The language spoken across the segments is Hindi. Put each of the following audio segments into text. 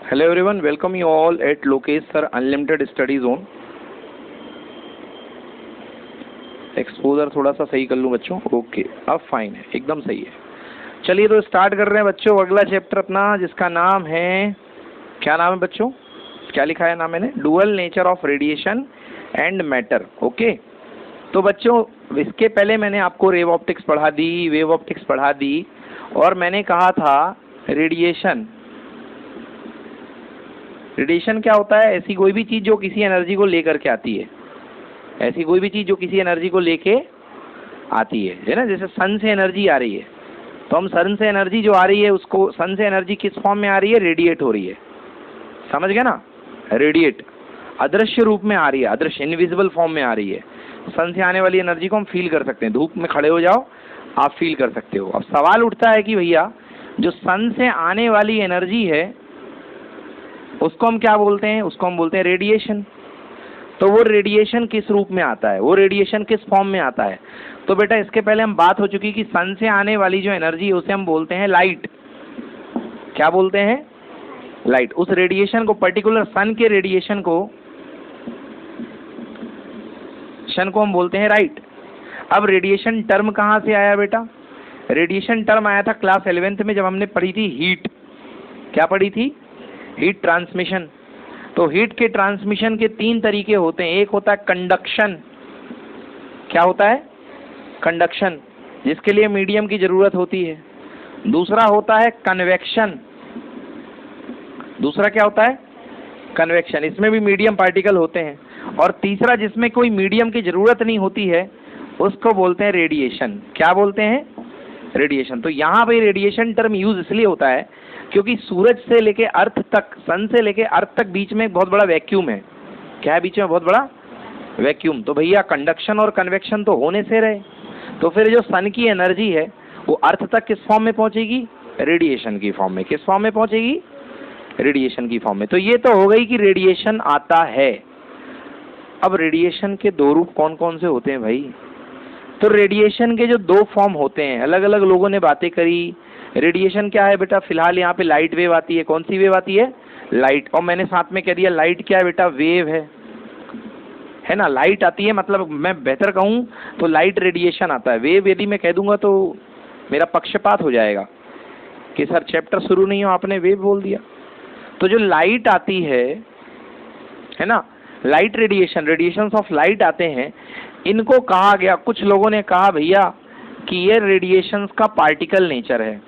Hello everyone, welcome you all at Lokesh Sir Unlimited Study Zone. Exposure थोड़ा सा सही कर लूँ बच्चों. ओके, अब फाइन है, एकदम सही है. चलिए तो स्टार्ट कर रहे हैं बच्चों अगला चैप्टर अपना, जिसका नाम है, क्या नाम है बच्चों, क्या लिखा है नाम मैंने, dual nature of radiation and matter. Okay, तो बच्चों इसके पहले मैंने आपको रेव ऑप्टिक्स पढ़ा दी, वेव ऑप्टिक्स पढ़ा दी, और मैंने कहा था रेडिएशन क्या होता है. ऐसी कोई भी चीज़ जो किसी एनर्जी को लेकर के आती है, ऐसी कोई भी चीज़ जो किसी एनर्जी को लेके आती है ना. जैसे सन से एनर्जी आ रही है, तो हम सन से एनर्जी जो आ रही है उसको, सन से एनर्जी किस फॉर्म में आ रही है, रेडिएट हो रही है. समझ गए ना, रेडिएट अदृश्य रूप में आ रही है, अदृश्य इनविजिबल फॉर्म में आ रही है. सन से आने वाली एनर्जी को हम फील कर सकते हैं. धूप में खड़े हो जाओ, आप फील कर सकते हो. अब सवाल उठता है कि भैया जो सन से आने वाली एनर्जी है उसको हम क्या बोलते हैं, उसको हम बोलते हैं रेडिएशन. तो वो रेडिएशन किस रूप में आता है, वो रेडिएशन किस फॉर्म में आता है. तो बेटा इसके पहले हम बात हो चुकी कि सन से आने वाली जो एनर्जी है उसे हम बोलते हैं लाइट. क्या बोलते हैं, लाइट. उस रेडिएशन को, पर्टिकुलर सन के रेडिएशन को हम बोलते हैं लाइट. अब रेडिएशन टर्म कहाँ से आया बेटा, रेडिएशन टर्म आया था क्लास 11th में जब हमने पढ़ी थी हीट. क्या पढ़ी थी, हीट ट्रांसमिशन. तो हीट के ट्रांसमिशन के 3 तरीके होते हैं. एक होता है कंडक्शन. क्या होता है, कंडक्शन, जिसके लिए मीडियम की जरूरत होती है. दूसरा होता है कन्वेक्शन. दूसरा क्या होता है, कन्वेक्शन, इसमें भी मीडियम पार्टिकल होते हैं. और तीसरा जिसमें कोई मीडियम की जरूरत नहीं होती है उसको बोलते हैं रेडिएशन. क्या बोलते हैं, रेडिएशन. तो यहाँ पे रेडिएशन टर्म यूज इसलिए होता है क्योंकि सूरज से लेके अर्थ तक, सन से लेके अर्थ तक बीच में एक बहुत बड़ा वैक्यूम है. क्या है बीच में, बहुत बड़ा वैक्यूम. तो भैया कंडक्शन और कन्वेक्शन तो होने से रहे, तो फिर जो सन की एनर्जी है वो अर्थ तक किस फॉर्म में पहुंचेगी, रेडिएशन की फॉर्म में. किस फॉर्म में पहुंचेगी, रेडिएशन की फॉर्म में. तो ये तो हो गई कि रेडिएशन आता है. अब रेडिएशन के 2 रूप कौन कौन से होते हैं भाई. तो रेडिएशन के जो 2 फॉर्म होते हैं, अलग अलग लोगों ने बातें करी. रेडिएशन क्या है बेटा, फिलहाल यहाँ पे लाइट वेव आती है. कौन सी वेव आती है, लाइट. और मैंने साथ में कह दिया लाइट क्या है बेटा, वेव है ना. लाइट आती है, मतलब मैं बेहतर कहूँ तो लाइट रेडिएशन आता है. वेव यदि मैं कह दूंगा तो मेरा पक्षपात हो जाएगा कि सर चैप्टर शुरू नहीं हो आपने वेव बोल दिया. तो जो लाइट आती है ना, light radiation, radiations of light आते हैं, इनको कहा गया, कुछ लोगों ने कहा भैया कि ये रेडिएशंस का पार्टिकल नेचर है,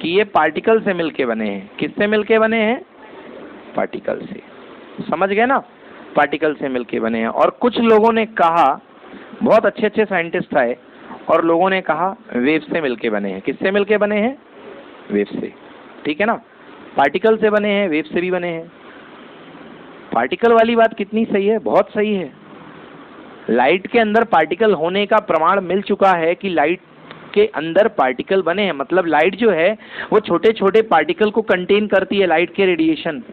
कि ये पार्टिकल से मिलके बने हैं. किससे मिलके बने हैं, पार्टिकल से. समझ गए ना, पार्टिकल से मिलके बने हैं. और कुछ लोगों ने कहा, बहुत अच्छे अच्छे साइंटिस्ट आए और लोगों ने कहा वेव से मिलके बने हैं. किससे मिलके बने हैं, वेव से. ठीक है ना, पार्टिकल से बने हैं, वेव से भी बने हैं. पार्टिकल वाली बात कितनी सही है, बहुत सही है. लाइट के अंदर पार्टिकल होने का प्रमाण मिल चुका है कि लाइट के अंदर पार्टिकल बने हैं. मतलब लाइट जो है वो छोटे छोटे पार्टिकल को कंटेन करती है, लाइट के रेडिएशन.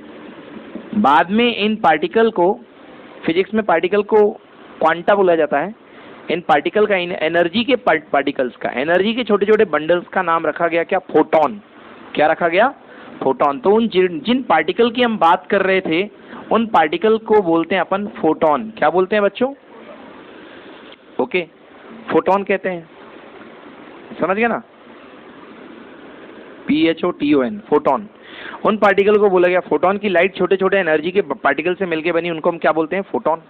बाद में इन पार्टिकल को, फिजिक्स में पार्टिकल को क्वांटा बोला जाता है. इन पार्टिकल का, इन एनर्जी के पार्टिकल्स का, एनर्जी के छोटे छोटे बंडल्स का नाम रखा गया क्या, फोटोन. क्या रखा गया, फोटोन. तो उन जिन पार्टिकल की हम बात कर रहे थे उन पार्टिकल को बोलते हैं अपन फोटोन. क्या बोलते हैं बच्चों, ओके, फोटोन कहते हैं. समझ गए ना, PHOTON, फोटोन. उन पार्टिकल को बोला गया फोटोन. की लाइट छोटे छोटे एनर्जी के पार्टिकल से मिलके बनी, उनको हम क्या बोलते हैं, फोटोन.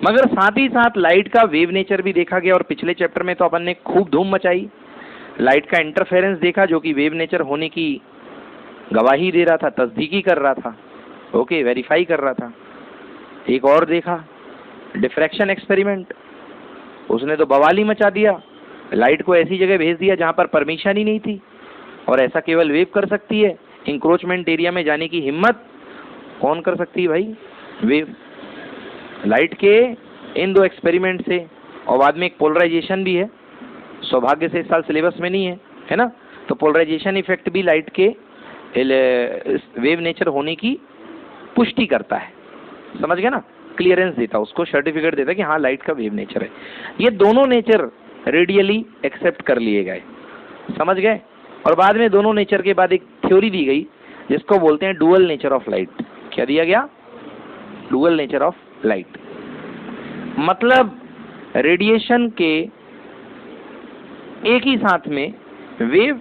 मगर साथ ही साथ लाइट का वेव नेचर भी देखा गया. और पिछले चैप्टर में तो अपन ने खूब धूम मचाई, लाइट का इंटरफेरेंस देखा जो कि वेव नेचर होने की गवाही दे रहा था, तस्दीकी कर रहा था, ओके, वेरीफाई कर रहा था. एक और देखा, डिफ्रैक्शन एक्सपेरिमेंट. उसने तो बवाली मचा दिया, लाइट को ऐसी जगह भेज दिया जहां पर परमिशन ही नहीं थी, और ऐसा केवल वेव कर सकती है. इंक्रोचमेंट एरिया में जाने की हिम्मत कौन कर सकती है भाई, वेव. लाइट के इन 2 एक्सपेरिमेंट से, और बाद में एक पोलराइजेशन भी है, सौभाग्य से इस साल सिलेबस में नहीं है ना. तो पोलराइजेशन इफेक्ट भी लाइट के वेव नेचर होने की पुष्टि करता है. समझ गए ना, क्लियरेंस देता, उसको सर्टिफिकेट देता कि हाँ लाइट का वेव नेचर है. ये दोनों नेचर रेडियली एक्सेप्ट कर लिए गए. समझ गए. और बाद में दोनों नेचर के बाद एक थ्योरी दी गई जिसको बोलते हैं डुअल नेचर ऑफ लाइट। क्या दिया गया? Dual nature of light. मतलब रेडिएशन के एक ही साथ में वेव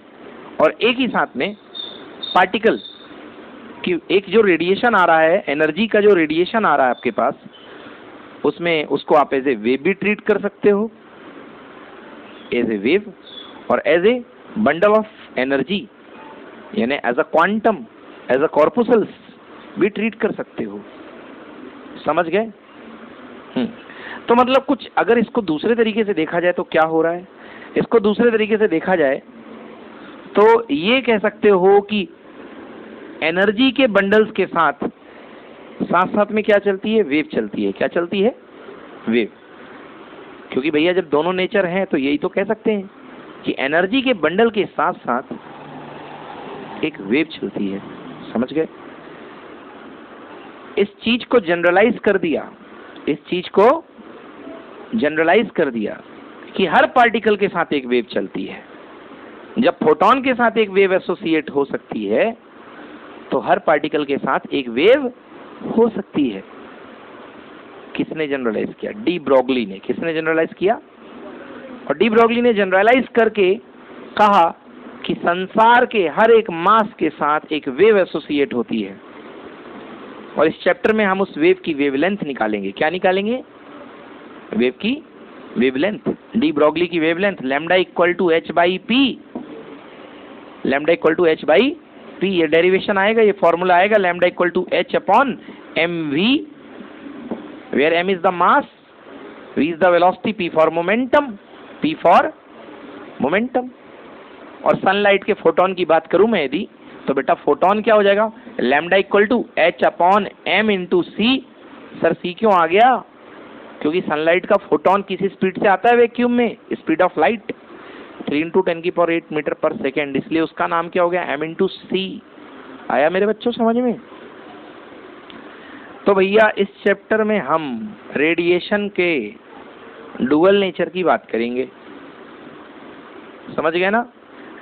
और एक ही साथ में पार्टिकल की एक जो रेडिएशन आ रहा है, एनर्जी का जो रेडिएशन आ रहा है आपके पास, उसमें उसको आप एज ए वेव भी ट्रीट कर सकते हो, एज ए वेव, और as a bundle of energy यानी as a quantum, as a corpuscles भी ट्रीट कर सकते हो। समझ गए? तो मतलब कुछ अगर इसको दूसरे तरीके से देखा जाए तो क्या हो रहा है? इसको दूसरे तरीके से देखा जाए तो ये कह सकते हो कि एनर्जी के बंडल्स के साथ साथ साथ में क्या चलती है? वेव चलती है। क्या चलती है? वेव। क्योंकि भैया जब दोनों नेचर हैं तो यही तो कह सकते हैं कि एनर्जी के बंडल के साथ साथ एक वेव चलती है। समझ गए? इस चीज को जनरलाइज कर दिया, इस चीज को जनरलाइज कर दिया कि हर पार्टिकल के साथ एक वेव चलती है। जब फोटॉन के साथ एक वेव एसोसिएट हो सकती है तो हर पार्टिकल के साथ एक वेव हो सकती है। किसने जनरलाइज किया? डी ब्रोगली ने। किसने जनरलाइज किया? और डी ब्रोगली ने जनरलाइज करके कहा कि संसार के हर एक मास के साथ एक वेव एसोसिएट होती है। और इस चैप्टर में हम उस वेव की वेवलेंथ निकालेंगे। क्या निकालेंगे? वेव की वेवलेंथ। डी ब्रोगली की wavelength lambda equal to H by P, lambda equal to H by P. ये डेरिवेशन आएगा, ये फॉर्मूला आएगा, lambda equal to H upon M V, where M is the mass, V is the velocity, P for momentum, P for momentum. और सनलाइट के फोटोन की बात करूं मैं यदि, तो बेटा फोटोन क्या हो जाएगा? Lambda equal to H upon m into c. Sir c क्यों आ गया? क्योंकि सनलाइट का फोटोन किसी स्पीड से आता है वैक्यूम में, स्पीड ऑफ लाइट 3 × 10⁸ मीटर पर सेकेंड, इसलिए उसका नाम क्या हो गया? एम इंटू सी। आया मेरे बच्चों समझ में? तो भैया इस चैप्टर में हम रेडिएशन के डुअल नेचर की बात करेंगे। समझ गए ना?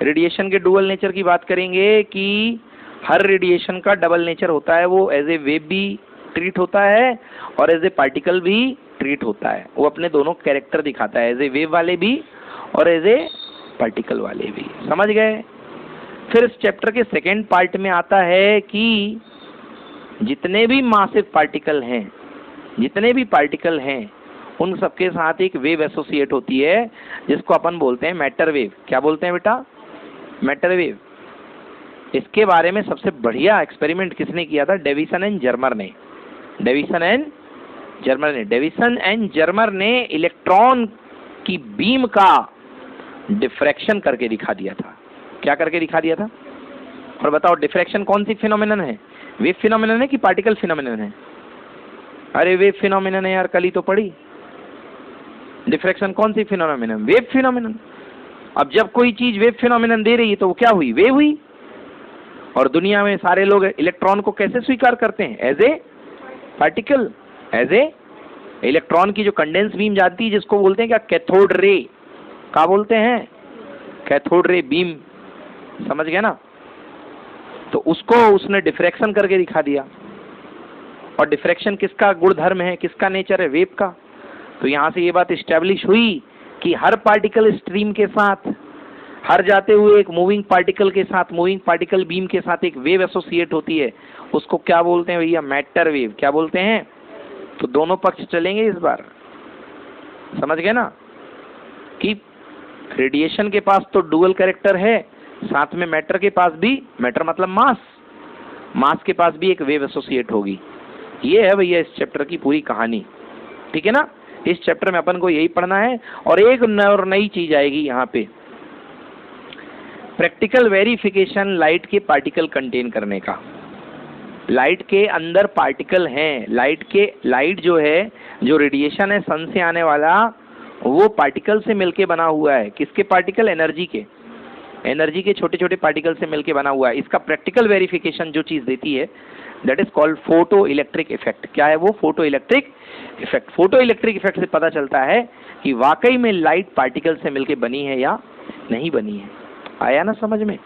रेडिएशन के डुअल नेचर की बात करेंगे कि हर रेडिएशन का डबल नेचर होता है। वो एज ए वेव भी ट्रीट होता है और एज ए पार्टिकल भी ट्रीट होता है। वो अपने दोनों कैरेक्टर दिखाता है, एज ए वेव वाले भी और एज ए पार्टिकल वाले भी। समझ गए? फिर इस चैप्टर के सेकेंड पार्ट में आता है कि जितने भी मासिव पार्टिकल हैं, जितने भी पार्टिकल हैं, उन सबके साथ एक वेव एसोसिएट होती है जिसको अपन बोलते हैं मैटर वेव। क्या बोलते हैं बेटा? Matter wave. इसके बारे में सबसे बढ़िया एक्सपेरिमेंट किसने किया था? डेविसन एंड जर्मर ने। डेविसन एंड जर्मर ने इलेक्ट्रॉन की बीम का डिफ्रैक्शन करके दिखा दिया था। क्या करके दिखा दिया था? और बताओ डिफ्रैक्शन कौन सी फिनोमिनन है? वेव फिनोमिनन है कि पार्टिकल फिनोमिनन है? अरे वेव फिनोमिनन है यार, कल ही तो पढ़ी। डिफ्रैक्शन कौन सी फिनोमिनन? Wave phenomenon. अब जब कोई चीज वेव फिनोमिनन दे रही है तो वो क्या हुई? वेव हुई। और दुनिया में सारे लोग इलेक्ट्रॉन को कैसे स्वीकार करते हैं? As a particle, as a electron की जो कंडेंस बीम जाती है जिसको बोलते हैं क्या? Cathode ray. क्या बोलते हैं? Cathode ray beam. समझ गए ना? तो उसको उसने डिफ्रैक्शन करके दिखा दिया। और डिफ्रैक्शन किसका गुणधर्म है, किसका नेचर है? वेव का। तो यहां से ये बात इस्टेब्लिश हुई कि हर पार्टिकल स्ट्रीम के साथ, हर जाते हुए एक मूविंग पार्टिकल के साथ, मूविंग पार्टिकल बीम के साथ एक वेव एसोसिएट होती है। उसको क्या बोलते हैं भैया? Matter wave. क्या बोलते हैं? तो दोनों पक्ष चलेंगे इस बार। समझ गए ना कि रेडिएशन के पास तो डुअल कैरेक्टर है, साथ में मैटर के पास भी, मैटर मतलब मास, मास के पास भी एक वेव एसोसिएट होगी। ये है भैया इस चैप्टर की पूरी कहानी। ठीक है ना? इस चैप्टर में अपन को यही पढ़ना है। और एक और नई चीज आएगी यहाँ पे, प्रैक्टिकल वेरिफिकेशन लाइट के पार्टिकल कंटेन करने का। लाइट के अंदर पार्टिकल हैं। लाइट जो है, जो रेडिएशन है सन से आने वाला, वो पार्टिकल से मिलके बना हुआ है। किसके पार्टिकल? एनर्जी के छोटे छोटे पार्टिकल से मिलके बना हुआ है। इसका प्रैक्टिकल वेरिफिकेशन जो चीज देती है that is called photo electric effect. क्या है वो? Photo electric effect. Photo electric effect से पता चलता है कि वाकई में लाइट पार्टिकल से मिलके बनी है या नहीं बनी है। आया ना समझ में?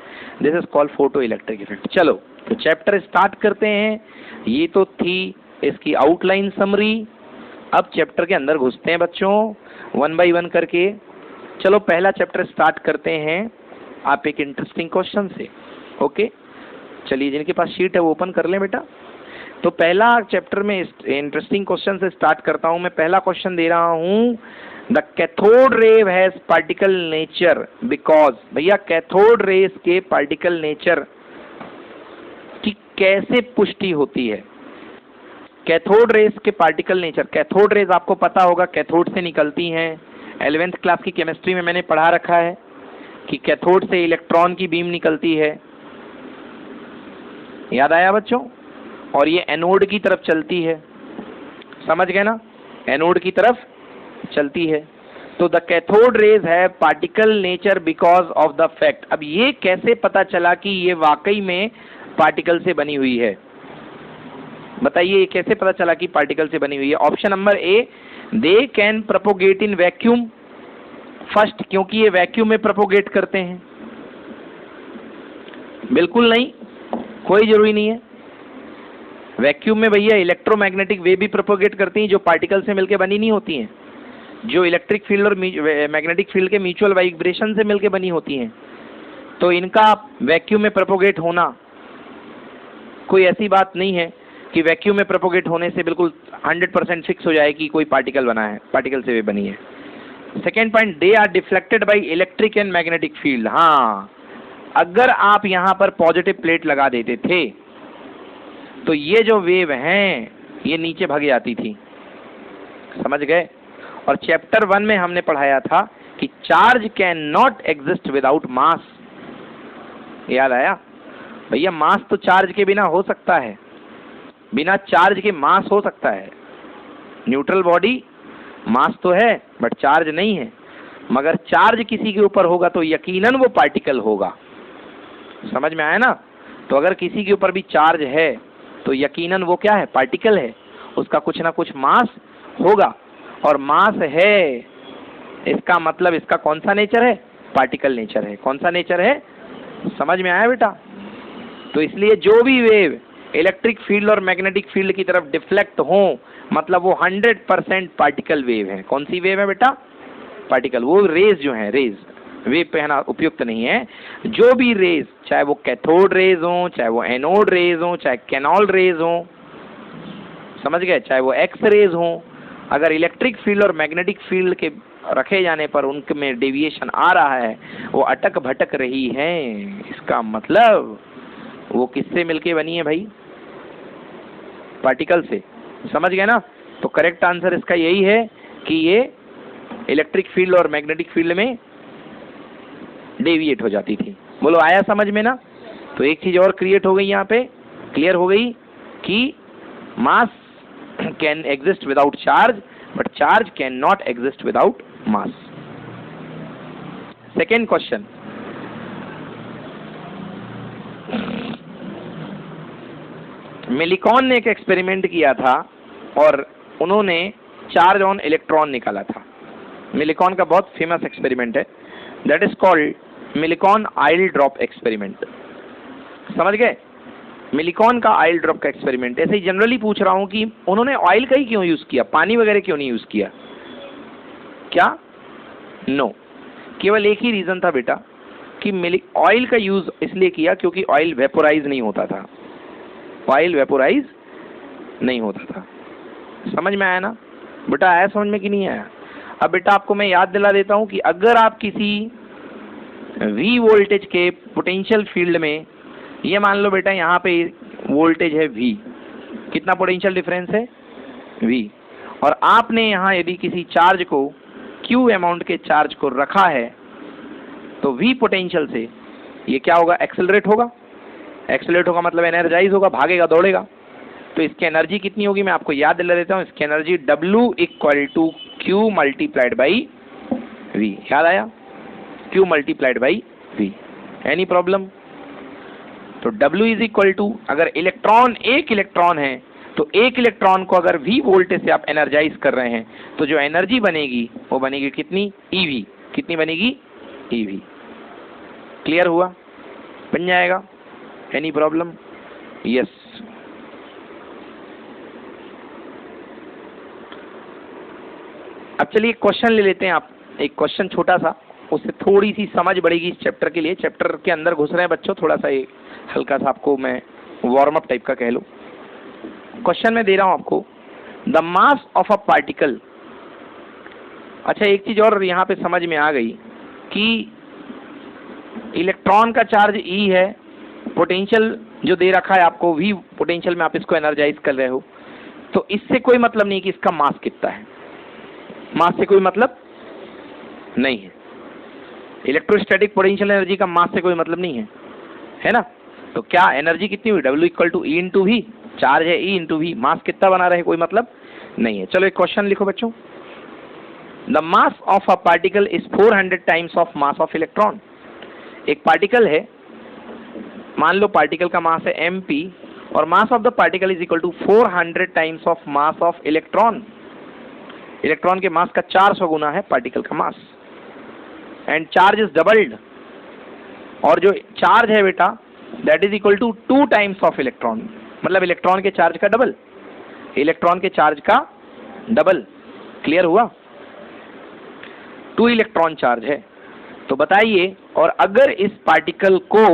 This is called photo electric effect. चलो तो चैप्टर स्टार्ट करते हैं। ये तो थी इसकी आउटलाइन समरी। अब चैप्टर के अंदर घुसते हैं बच्चों, 1 बाय 1 करके। चलो पहला चैप्टर स्टार्ट करते हैं आप एक इंटरेस्टिंग क्वेश्चन से। ओके, चलिए जिनके पास शीट है वो ओपन कर लें बेटा। तो पहला चैप्टर में इंटरेस्टिंग क्वेश्चन से स्टार्ट करता हूं मैं। पहला क्वेश्चन दे रहा हूं, the cathode ray has particle nature because. भैया कैथोड रेस के पार्टिकल नेचर की कैसे पुष्टि होती है? कैथोड रेस के पार्टिकल नेचर, कैथोड रेस आपको पता होगा कैथोड से निकलती हैं। 11th क्लास की केमिस्ट्री में मैंने पढ़ा रखा है कि कैथोड से इलेक्ट्रॉन की बीम निकलती है, याद आया बच्चों? और ये एनोड की तरफ चलती है, समझ गए ना? एनोड की तरफ चलती है। तो द कैथोड रेज है particle nature because of the fact. अब ये कैसे पता चला कि ये वाकई में पार्टिकल से बनी हुई है? बताइए ये कैसे पता चला कि पार्टिकल से बनी हुई है? Option number A, they can propagate in vacuum. First, क्योंकि ये वैक्यूम में प्रोपोगेट करते हैं। बिल्कुल नहीं, कोई जरूरी नहीं है। वैक्यूम में भैया इलेक्ट्रोमैग्नेटिक वेव भी प्रोपोगेट करती हैं जो पार्टिकल से मिलकर बनी नहीं होती हैं, जो इलेक्ट्रिक फील्ड और मैग्नेटिक फील्ड के म्यूचुअल वाइब्रेशन से मिलकर बनी होती हैं। तो इनका वैक्यूम में प्रोपोगेट होना कोई ऐसी बात नहीं है कि वैक्यूम में प्रोपोगेट होने से बिल्कुल 100% फिक्स हो जाए कि कोई पार्टिकल बना है, पार्टिकल से वेव बनी है। Second point, they are deflected by electric and magnetic field. हाँ, अगर आप यहां पर पॉजिटिव प्लेट लगा देते थे तो ये जो वेव हैं ये नीचे भाग जाती थी, समझ गए? और चैप्टर 1 में हमने पढ़ाया था कि charge can not exist without mass, याद आया? भैया मास तो चार्ज के बिना हो सकता है, बिना चार्ज के मास हो सकता है। न्यूट्रल बॉडी मास तो है बट चार्ज नहीं है, मगर चार्ज किसी के ऊपर होगा तो यकीनन वो पार्टिकल होगा, समझ में आया ना? तो अगर किसी के ऊपर भी चार्ज है तो यकीनन वो क्या है? पार्टिकल है, उसका कुछ ना कुछ मास होगा। और मास है इसका मतलब इसका कौन सा नेचर है? पार्टिकल नेचर है। कौन सा नेचर है? समझ में आया बेटा? तो इसलिए जो भी वेव इलेक्ट्रिक फील्ड और मैग्नेटिक फील्ड की तरफ डिफ्लेक्ट हो मतलब वो 100% पार्टिकल वेव है। कौन सी वेव है बेटा? पार्टिकल। वो रेज जो है, रेज वेव पहना उपयुक्त नहीं है। जो भी रेज, चाहे वो कैथोड रेज हो, चाहे वो एनोड रेज हो, चाहे कैनोल रेज हो, समझ गए? चाहे वो एक्स रेज हो, अगर इलेक्ट्रिक फील्ड और मैग्नेटिक फील्ड के रखे जाने पर उनमें डेविएशन आ रहा है, वो अटक भटक रही है, इसका मतलब वो किससे मिलके बनी है भाई? पार्टिकल से, समझ गए ना? तो करेक्ट आंसर इसका यही है कि ये इलेक्ट्रिक फील्ड और मैग्नेटिक फील्ड में डेविएट हो जाती थी। बोलो आया समझ में ना? तो एक चीज और क्रिएट हो गई, यहाँ पे क्लियर हो गई कि mass can exist without charge but charge can not exist without mass. Second question, Millikan ने एक एक्सपेरिमेंट किया था और उन्होंने चार्ज ऑन इलेक्ट्रॉन निकाला था। मिलिकॉन का बहुत फेमस एक्सपेरिमेंट है, that is called Millikan oil drop experiment. समझ गए? मिलिकॉन का आइल ड्रॉप का एक्सपेरिमेंट। ऐसे ही जनरली पूछ रहा हूं कि उन्होंने ऑयल का ही क्यों यूज किया, पानी वगैरह क्यों नहीं यूज किया? क्या? नो, केवल एक ही रीजन था बेटा कि ऑयल का यूज इसलिए किया क्योंकि ऑयल वेपोराइज नहीं होता था, ऑयल वेपोराइज नहीं होता था। समझ में आया ना बेटा? आया समझ में कि नहीं आया? अब बेटा आपको मैं याद दिला देता हूं कि अगर आप किसी V वोल्टेज के पोटेंशियल फील्ड में, ये मान लो बेटा यहाँ पे वोल्टेज है V, कितना पोटेंशियल डिफरेंस है? V, और आपने यहाँ यदि किसी चार्ज को Q अमाउंट के चार्ज को रखा है तो V पोटेंशियल से ये क्या होगा? एक्सेलरेट होगा। एक्सेलरेट होगा मतलब एनर्जाइज होगा, भागेगा, दौड़ेगा। तो इसकी एनर्जी कितनी होगी मैं आपको याद दिला देता हूँ। इसकी energy W = Q multiplied by V। याद आया? Q multiplied by V। Any problem? तो W = अगर इलेक्ट्रॉन, एक इलेक्ट्रॉन है तो एक इलेक्ट्रॉन को अगर V वोल्टेज से आप एनर्जाइज कर रहे हैं तो जो एनर्जी बनेगी वो बनेगी कितनी? EV। कितनी बनेगी? EV। क्लियर हुआ? बन जाएगा? Any problem? यस। अब चलिए क्वेश्चन ले लेते हैं आप, एक क्वेश्चन छोटा सा, उससे थोड़ी सी समझ बढ़ेगी इस चैप्टर के लिए। चैप्टर के अंदर घुस रहे हैं बच्चों, थोड़ा सा एक हल्का सा आपको मैं वार्म अप टाइप का कह लो। क्वेश्चन में दे रहा हूं आपको, the mass of a particle. अच्छा एक चीज और यहाँ पे समझ में आ गई कि इलेक्ट्रॉन का चार्ज ई है, पोटेंशियल जो दे रखा है आपको वी पोटेंशियल में आप इसको एनर्जाइज कर रहे हो, तो इससे कोई मतलब नहीं कि इसका मास कितना है, मास से कोई मतलब नहीं है। इलेक्ट्रोस्टैटिक पोटेंशियल एनर्जी का मास से कोई मतलब नहीं है ना? तो क्या एनर्जी कितनी हुई? W equal to E into V, charge है ई इंटू वी, मास कितना बना रहे कोई मतलब नहीं है। चलो एक क्वेश्चन लिखो बच्चों, the mass of a particle is 400 times of mass of electron. एक पार्टिकल है, मान लो पार्टिकल का मास है mp और mass of the particle is equal to 400 times of mass of electron. Electron के मास का 400 गुना है पार्टिकल का mass, and charge is doubled, और जो चार्ज है बेटा that is equal to 2 times of electron, मतलब इलेक्ट्रॉन के चार्ज का डबल, इलेक्ट्रॉन के चार्ज का डबल। क्लियर हुआ? 2 इलेक्ट्रॉन चार्ज है। तो बताइए, और अगर इस पार्टिकल को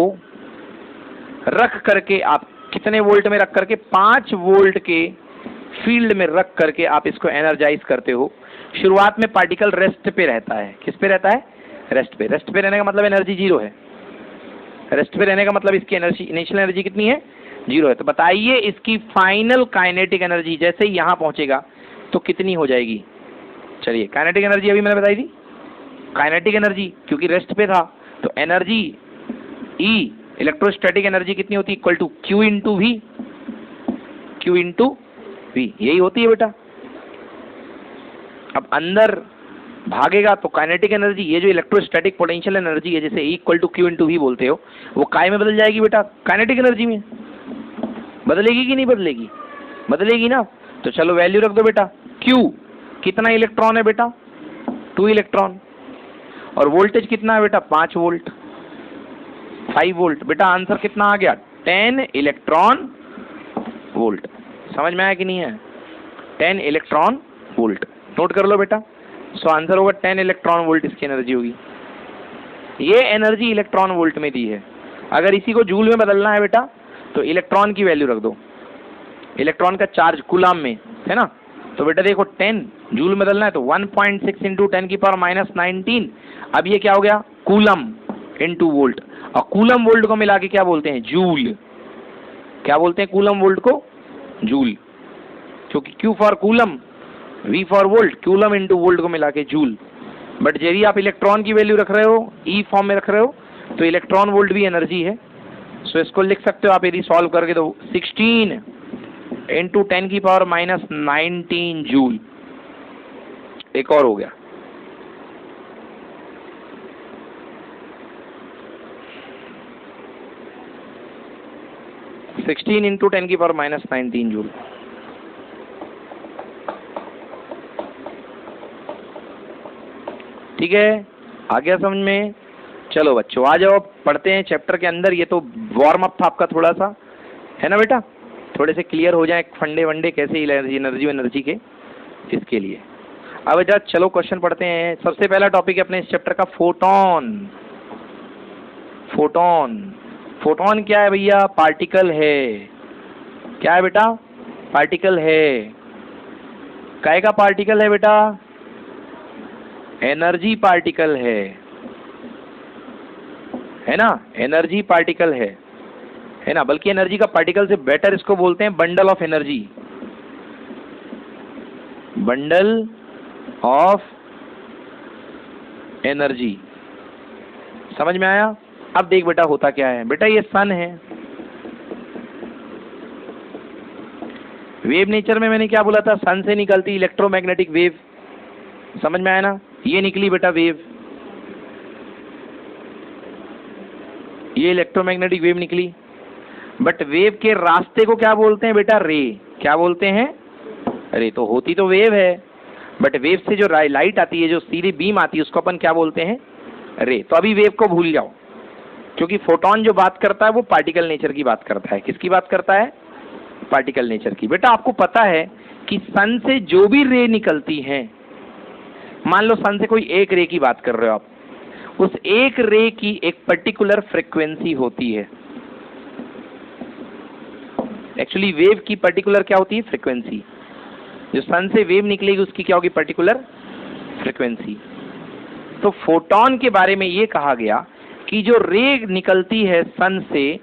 रख करके आप कितने वोल्ट में रख करके, 5 वोल्ट के फील्ड में रख करके आप इसको एनर्जाइज करते हो, शुरुआत में पार्टिकल रेस्ट पे रहता है। किस पे रहता है? रेस्ट पे। रेस्ट पे रहने का मतलब एनर्जी जीरो है। रेस्ट पे रहने का मतलब इसकी एनर्जी, इनिशियल एनर्जी कितनी है? जीरो है। तो बताइए इसकी फाइनल काइनेटिक एनर्जी जैसे ही यहां पहुंचेगा तो कितनी हो जाएगी? चलिए काइनेटिक एनर्जी अभी मैंने बताई थी, काइनेटिक एनर्जी क्योंकि रेस्ट पे था, तो एनर्जी ई इलेक्ट्रोस्टैटिक एनर्जी कितनी होती है? Equal to Q into V, Q into V, यही होती है बेटा। अब अंदर भागेगा तो काइनेटिक एनर्जी, ये जो इलेक्ट्रोस्टैटिक पोटेंशियल एनर्जी है जिसे E equal to Q into V बोलते हो, वो काय में बदल जाएगी बेटा? काइनेटिक एनर्जी में। बदलेगी कि नहीं बदलेगी? बदलेगी ना। तो चलो वैल्यू रख दो बेटा, Q कितना इलेक्ट्रॉन है बेटा? 2 इलेक्ट्रॉन। और वोल्टेज कितना है बेटा? 5 वोल्ट, 5 वोल्ट। बेटा आंसर कितना आ गया? 10 इलेक्ट्रॉन वोल्ट। समझ में आया कि नहीं है? 10 इलेक्ट्रॉन वोल्ट। नोट कर लो बेटा। सो आंसर होगा 10 इलेक्ट्रॉन वोल्ट इसकी एनर्जी होगी। ये एनर्जी इलेक्ट्रॉन वोल्ट में दी है। अगर इसी को जूल में बदलना है बेटा तो इलेक्ट्रॉन की वैल्यू रख दो, इलेक्ट्रॉन का चार्ज कूलम में है ना। तो बेटा देखो 10 जूल में बदलना है तो 1.6 इंटू 10 की पावर -19। अब ये क्या हो गया? Coulomb into volt. और कूलम वोल्ट को मिला के क्या बोलते हैं? जूल। क्या बोलते हैं कूलम वोल्ट को? जूल। क्योंकि Q for coulomb, V for volt, coulomb into volt को मिला के जूल। बट यदि आप इलेक्ट्रॉन की वैल्यू रख रहे हो, E फॉर्म में रख रहे हो, तो इलेक्ट्रॉन वोल्ट भी एनर्जी है। सो इसको लिख सकते हो आप यदि सॉल्व करके, तो 16 इंटू 10 की पावर -19 जूल। एक और हो गया, सिक्सटीन इंटू 10 की पावर -19 जूल। ठीक है, आ गया समझ में? चलो बच्चों आ जाओ, पढ़ते हैं चैप्टर के अंदर। ये तो वार्म अप था आपका थोड़ा सा, है ना बेटा? थोड़े से क्लियर हो जाए फंडे वंडे कैसे एनर्जी के, इसके लिए। अब बेटा चलो क्वेश्चन पढ़ते हैं। सबसे पहला टॉपिक है अपने इस चैप्टर का फोटोन। फोटोन, फोटोन क्या है भैया? पार्टिकल है। क्या है बेटा? पार्टिकल है। काय का पार्टिकल है बेटा? एनर्जी पार्टिकल है ना? एनर्जी पार्टिकल है ना? बल्कि एनर्जी का पार्टिकल से बेटर इसको बोलते हैं bundle of energy, bundle of energy. समझ में आया? अब देख बेटा होता क्या है। बेटा ये सन है, वेव नेचर में मैंने क्या बोला था? सन से निकलती इलेक्ट्रोमैग्नेटिक वेव। समझ में आया ना? ये निकली बेटा वेव, ये इलेक्ट्रोमैग्नेटिक वेव निकली। बट वेव के रास्ते को क्या बोलते हैं बेटा? रे। क्या बोलते हैं? रे। तो होती तो वेव है, बट वेव से जो लाइट आती है, जो सीधी बीम आती है, उसको अपन क्या बोलते हैं? रे। तो अभी वेव को भूल जाओ, क्योंकि फोटोन जो बात करता है वो पार्टिकल नेचर की बात करता है। किसकी बात करता है? पार्टिकल नेचर की। बेटा आपको पता है कि सन से जो भी रे निकलती हैं, मान लो सन से कोई एक रे की बात कर रहे हो आप, उस एक रे की एक पर्टिकुलर फ्रीक्वेंसी होती है। एक्चुअली वेव की पर्टिकुलर क्या होती है? फ्रीक्वेंसी। जो सन से वेव निकलेगी उसकी क्या होगी? Particular frequency. तो फोटोन के बारे में ये कहा गया कि जो रे निकलती है सन से,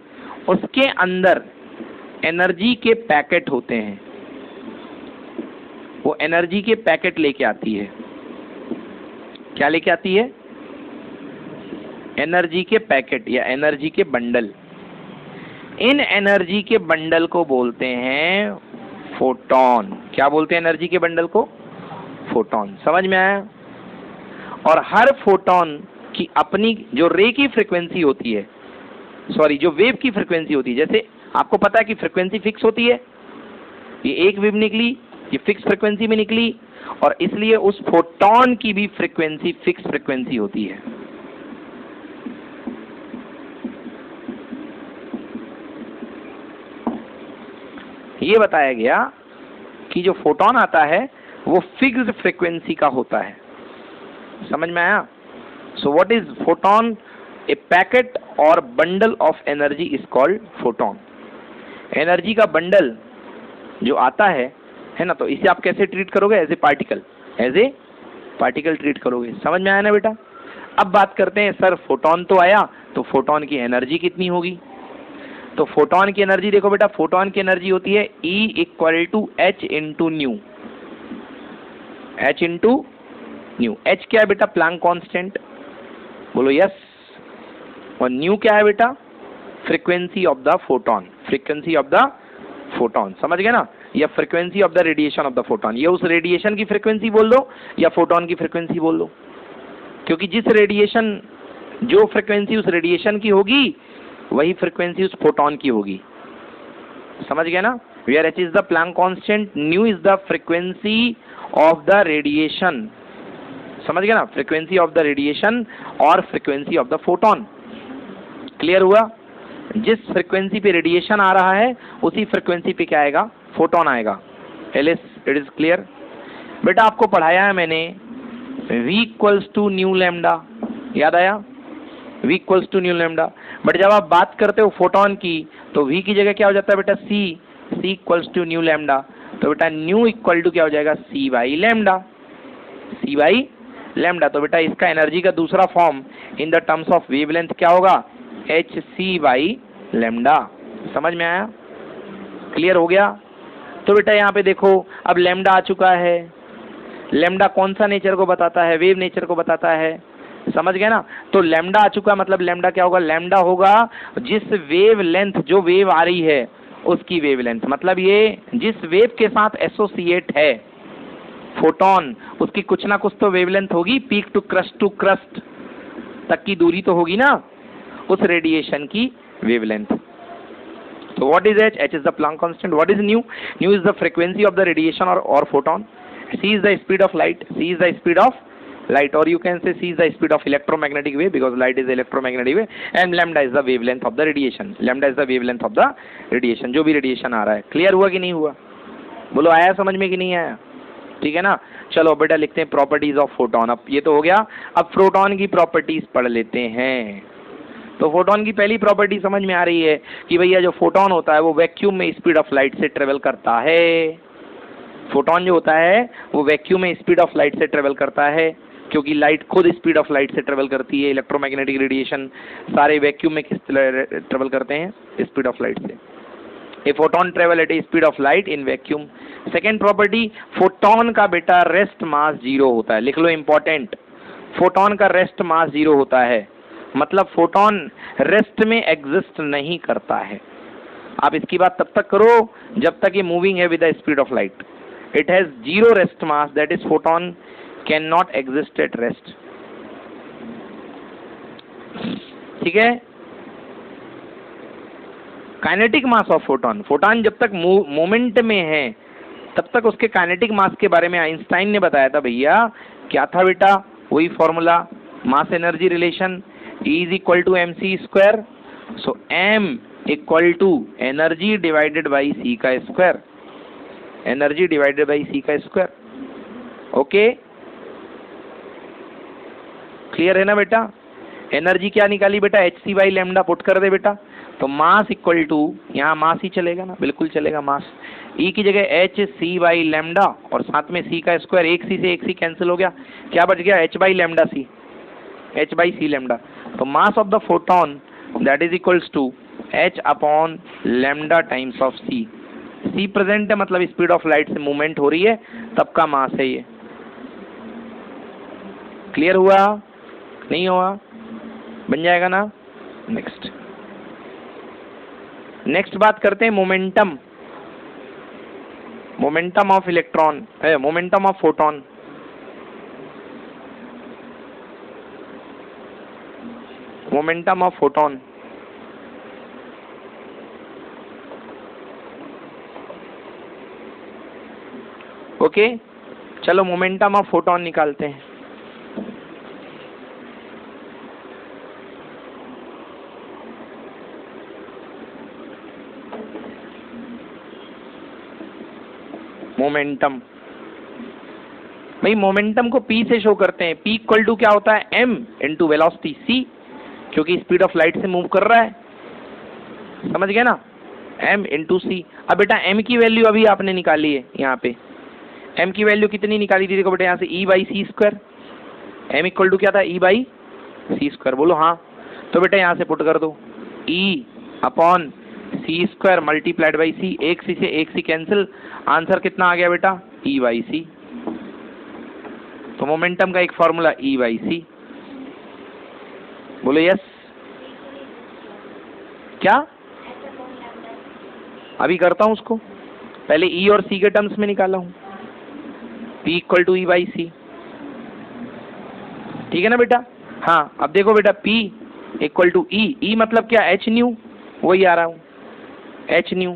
उसके अंदर एनर्जी के पैकेट होते हैं। वो एनर्जी के पैकेट लेके आती है। क्या लेके आती है? एनर्जी के पैकेट या एनर्जी के बंडल। इन एनर्जी के बंडल को बोलते हैं फोटोन। क्या बोलते हैं एनर्जी के बंडल को? फोटोन। समझ में आया? और हर फोटोन की अपनी जो रे की फ्रीक्वेंसी होती है, सॉरी जो वेव की फ्रीक्वेंसी होती है, जैसे आपको पता है कि फ्रीक्वेंसी फिक्स होती है, ये एक वेव निकली, ये फिक्स फ्रीक्वेंसी में निकली, और इसलिए उस फोटोन की भी फ्रीक्वेंसी फिक्स फ्रीक्वेंसी होती है। ये बताया गया कि जो फोटोन आता है वो फिक्स्ड फ्रीक्वेंसी का होता है। समझ में आया? So what is photon? A packet और bundle of energy is called photon. Energy का बंडल जो आता है ना, तो इसे आप कैसे ट्रीट करोगे? As a particle. As a particle treat करोगे। समझ में आया ना बेटा? अब बात करते हैं, सर फोटोन तो आया, तो फोटोन की एनर्जी कितनी होगी? तो फोटोन की एनर्जी देखो बेटा, फोटोन की एनर्जी होती है E equal to H into nu. H into nu. H क्या है बेटा? Planck constant. बोलो यस। और न्यू क्या है बेटा? Frequency of the photon. Frequency of the photon. समझ गए ना? या frequency of the radiation of the photon. ये उस रेडिएशन की फ्रीक्वेंसी बोल दो या फोटोन की फ्रीक्वेंसी बोल दो, क्योंकि जिस रेडिएशन, जो फ्रीक्वेंसी उस रेडिएशन की होगी वही फ्रीक्वेंसी उस फोटोन की होगी। समझ गए ना? Where H is the Planck constant, nu is the frequency of the radiation. समझ गए ना? फ्रीक्वेंसी ऑफ द रेडिएशन और frequency of the photon. Clear हुआ? जिस फ्रीक्वेंसी पे रेडिएशन आ रहा है उसी फ्रीक्वेंसी पे क्या आएगा? फोटोन आएगा। Alice, it is clear? बेटा आपको पढ़ाया है मैंने V equals to nu lambda. याद आया? V equals to nu lambda. But जब आप बात करते हो फोटोन की, तो V की जगह क्या हो जाता है बेटा? C equals to nu lambda. तो बेटा न्यू इक्वल टू क्या हो जाएगा? C by lambda. C by lambda. तो बेटा इसका एनर्जी का दूसरा form in the terms of wavelength क्या होगा? Hc by lambda. समझ में आया? क्लियर हो गया? तो बेटा यहाँ पे देखो, अब लैम्डा आ चुका है। लैम्डा कौन सा नेचर को बताता है? वेव नेचर को बताता है। समझ गए ना? तो लैम्डा आ चुका, मतलब लैम्डा क्या होगा? लैम्डा होगा जिस वेव लेंथ, जो वेव आ रही है उसकी वेव लेंथ। मतलब ये जिस वेव के साथ एसोसिएट है फोटोन, उसकी कुछ ना कुछ तो वेवलेंथ होगी। पीक टू क्रस्ट तक की दूरी तो होगी ना उस रेडिएशन की wavelength. So what is H? H is the Planck constant. What is nu? Nu is the frequency of the radiation or photon. C is the speed of light. C is the speed of light, or you can say C is the speed of electromagnetic wave, because light is electromagnetic wave, and lambda is the wavelength of the radiation. Lambda is the wavelength of the radiation. जो भी radiation आ रहा है। क्लियर हुआ कि नहीं हुआ? बोलो आया समझ में कि नहीं आया? ठीक है ना? चलो बेटा लिखते हैं प्रॉपर्टीज ऑफ फोटोन। अब ये तो हो गया, अब प्रोटॉन की प्रॉपर्टीज पढ़ लेते हैं। तो फोटोन की पहली प्रॉपर्टी समझ में आ रही है कि भैया जो फोटोन होता है वो वैक्यूम में स्पीड ऑफ लाइट से ट्रेवल करता है। फोटोन जो होता है वो वैक्यूम में स्पीड ऑफ लाइट से ट्रेवल करता है, क्योंकि लाइट खुद स्पीड ऑफ लाइट से ट्रेवल करती है। इलेक्ट्रोमैग्नेटिक रेडिएशन सारे वैक्यूम में किस ट्रेवल करते हैं? स्पीड ऑफ लाइट से। A photon travel eight A speed of light in vacuum. Second property, photon का बेटा रेस्ट मास जीरो होता है। लिख लो इंपॉर्टेंट, फोटोन का रेस्ट मास जीरो होता है, मतलब फोटोन रेस्ट में एग्जिस्ट नहीं करता है। आप इसकी बात तब तक करो जब तक ये मूविंग है with the speed of light. It has zero rest mass, that is photon can not exist at rest. ठीक है? Kinetic mass of photon, photon जब तक मोमेंट में है तब तक उसके काइनेटिक मास के बारे में आइंस्टाइन ने बताया था। भैया क्या था बेटा? वही formula, mass energy relation. E is equal to mc square, so m equal to energy divided by c का square, energy divided by c का स्क्वायर। ओके, क्लियर है ना बेटा? एनर्जी क्या निकाली बेटा? hc बाई लैम्डा पुट कर दे बेटा, तो मास इक्वल टू, यहाँ मास ही चलेगा ना, बिल्कुल चलेगा मास। E की जगह एच सी बाई लैम्डा और साथ में c का स्क्वायर, एक सी से एक सी कैंसिल हो गया, क्या बच गया? h by lambda c, h by c lambda. तो mass of the photon that is equals to h upon lambda times of c। c present है मतलब स्पीड ऑफ लाइट से मूवमेंट हो रही है, तब का मास है ये। क्लियर हुआ? नहीं हुआ? बन जाएगा ना? नेक्स्ट बात करते हैं momentum, momentum of electron, momentum of photon. Momentum of photon, okay, चलो मोमेंटम ऑफ फोटोन निकालते हैं। मोमेंटम, भाई मोमेंटम को P से शो करते हैं। P इक्वल टू क्या होता है? m इंटू वेलोसिटी c, क्योंकि स्पीड ऑफ लाइट से मूव कर रहा है, समझ गए ना? m इंटू सी। अब बेटा m की वैल्यू अभी आपने निकाली है, यहाँ पे m की वैल्यू कितनी निकाली थी? देखो बेटा यहाँ से E by C square, m equal to क्या था? E बाई सी स्क्वायर, बोलो हाँ। तो बेटा यहाँ से पुट कर दो, E upon C square multiplied by सी, एक सी से एक सी कैंसिल, आंसर कितना आ गया बेटा? E बाई सी। तो मोमेंटम का एक फॉर्मूला E बाई सी, बोलो यस। क्या? अभी करता हूं उसको, पहले E और C के टर्म्स में निकाला हूं। P equal to E by c, ठीक है ना बेटा? हाँ, अब देखो बेटा P इक्वल टू E मतलब क्या? h न्यू, वही आ रहा हूं, h न्यू,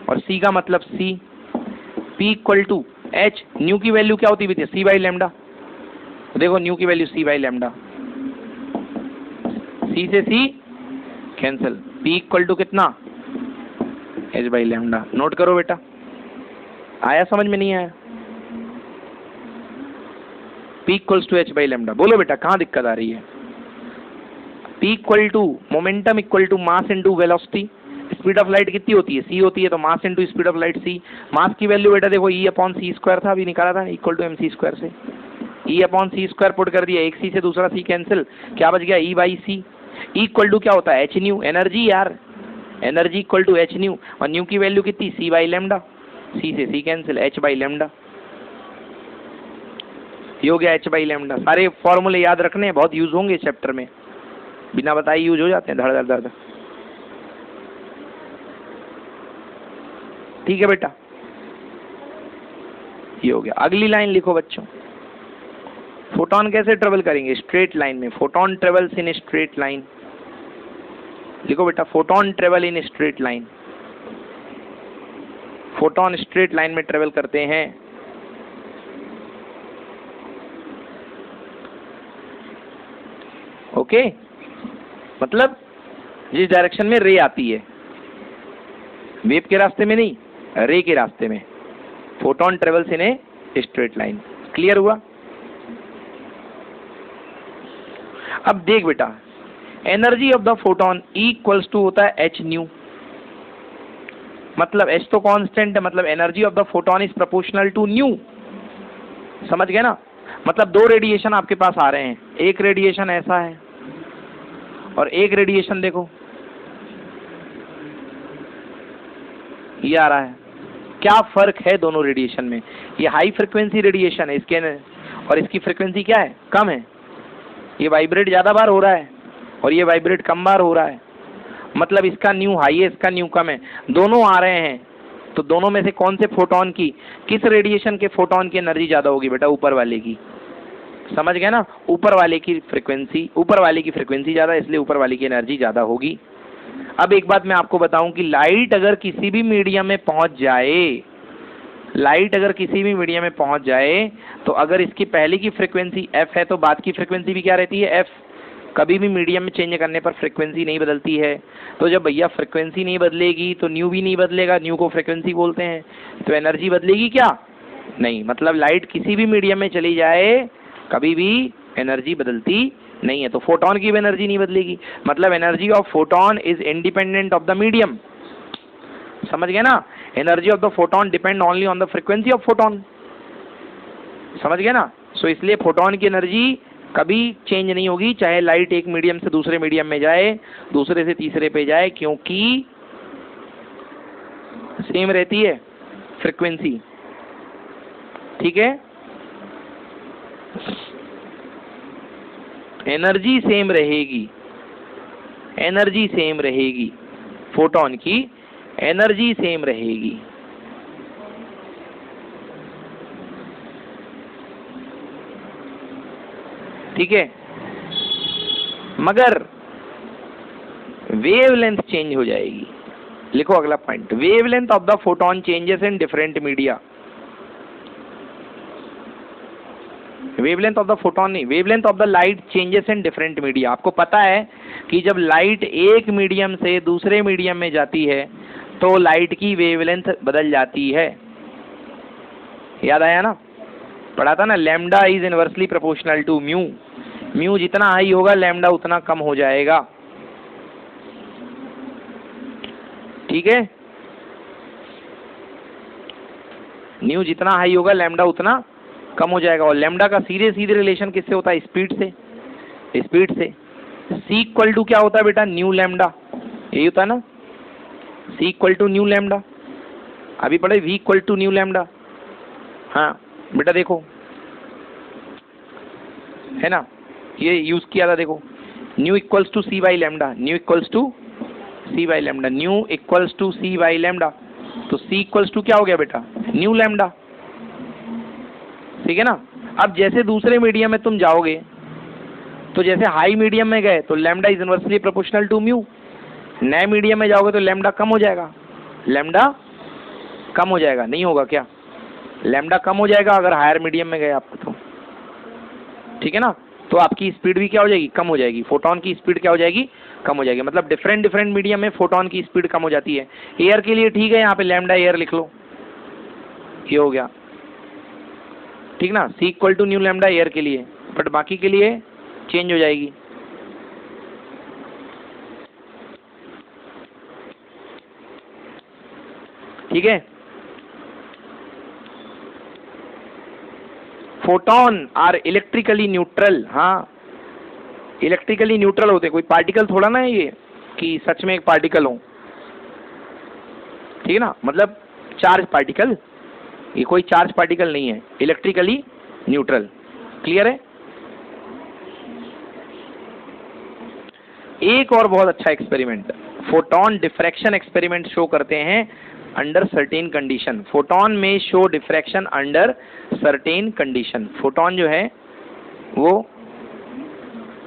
और C का मतलब C। P equal to h, nu की वैल्यू क्या होती है? C by lambda. देखो न्यू की value C by lambda, C से C cancel, P equal to कितना? h by lambda. नोट करो बेटा, आया समझ में? नहीं आया? P equals to h by lambda. बोलो बेटा कहाँ दिक्कत आ रही है? P equal to momentum equal to mass into velocity. Speed of light कितनी होती है? c होती है, तो mass into speed of light c। मास की वैल्यू बेटा देखो E अपॉन सी स्क्वायर था, अभी निकाला था, इक्वल टू mc स्क्वायर से E अपॉन सी स्क्वायर पुट कर दिया, एक c से दूसरा c कैंसिल, क्या बच गया? E by C. E equal to क्या होता है? h न्यू, एनर्जी यार, energy equal to h nu, और न्यू की वैल्यू कितनी? C बाई लैम्डा, c से c cancel, h by lambda. ये हो गया h बाई लैम्डा। सारे फॉर्मूले याद रखने हैं, बहुत यूज होंगे चैप्टर में, बिना बताए यूज हो जाते हैं, धड़ धड़ धड़। ठीक है बेटा, ये हो गया। अगली लाइन लिखो बच्चों, फोटोन कैसे ट्रेवल करेंगे? स्ट्रेट लाइन में। Photon travels in straight line. लिखो बेटा, photon travel in straight line. Photon straight line में ट्रेवल करते हैं। ओके, मतलब जिस डायरेक्शन में रे आती है, वेव के रास्ते में नहीं, रे के रास्ते में। Photon travels in a straight line. Clear हुआ? अब देख बेटा, energy of the photon E equals to होता है h न्यू, मतलब h तो कांस्टेंट है, मतलब energy of the photon is proportional to nu. समझ गए ना? मतलब दो रेडिएशन आपके पास आ रहे हैं, एक रेडिएशन ऐसा है और एक रेडिएशन देखो ये आ रहा है। क्या फर्क है दोनों रेडिएशन में? ये हाई फ्रिक्वेंसी रेडिएशन है, इसके और इसकी फ्रिक्वेंसी क्या है? कम है। ये वाइब्रेट ज्यादा बार हो रहा है और ये वाइब्रेट कम बार हो रहा है, मतलब इसका न्यू हाई है, इसका न्यू कम है। दोनों आ रहे हैं, तो दोनों में से कौन से फोटोन की, किस रेडिएशन के फोटोन की एनर्जी ज्यादा होगी बेटा? ऊपर वाले की। समझ गए ना? ऊपर वाले की फ्रिक्वेंसी, ऊपर वाले की फ्रिक्वेंसी ज्यादा, इसलिए ऊपर वाले की एनर्जी ज्यादा होगी। अब एक बात मैं आपको बताऊं कि लाइट अगर किसी भी मीडियम में पहुंच जाए, लाइट अगर किसी भी मीडियम में पहुंच जाए, तो अगर इसकी पहले की फ्रिक्वेंसी f है तो बाद की फ्रिक्वेंसी भी क्या रहती है? f। कभी भी मीडियम में चेंज करने पर फ्रिक्वेंसी नहीं बदलती है। तो जब भैया फ्रिक्वेंसी नहीं बदलेगी तो न्यू भी नहीं बदलेगा, न्यू को फ्रिक्वेंसी बोलते हैं। तो एनर्जी बदलेगी क्या? नहीं। मतलब लाइट किसी भी मीडियम में चली जाए कभी भी एनर्जी बदलती नहीं है। तो फोटोन की भी एनर्जी नहीं बदलेगी। मतलब energy of photon is independent of the medium. समझ गए ना? Energy of the photon depend only on the frequency of photon. समझ गए ना? सो इसलिए फोटोन की एनर्जी कभी चेंज नहीं होगी, चाहे लाइट एक मीडियम से दूसरे मीडियम में जाए, दूसरे से तीसरे पे जाए, क्योंकि सेम रहती है फ्रीक्वेंसी। ठीक है? एनर्जी सेम रहेगी, एनर्जी सेम रहेगी, फोटोन की एनर्जी सेम रहेगी। ठीक है? मगर वेवलेंथ चेंज हो जाएगी। लिखो अगला point, wavelength of the photon changes in different media. Wavelength of the photon नहीं, wavelength of the light changes in different media. आपको पता है कि जब लाइट एक मीडियम से दूसरे मीडियम में जाती है तो लाइट की वेवलेंथ बदल जाती है। याद आया ना? पढ़ा था ना, lambda is inversely proportional to mu. Mu जितना हाई होगा लैम्डा उतना कम हो जाएगा। ठीक है? म्यू जितना हाई होगा लैम्डा उतना कम हो जाएगा। और लैम्डा का सीधे सीधे रिलेशन किससे होता है? स्पीड से। स्पीड से सी इक्वल टू क्या होता है बेटा? Nu lambda. यही होता है ना, सी इक्वल टू न्यू लैम्डा। अभी पढ़े V equal to nu lambda. हाँ बेटा देखो, है ना, ये यूज किया था। देखो, nu equals to C by lambda, nu equals to C by lambda, nu equals to C by lambda. तो सी इक्वल्स टू क्या हो गया बेटा? Nu lambda. ठीक है ना? अब जैसे दूसरे मीडियम में तुम जाओगे तो जैसे हाई मीडियम में गए तो lambda is inversely proportional to mu. नए मीडियम में जाओगे तो लैम्डा कम हो जाएगा, लैम्डा कम हो जाएगा। नहीं होगा क्या? लैम्डा कम हो जाएगा अगर हायर मीडियम में गए आप तो। ठीक है ना? तो आपकी स्पीड भी क्या हो जाएगी? कम हो जाएगी। फोटोन की स्पीड क्या हो जाएगी? कम हो जाएगी। मतलब डिफरेंट डिफरेंट मीडियम में फोटोन की स्पीड कम हो जाती है। एयर के लिए ठीक है, यहाँ पे लैम्डा एयर लिख लो, ये हो गया। ठीक ना? सी equal to nu lambda air के लिए, बट बाकी के लिए चेंज हो जाएगी। ठीक है? Photon are electrically neutral. हाँ, इलेक्ट्रिकली न्यूट्रल होते, कोई पार्टिकल थोड़ा ना है ये कि सच में एक पार्टिकल हो। ठीक है ना? मतलब चार्ज पार्टिकल, ये कोई चार्ज पार्टिकल नहीं है, इलेक्ट्रिकली न्यूट्रल। क्लियर है? एक और बहुत अच्छा experiment, photon diffraction experiment show करते हैं अंडर सर्टेन कंडीशन। फोटोन में show diffraction under certain condition. Photon जो है वो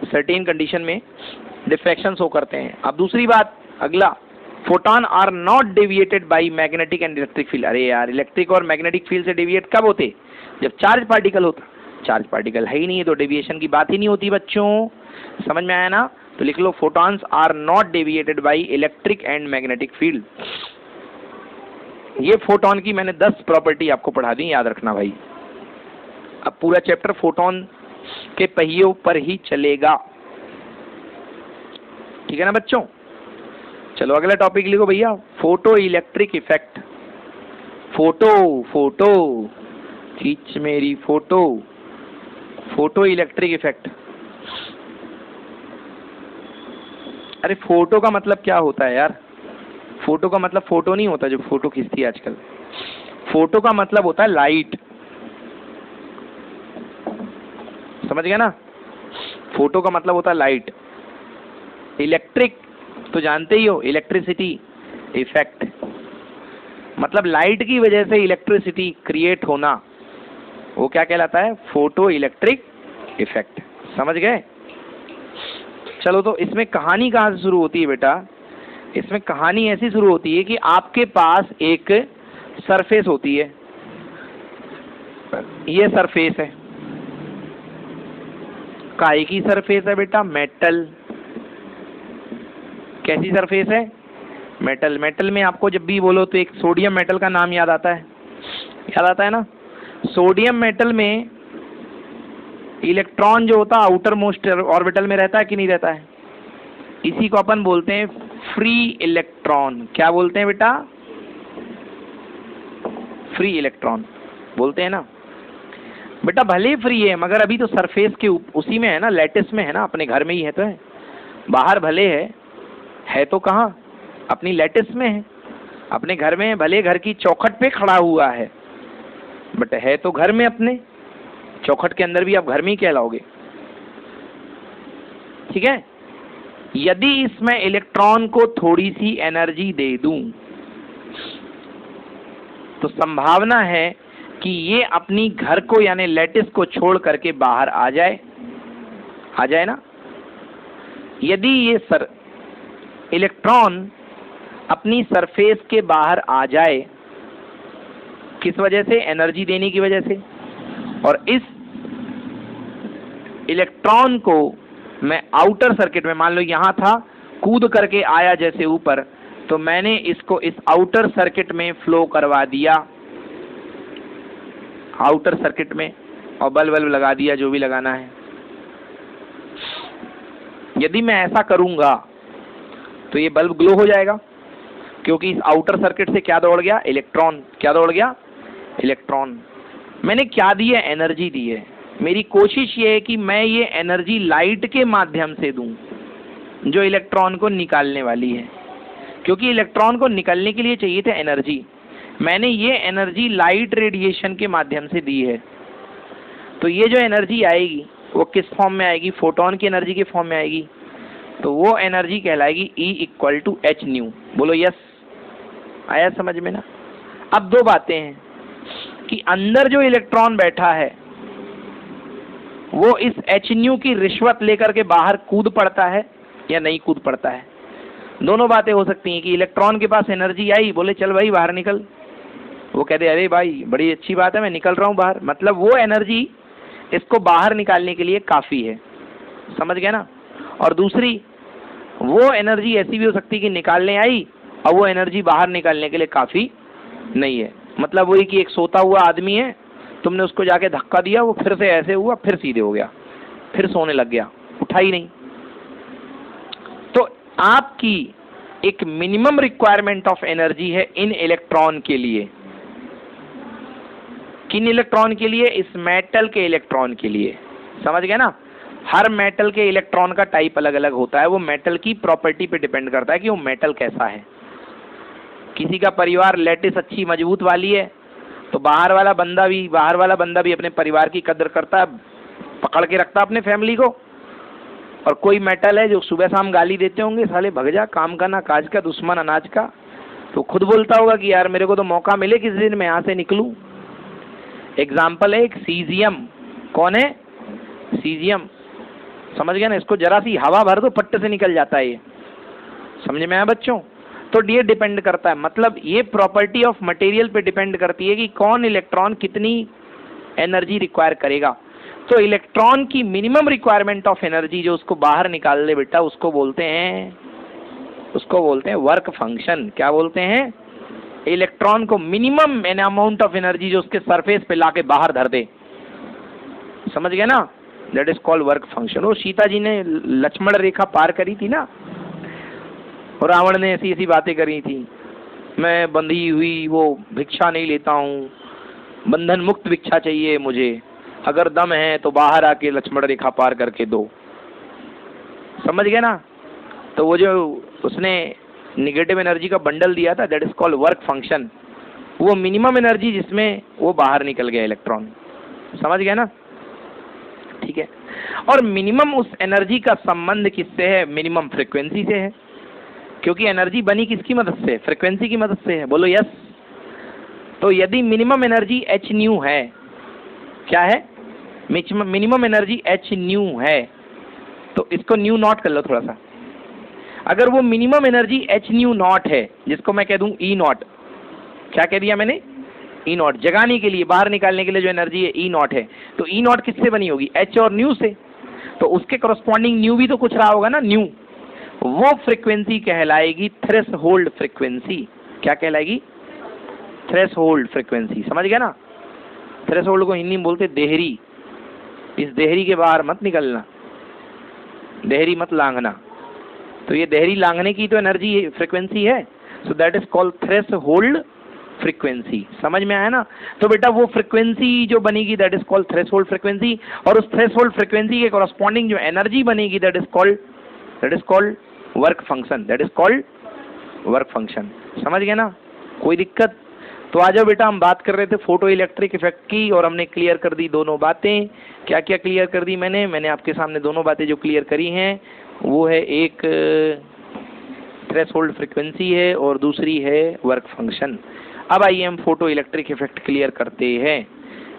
सर्टेन कंडीशन में डिफ्रैक्शन शो करते हैं। अब दूसरी बात, अगला, photon are not deviated by magnetic and electric field. अरे यार, इलेक्ट्रिक और मैग्नेटिक फील्ड से डेविएट कब होते? जब चार्ज पार्टिकल होता। चार्ज पार्टिकल है ही नहीं है तो डेविएशन की बात ही नहीं होती बच्चों। समझ में आया ना? तो लिख लो, photons are not deviated by electric and magnetic field. ये फोटोन की मैंने 10 प्रॉपर्टी आपको पढ़ा दी, याद रखना भाई। अब पूरा चैप्टर फोटोन के पहियों पर ही चलेगा। ठीक है ना बच्चों? चलो अगला टॉपिक लिखो भैया, photo electric effect. Photo photo खींच मेरी फोटो, फोटो इलेक्ट्रिक इफेक्ट। अरे फोटो का मतलब क्या होता है यार? फोटो का मतलब फोटो नहीं होता जो फोटो खींचती है आजकल। फोटो का मतलब होता है लाइट। समझ गया ना? फोटो का मतलब होता है लाइट। इलेक्ट्रिक तो जानते ही हो, इलेक्ट्रिसिटी इफेक्ट मतलब लाइट की वजह से इलेक्ट्रिसिटी क्रिएट होना, वो क्या कहलाता है? Photo electric effect. समझ गए? चलो, तो इसमें कहानी कहाँ से शुरू होती है बेटा? इसमें कहानी ऐसी शुरू होती है कि आपके पास एक सरफेस होती है, ये सरफेस है। काहे की सरफेस है बेटा? मेटल। कैसी सरफेस है? मेटल। मेटल में आपको जब भी बोलो तो एक सोडियम मेटल का नाम याद आता है, याद आता है ना? सोडियम मेटल में इलेक्ट्रॉन जो होता है आउटर मोस्ट ऑर्बिटल में रहता है कि नहीं रहता है? इसी को अपन बोलते हैं फ्री इलेक्ट्रॉन। क्या बोलते हैं बेटा? फ्री इलेक्ट्रॉन बोलते हैं ना बेटा। भले फ्री है मगर अभी तो सरफेस के उसी में है ना, लैटिस में है ना, अपने घर में ही है तो है। बाहर भले है तो कहाँ? अपनी लैटिस में है, अपने घर में है। भले घर की चौखट पे खड़ा हुआ है बट है तो घर में, अपने चौखट के अंदर भी आप घर में ही कहलाओगे। ठीक है। यदि इसमें इलेक्ट्रॉन को थोड़ी सी एनर्जी दे दूं तो संभावना है कि ये अपनी घर को यानी लैटिस को छोड़ करके बाहर आ जाए ना। यदि ये इलेक्ट्रॉन अपनी सरफेस के बाहर आ जाए, किस वजह से? एनर्जी देने की वजह से। और इस इलेक्ट्रॉन को मैं आउटर सर्किट में, मान लो यहां था, कूद करके आया जैसे ऊपर, तो मैंने इसको इस आउटर सर्किट में फ्लो करवा दिया, आउटर सर्किट में, और बल्ब लगा दिया जो भी लगाना है। यदि मैं ऐसा करूंगा तो ये बल्ब ग्लो हो जाएगा, क्योंकि इस आउटर सर्किट से क्या दौड़ गया? इलेक्ट्रॉन। क्या दौड़ गया? इलेक्ट्रॉन। मैंने क्या दी है? एनर्जी दी है। मेरी कोशिश ये है कि मैं ये एनर्जी लाइट के माध्यम से दूं जो इलेक्ट्रॉन को निकालने वाली है, क्योंकि इलेक्ट्रॉन को निकलने के लिए चाहिए थे एनर्जी। मैंने ये एनर्जी लाइट रेडिएशन के माध्यम से दी है। तो ये जो एनर्जी आएगी वो किस फॉर्म में आएगी? फोटोन की एनर्जी के फॉर्म में आएगी। तो वो एनर्जी कहलाएगी E=h²। बोलो यस। आया समझ में ना? अब दो बातें हैं कि अंदर जो इलेक्ट्रॉन बैठा है वो इस h² की रिश्वत लेकर के बाहर कूद पड़ता है या नहीं कूद पड़ता है। दोनों बातें हो सकती हैं कि इलेक्ट्रॉन के पास एनर्जी आई, बोले चल भाई बाहर निकल, वो कहते अरे भाई बड़ी अच्छी बात है मैं निकल रहा हूं बाहर, मतलब वो एनर्जी इसको बाहर निकालने के लिए काफी है। समझ गए ना? और दूसरी वो एनर्जी ऐसी भी हो सकती है कि निकालने आई और वो एनर्जी बाहर निकालने के लिए काफी नहीं है। मतलब वही कि एक सोता हुआ आदमी है, तुमने उसको जाके धक्का दिया, वो फिर से ऐसे हुआ, फिर सीधे हो गया, फिर सोने लग गया, उठा ही नहीं। तो आपकी एक मिनिमम रिक्वायरमेंट ऑफ एनर्जी है इन इलेक्ट्रॉन के लिए। किन इलेक्ट्रॉन के लिए? इस मेटल के इलेक्ट्रॉन के लिए। समझ गए ना? हर मेटल के इलेक्ट्रॉन का टाइप अलग अलग होता है, वो मेटल की प्रॉपर्टी पे डिपेंड करता है कि वो मेटल कैसा है। किसी का परिवार लैटिस अच्छी मजबूत वाली है तो बाहर वाला बंदा भी अपने परिवार की कदर करता है, पकड़ के रखता है अपने फैमिली को। और कोई मेटल है जो सुबह शाम गाली देते होंगे, साले भग जा, काम का ना काज का, दुश्मन अनाज का, तो खुद बोलता होगा कि यार मेरे को तो मौका मिले किस दिन मैं यहाँ से निकलूं। एग्जाम्पल है एक सीजियम। कौन है? सीजियम। समझ गया ना? इसको जरा सी हवा भर दो फट्टे से निकल जाता है ये। समझ में आया बच्चों? तो ये डिपेंड करता है, मतलब ये प्रॉपर्टी ऑफ मटेरियल पे डिपेंड करती है कि कौन इलेक्ट्रॉन कितनी एनर्जी रिक्वायर करेगा। तो इलेक्ट्रॉन की मिनिमम रिक्वायरमेंट ऑफ एनर्जी जो उसको बाहर निकाल दे बेटा, उसको बोलते हैं वर्क फंक्शन। क्या बोलते हैं? इलेक्ट्रॉन को minimum an amount of energy जो उसके सरफेस पे लाके बाहर धर दे। समझ गए ना? That is called work function. वो सीता जी ने लक्ष्मण रेखा पार करी थी ना, और रावण ने ऐसी ऐसी बातें करी थी, मैं बंधी हुई वो भिक्षा नहीं लेता हूँ, बंधन मुक्त भिक्षा चाहिए मुझे, अगर दम है तो बाहर आके लक्ष्मण रेखा पार करके दो। समझ गए ना? तो वो जो उसने निगेटिव एनर्जी का बंडल दिया था, that is called work function. वो मिनिमम एनर्जी जिसमें वो बाहर निकल गया इलेक्ट्रॉन। समझ गए ना? ठीक है। और मिनिमम उस एनर्जी का संबंध किससे है? मिनिमम फ्रीक्वेंसी से है, क्योंकि एनर्जी बनी किसकी मदद से? फ्रीक्वेंसी की मदद से है। बोलो यस। तो यदि मिनिमम एनर्जी h² है, क्या है? मिनिमम एनर्जी h² है, तो इसको न्यू नॉट कर लो थोड़ा सा। अगर वो मिनिमम एनर्जी h0 है, जिसको मैं कह दूं E0, क्या कह दिया मैंने? E0, जगाने के लिए, बाहर निकालने के लिए जो एनर्जी है E0 है, तो E0 किससे बनी होगी? h और न्यू से। तो उसके करस्पॉन्डिंग न्यू भी तो कुछ रहा होगा ना, न्यू, वो फ्रीक्वेंसी कहलाएगी थ्रेशोल्ड फ्रीक्वेंसी। क्या कहलाएगी? Threshold frequency. समझ गया ना? थ्रेशोल्ड को हिंदी में बोलते देहरी। इस देहरी के बाहर मत निकलना, देहरी मत लांघना। तो ये देहरी लांघने की तो एनर्जी फ्रीक्वेंसी है, so that is called threshold frequency. समझ में आया ना? तो बेटा वो फ्रीक्वेंसी जो बनेगी that is called threshold frequency, और उस थ्रेशोल्ड फ्रीक्वेंसी के कॉरस्पॉन्डिंग जो एनर्जी बनेगी that is called work function, that is called work function. समझ गए ना? कोई दिक्कत? तो आ जाओ बेटा, हम बात कर रहे थे फोटो इलेक्ट्रिक इफेक्ट की, और हमने क्लियर कर दी दोनों बातें। क्या क्या क्लियर कर दी मैंने आपके सामने दोनों बातें जो क्लियर करी हैं वो है, एक थ्रेशोल्ड फ्रीक्वेंसी है और दूसरी है वर्क फंक्शन। अब आइए हम फोटो इलेक्ट्रिक इफेक्ट क्लियर करते हैं।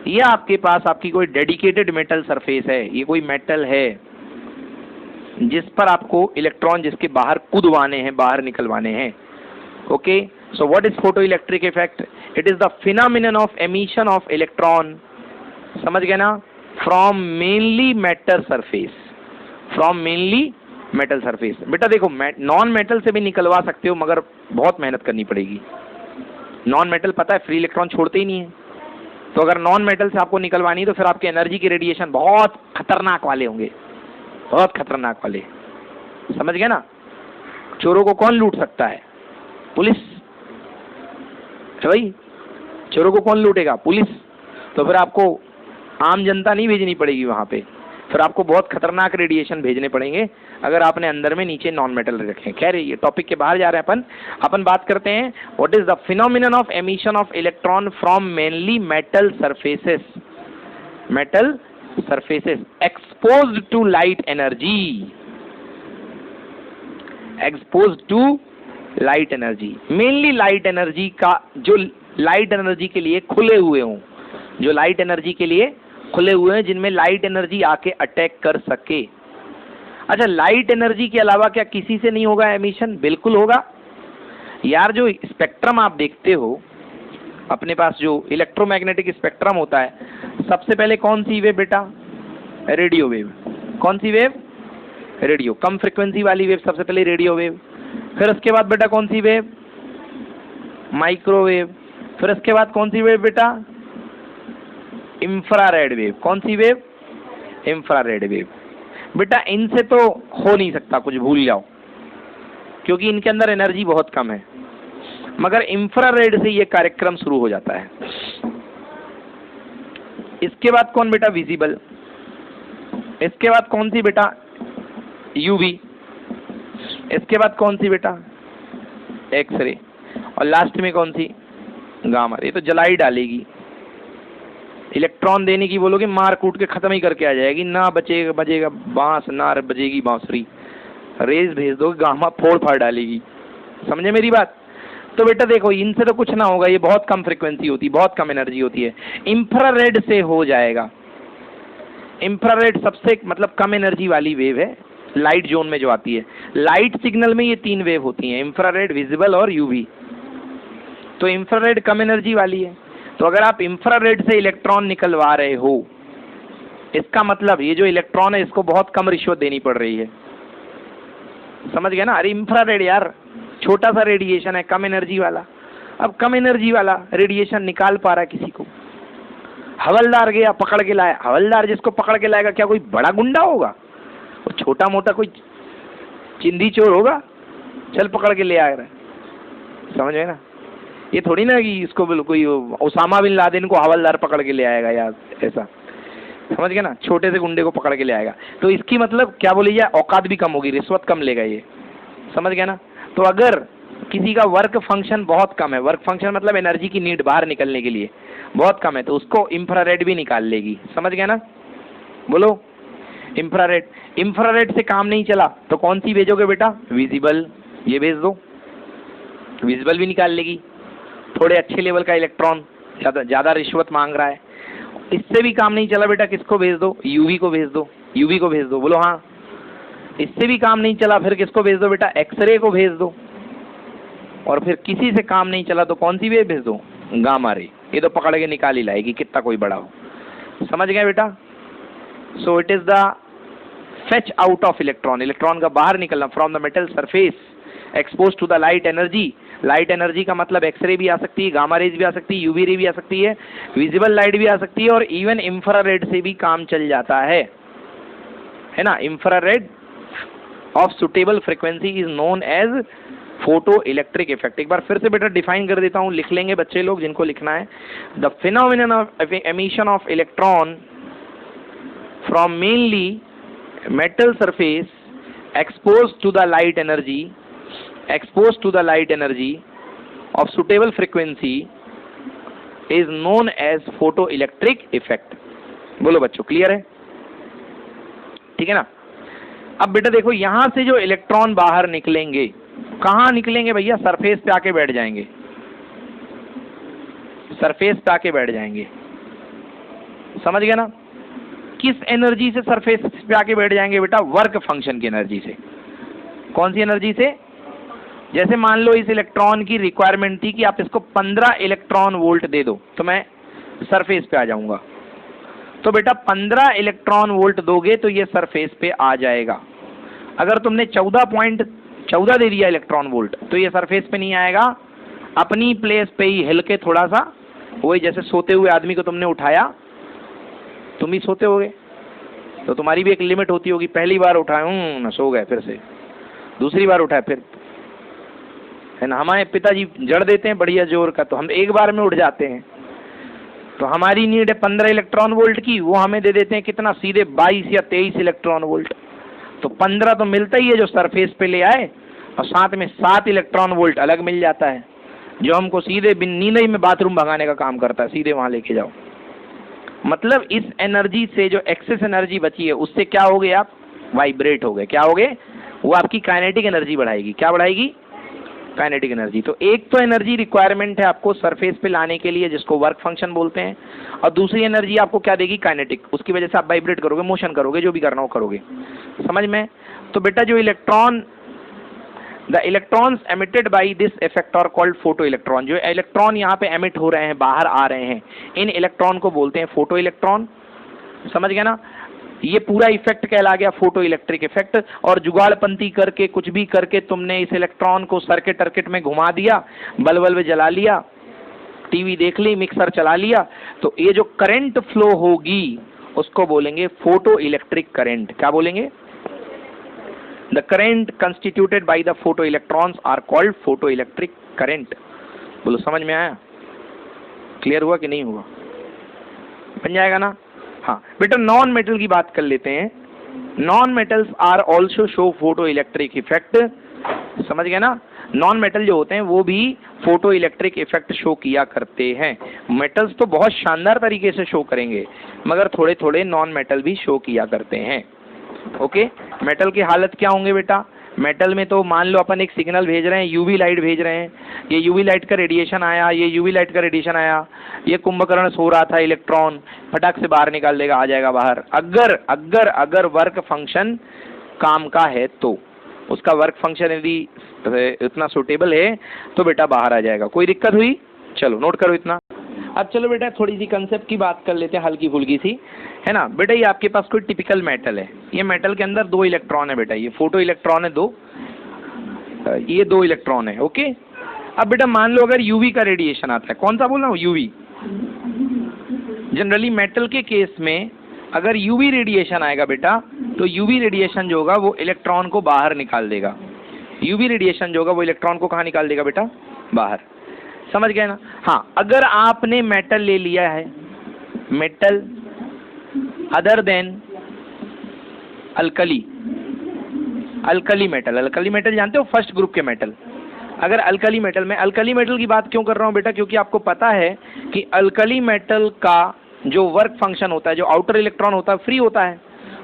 ये आपके पास आपकी कोई डेडिकेटेड मेटल सरफेस है, ये कोई मेटल है जिस पर आपको इलेक्ट्रॉन जिसके बाहर कूदवाने हैं, बाहर निकलवाने हैं। Okay, so what is photo electric effect? It is the phenomenon of emission of electron, समझ गए ना, from mainly metal surface, from mainly metal surface. बेटा देखो, नॉन मेटल से भी निकलवा सकते हो मगर बहुत मेहनत करनी पड़ेगी। नॉन मेटल पता है फ्री इलेक्ट्रॉन छोड़ते ही नहीं है, तो अगर नॉन मेटल से आपको निकलवानी तो फिर आपके एनर्जी की रेडिएशन बहुत खतरनाक वाले होंगे, बहुत खतरनाक वाले। समझ गए ना? चोरों को कौन लूट सकता है? पुलिस है भाई। चोरों को कौन लूटेगा? पुलिस। तो फिर आपको आम जनता नहीं भेजनी पड़ेगी वहां पे, फिर आपको बहुत खतरनाक रेडिएशन भेजने पड़ेंगे अगर आपने अंदर में नीचे नॉन मेटल रखे। खैर ये टॉपिक के बाहर जा रहे हैं अपन बात करते हैं what is the phenomenon of emission of electron from mainly metal surfaces, metal surfaces exposed to light energy, exposed to light energy. Mainly light energy का, जो लाइट एनर्जी के लिए खुले हुए हों, जो लाइट एनर्जी के लिए खुले हुए हैं, जिनमें लाइट एनर्जी आके अटैक कर सके। अच्छा, लाइट एनर्जी के अलावा क्या किसी से नहीं होगा एमिशन? बिल्कुल होगा यार। जो स्पेक्ट्रम आप देखते हो अपने पास, जो इलेक्ट्रोमैग्नेटिक स्पेक्ट्रम होता है, सबसे पहले कौन सी वेव बेटा? Radio wave. कौन सी वेव? रेडियो, कम फ्रिक्वेंसी वाली वेव सबसे पहले रेडियो वेव। फिर उसके बाद बेटा कौन सी वेव? माइक्रोवेव। फिर उसके बाद कौन सी वेव बेटा? Infrared wave. कौन सी वेव? Infrared wave. बेटा इनसे तो हो नहीं सकता कुछ, भूल जाओ, क्योंकि इनके अंदर एनर्जी बहुत कम है। मगर इंफ्रारेड से ये कार्यक्रम शुरू हो जाता है। इसके बाद कौन बेटा? विजिबल। इसके बाद कौन सी बेटा? यूवी। इसके बाद कौन सी बेटा? एक्सरे। और लास्ट में कौन सी? गामा। ये तो जला ही डालेगी। इलेक्ट्रॉन देने की बोलोगे, मार कूट के खत्म ही करके आ जाएगी। ना बचेगा बजेगा बांस, ना बजेगी बांसुरी। रेज भेज दो, गामा फोड़ फाड़ डालेगी। समझे मेरी बात? तो बेटा देखो, इनसे तो कुछ ना होगा, ये बहुत कम फ्रीक्वेंसी होती है, बहुत कम एनर्जी होती है। इंफ्रारेड से हो जाएगा। इंफ्रारेड सबसे मतलब कम एनर्जी वाली वेव है लाइट जोन में जो आती है। लाइट सिग्नल में ये तीन वेव होती हैं, इंफ्रारेड, विजिबल और यूवी। तो इंफ्रारेड कम एनर्जी वाली है। तो अगर आप इंफ्रारेड से इलेक्ट्रॉन निकलवा रहे हो, इसका मतलब ये जो इलेक्ट्रॉन है इसको बहुत कम रिश्वत देनी पड़ रही है। समझ गए ना? अरे इंफ्रारेड यार छोटा सा रेडिएशन है, कम एनर्जी वाला। अब कम एनर्जी वाला रेडिएशन निकाल पा रहा है किसी को? हवलदार गया पकड़ के लाया। हवलदार जिसको पकड़ के लाएगा क्या कोई बड़ा गुंडा होगा? वो छोटा मोटा कोई चिंदी चोर होगा, चल पकड़ के ले आ रहा है। समझ गए ना? ये थोड़ी ना कि इसको कोई उसामा बिन लादेन को हवलदार पकड़ के ले आएगा यार, ऐसा। समझ गए ना? छोटे से गुंडे को पकड़ के ले आएगा। तो इसकी मतलब क्या बोली जाए, औकात भी कम होगी, रिश्वत कम लेगा ये। समझ गए ना? तो अगर किसी का वर्क फंक्शन बहुत कम है, वर्क फंक्शन मतलब एनर्जी की नीड बाहर निकलने के लिए बहुत कम है, तो उसको इंफ्रारेड भी निकाल लेगी। समझ गए ना? बोलो इंफ्रारेड। इंफ्रारेड से काम नहीं चला तो कौन सी भेजोगे बेटा? विजिबल। ये भेज दो, विजिबल भी निकाल लेगी। थोड़े अच्छे लेवल का इलेक्ट्रॉन, ज्यादा रिश्वत मांग रहा है, इससे भी काम नहीं चला बेटा, किसको भेज दो? यूवी को भेज दो। यूवी को भेज दो। बोलो हाँ। इससे भी काम नहीं चला फिर किसको भेज दो बेटा? एक्सरे को भेज दो। और फिर किसी से काम नहीं चला तो कौन सी वेव भेज दो? Gamma ray. ये तो पकड़ के निकाल ही लाएगी, कितना कोई बड़ा हो। समझ गए बेटा? So it is the fetch out of electron, electron का बाहर निकलना, from the metal surface expose to the light energy. Light energy का मतलब एक्सरे भी आ सकती है, गामा रेज भी आ सकती है, यूवी रे भी आ सकती है, विजिबल लाइट भी आ सकती है, और इवन इंफ्रारेड से भी काम चल जाता है ना। Infrared of suitable frequency is known as photo electric effect. एक बार फिर से बेटा डिफाइन कर देता हूं, लिख लेंगे बच्चे लोग जिनको लिखना है। The phenomenon of emission of electron from mainly metal surface exposed to the light energy of suitable frequency is known as photoelectric effect। बोलो बच्चों, क्लियर है? ठीक है ना। अब बेटा देखो, यहां से जो इलेक्ट्रॉन बाहर निकलेंगे, कहां निकलेंगे भैया? सरफेस पे आके बैठ जाएंगे, सरफेस पे आके बैठ जाएंगे, समझ गए ना। किस एनर्जी से सरफेस पे आके बैठ जाएंगे बेटा? वर्क फंक्शन की एनर्जी से। कौन सी एनर्जी से? जैसे मान लो इस इलेक्ट्रॉन की रिक्वायरमेंट थी कि आप इसको 15 इलेक्ट्रॉन वोल्ट दे दो, तो मैं सरफेस पे आ जाऊंगा। तो बेटा 15 इलेक्ट्रॉन वोल्ट दोगे तो ये सरफेस पे आ जाएगा। अगर तुमने 14.14 दे दिया इलेक्ट्रॉन वोल्ट तो ये सरफेस पे नहीं आएगा, अपनी प्लेस पे ही हिल के थोड़ा सा, वही जैसे सोते हुए आदमी को तुमने उठाया, तुम ही सोते होगे तो तुम्हारी भी एक लिमिट होती होगी। पहली बार उठाए ना, सो गए, फिर से दूसरी बार उठाए, फिर है ना। हमारे पिताजी जड़ देते हैं बढ़िया जोर का, तो हम एक बार में उठ जाते हैं। तो हमारी नीड है 15 इलेक्ट्रॉन वोल्ट की, वो हमें दे देते हैं कितना? सीधे 22 या 23 इलेक्ट्रॉन वोल्ट। तो 15 तो मिलता ही है जो सरफेस पे ले आए, और साथ में 7 इलेक्ट्रॉन वोल्ट अलग मिल जाता है जो हमको सीधे बिन नींद ही में बाथरूम भगाने का काम करता है, सीधे वहां लेके जाओ। मतलब इस एनर्जी से जो एक्सेस एनर्जी बची है उससे क्या हो गए आप? वाइब्रेट हो गए। क्या हो गए? वो आपकी काइनेटिक एनर्जी बढ़ाएगी। क्या बढ़ाएगी? Kinetic energy. तो एक तो एनर्जी रिक्वायरमेंट है आपको सरफेस पे लाने के लिए, जिसको वर्क फंक्शन बोलते हैं, और दूसरी एनर्जी आपको क्या देगी? काइनेटिक। उसकी वजह से आप वाइब्रेट करोगे, मोशन करोगे, जो भी करना हो करोगे, समझ में। तो बेटा जो electron, the electrons emitted by this effect are called photo electron. जो इलेक्ट्रॉन यहाँ पे एमिट हो रहे हैं, बाहर आ रहे हैं, इन इलेक्ट्रॉन को बोलते हैं फोटो इलेक्ट्रॉन। समझ गया ना। ये पूरा इफेक्ट कहला गया फोटो इलेक्ट्रिक इफेक्ट। और जुगाड़पंती करके कुछ भी करके तुमने इस इलेक्ट्रॉन को सर्किट टर्किट में घुमा दिया, बल्ब बल्ब जला लिया, टीवी देख ली, मिक्सर चला लिया, तो ये जो करंट फ्लो होगी उसको बोलेंगे फोटो इलेक्ट्रिक करंट। क्या बोलेंगे? The current constituted by the photoelectrons are called photoelectric current। बोलो, समझ में आया? क्लियर हुआ कि नहीं हुआ? बन जाएगा ना। हाँ बेटा, नॉन मेटल की बात कर लेते हैं। Non metals are also show photo electric effect. समझ गए ना। नॉन मेटल जो होते हैं वो भी फोटो इलेक्ट्रिक इफेक्ट शो किया करते हैं। मेटल्स तो बहुत शानदार तरीके से शो करेंगे, मगर थोड़े थोड़े नॉन मेटल भी शो किया करते हैं। ओके। मेटल की हालत क्या होंगे बेटा? मेटल में तो मान लो अपन एक सिग्नल भेज रहे हैं, यूवी लाइट भेज रहे हैं, ये यूवी लाइट का रेडिएशन आया, ये यूवी लाइट का रेडिएशन आया, ये कुंभकर्ण सो रहा था, इलेक्ट्रॉन फटाक से बाहर निकाल देगा, आ जाएगा बाहर। अगर अगर अगर वर्क फंक्शन काम का है तो, उसका वर्क फंक्शन यदि इतना सुटेबल है तो बेटा बाहर आ जाएगा। कोई दिक्कत हुई? चलो नोट करो इतना। अब चलो बेटा थोड़ी सी कंसेप्ट की बात कर लेते हैं, हल्की फुल्की सी, है ना। बेटा ये आपके पास कोई टिपिकल मेटल है, ये मेटल के अंदर 2 इलेक्ट्रॉन है बेटा, ये फोटो इलेक्ट्रॉन है 2, ये 2 इलेक्ट्रॉन है। ओके। अब बेटा मान लो अगर यूवी का रेडिएशन आता है, कौन सा बोल रहा हूँ? यूवी। जनरली मेटल के केस में अगर यूवी रेडिएशन आएगा बेटा, तो यूवी रेडिएशन जो होगा वो इलेक्ट्रॉन को बाहर निकाल देगा। यूवी रेडिएशन जो होगा वो इलेक्ट्रॉन को कहाँ निकाल देगा बेटा? बाहर। समझ गए ना। हाँ, अगर आपने मेटल ले लिया है, metal other than alkali, alkali metal, alkali metal जानते हो, फर्स्ट ग्रुप के मेटल। अगर अल्कली मेटल में, अल्कली मेटल की बात क्यों कर रहा हूँ बेटा? क्योंकि आपको पता है कि अल्कली मेटल का जो वर्क फंक्शन होता है, जो आउटर इलेक्ट्रॉन होता है, फ्री होता है,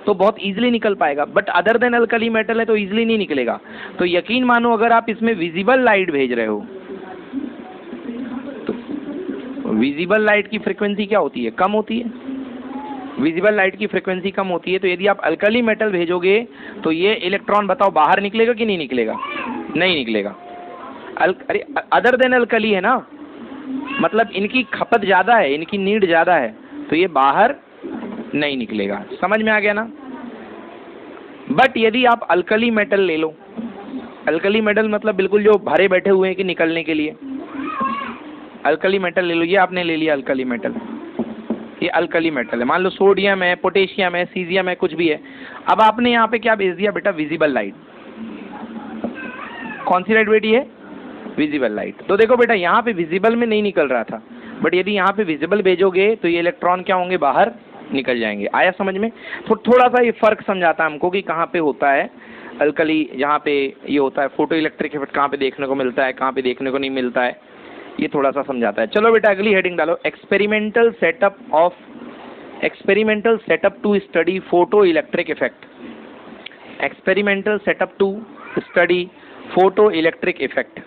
तो बहुत इजीली निकल पाएगा। But other than alkali metal है तो इजीली नहीं निकलेगा। तो यकीन मानो अगर आप इसमें विजिबल लाइट भेज रहे हो, तो विजिबल लाइट की फ्रीक्वेंसी क्या होती है? कम होती है। विजिबल लाइट की फ्रीक्वेंसी कम होती है, तो यदि आप अल्कली मेटल भेजोगे तो ये इलेक्ट्रॉन बताओ बाहर निकलेगा कि नहीं निकलेगा? नहीं निकलेगा। अरे अदर देन अल्कली है ना, मतलब इनकी खपत ज़्यादा है, इनकी नीड ज़्यादा है, तो ये बाहर नहीं निकलेगा। समझ में आ गया ना। बट यदि आप अल्कली मेटल ले लो, अल्कली मेटल मतलब बिल्कुल जो भरे बैठे हुए हैं कि निकलने के लिए, अल्कली मेटल ले लो, ये आपने ले लिया अल्कली मेटल, ये अल्कली मेटल है, मान लो सोडियम है, पोटेशियम है, सीजियम है, कुछ भी है। अब आपने यहाँ पे क्या भेज दिया बेटा, विजिबल लाइट। कौन सी लाइट बेटी है, विजिबल लाइट। तो देखो बेटा यहाँ पे विजिबल में नहीं निकल रहा था, बट यदि यहाँ पे विजिबल भेजोगे तो ये इलेक्ट्रॉन क्या होंगे, बाहर निकल जाएंगे। आया समझ में? तो थोड़ा सा ये फर्क समझाता है हमको कि कहाँ पे होता है अल्कली, जहाँ पे ये होता है फोटो इलेक्ट्रिक इफेक्ट, कहाँ पे देखने को मिलता है, कहाँ पे देखने को नहीं मिलता है, ये थोड़ा सा समझाता है। चलो बेटा अगली हेडिंग डालो, experimental setup to study photo electric effect. Experimental setup to study photo electric effect.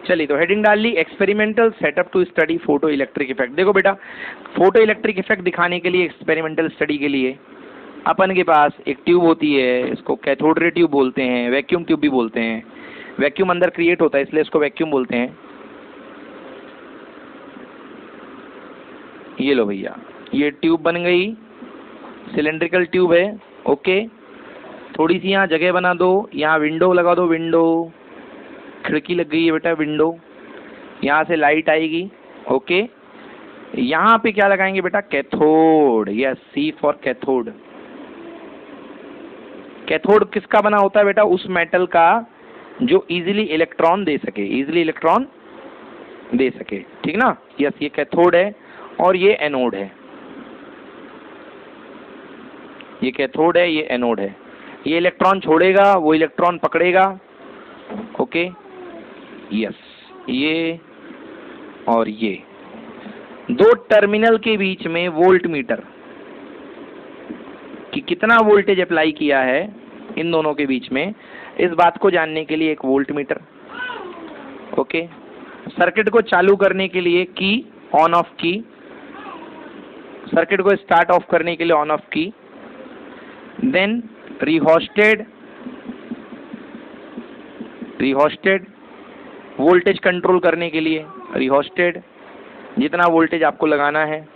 चलिए तो हेडिंग डाल ली, experimental setup to study photo electric effect. देखो बेटा फोटो इलेक्ट्रिक इफेक्ट दिखाने के लिए, एक्सपेरिमेंटल स्टडी के लिए अपन के पास एक ट्यूब होती है, इसको कैथोड रे ट्यूब बोलते हैं, वैक्यूम ट्यूब भी बोलते हैं। वैक्यूम अंदर क्रिएट होता है इसलिए इसको वैक्यूम बोलते हैं। ये लो भैया, ये ट्यूब बन गई, सिलेंड्रिकल ट्यूब है। ओके, थोड़ी सी यहाँ जगह बना दो, यहाँ विंडो लगा दो, विंडो, खिड़की लग गई है बेटा, विंडो, यहाँ से लाइट आएगी। ओके, यहाँ पे क्या लगाएंगे बेटा, cathode, yes, C for cathode. Cathode किसका बना होता है बेटा, उस मेटल का जो इजीली इलेक्ट्रॉन दे सके, इजीली इलेक्ट्रॉन दे सके, ठीक ना। यस, ये कैथोड है और ये एनोड है, ये कैथोड है, ये एनोड है। ये इलेक्ट्रॉन छोड़ेगा, वो इलेक्ट्रॉन पकड़ेगा। ओके, यस, ये और ये दो टर्मिनल के बीच में वोल्ट मीटर कि कितना वोल्टेज अप्लाई किया है इन दोनों के बीच में, इस बात को जानने के लिए एक वोल्ट मीटर। ओके, सर्किट को चालू करने के लिए की, ऑन ऑफ की, सर्किट को स्टार्ट ऑफ करने के लिए ऑन ऑफ की। देन रिहोस्टेड वोल्टेज कंट्रोल करने के लिए, रिहोस्टेड जितना वोल्टेज आपको लगाना है।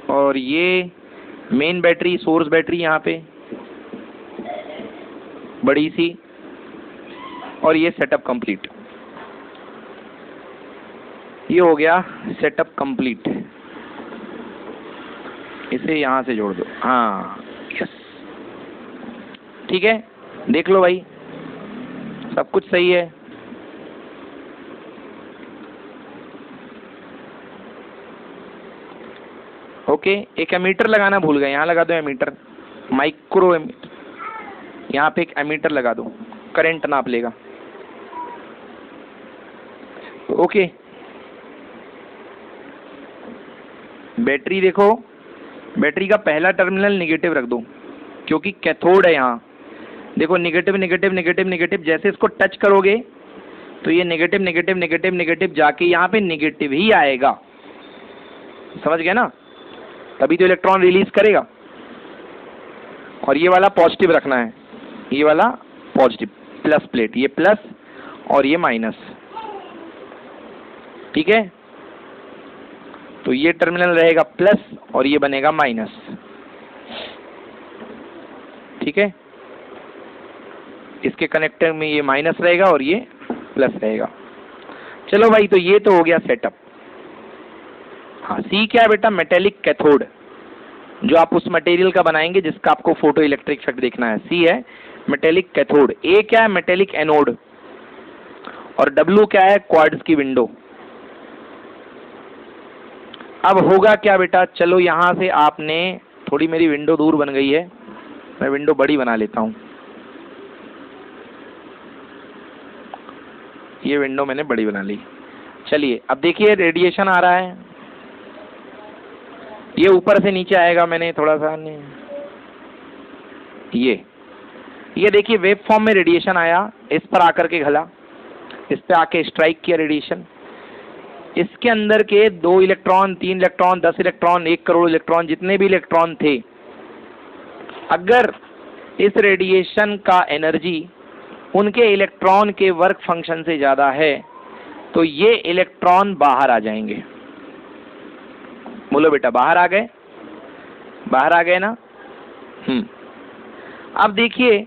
और ये मेन बैटरी, सोर्स बैटरी यहाँ पे बड़ी सी, और ये सेटअप कंप्लीट। ये हो गया सेटअप कंप्लीट। इसे यहाँ से जोड़ दो, हाँ, यस, ठीक है। देख लो भाई, सब कुछ सही है। ओके, एक एमीटर लगाना भूल गए, यहाँ लगा दो एमीटर, माइक्रो एमीटर, यहाँ पे एक एमीटर लगा दो, करंट नाप लेगा। ओके, बैटरी देखो, बैटरी का पहला टर्मिनल निगेटिव रख दो क्योंकि कैथोड है यहाँ। देखो निगेटिव निगेटिव निगेटिव निगेटिव, जैसे इसको टच करोगे तो ये निगेटिव निगेटिव निगेटिव निगेटिव जाके यहाँ पे निगेटिव ही आएगा, समझ गए ना, तभी तो इलेक्ट्रॉन रिलीज करेगा। और ये वाला पॉजिटिव रखना है, ये वाला पॉजिटिव, प्लस प्लेट, ये प्लस और ये माइनस, ठीक है। तो ये टर्मिनल रहेगा प्लस और ये बनेगा माइनस, ठीक है। इसके कनेक्टर में ये माइनस रहेगा और ये प्लस रहेगा। चलो भाई, तो ये तो हो गया सेटअप। हाँ, सी क्या है बेटा, मेटेलिक कैथोड, जो आप उस मटेरियल का बनाएंगे जिसका आपको फोटो इलेक्ट्रिक इफेक्ट देखना है, सी है मेटेलिक कैथोड। ए क्या है, मेटेलिक एनोड, और डब्ल्यू क्या है, क्वार्ट्ज की विंडो। अब होगा क्या बेटा, चलो यहां से आपने, थोड़ी मेरी विंडो दूर बन गई है, मैं विंडो बड़ी बना लेता हूं। ये विंडो मैंने बड़ी बना ली। चलिए अब देखिए, रेडिएशन आ रहा है, ये ऊपर से नीचे आएगा, मैंने थोड़ा सा ये देखिए वेव फॉर्म में रेडिएशन आया, इस पर आकर के घला, इस पे आके स्ट्राइक किया रेडिएशन। इसके अंदर के 2 electron, 3 electron, 10 electron, 1 crore electron, जितने भी इलेक्ट्रॉन थे, अगर इस रेडिएशन का एनर्जी उनके इलेक्ट्रॉन के वर्क फंक्शन से ज्यादा है तो ये इलेक्ट्रॉन बाहर आ जाएंगे। बोलो बेटा, बाहर आ गए। बाहर आ गए ना। अब देखिए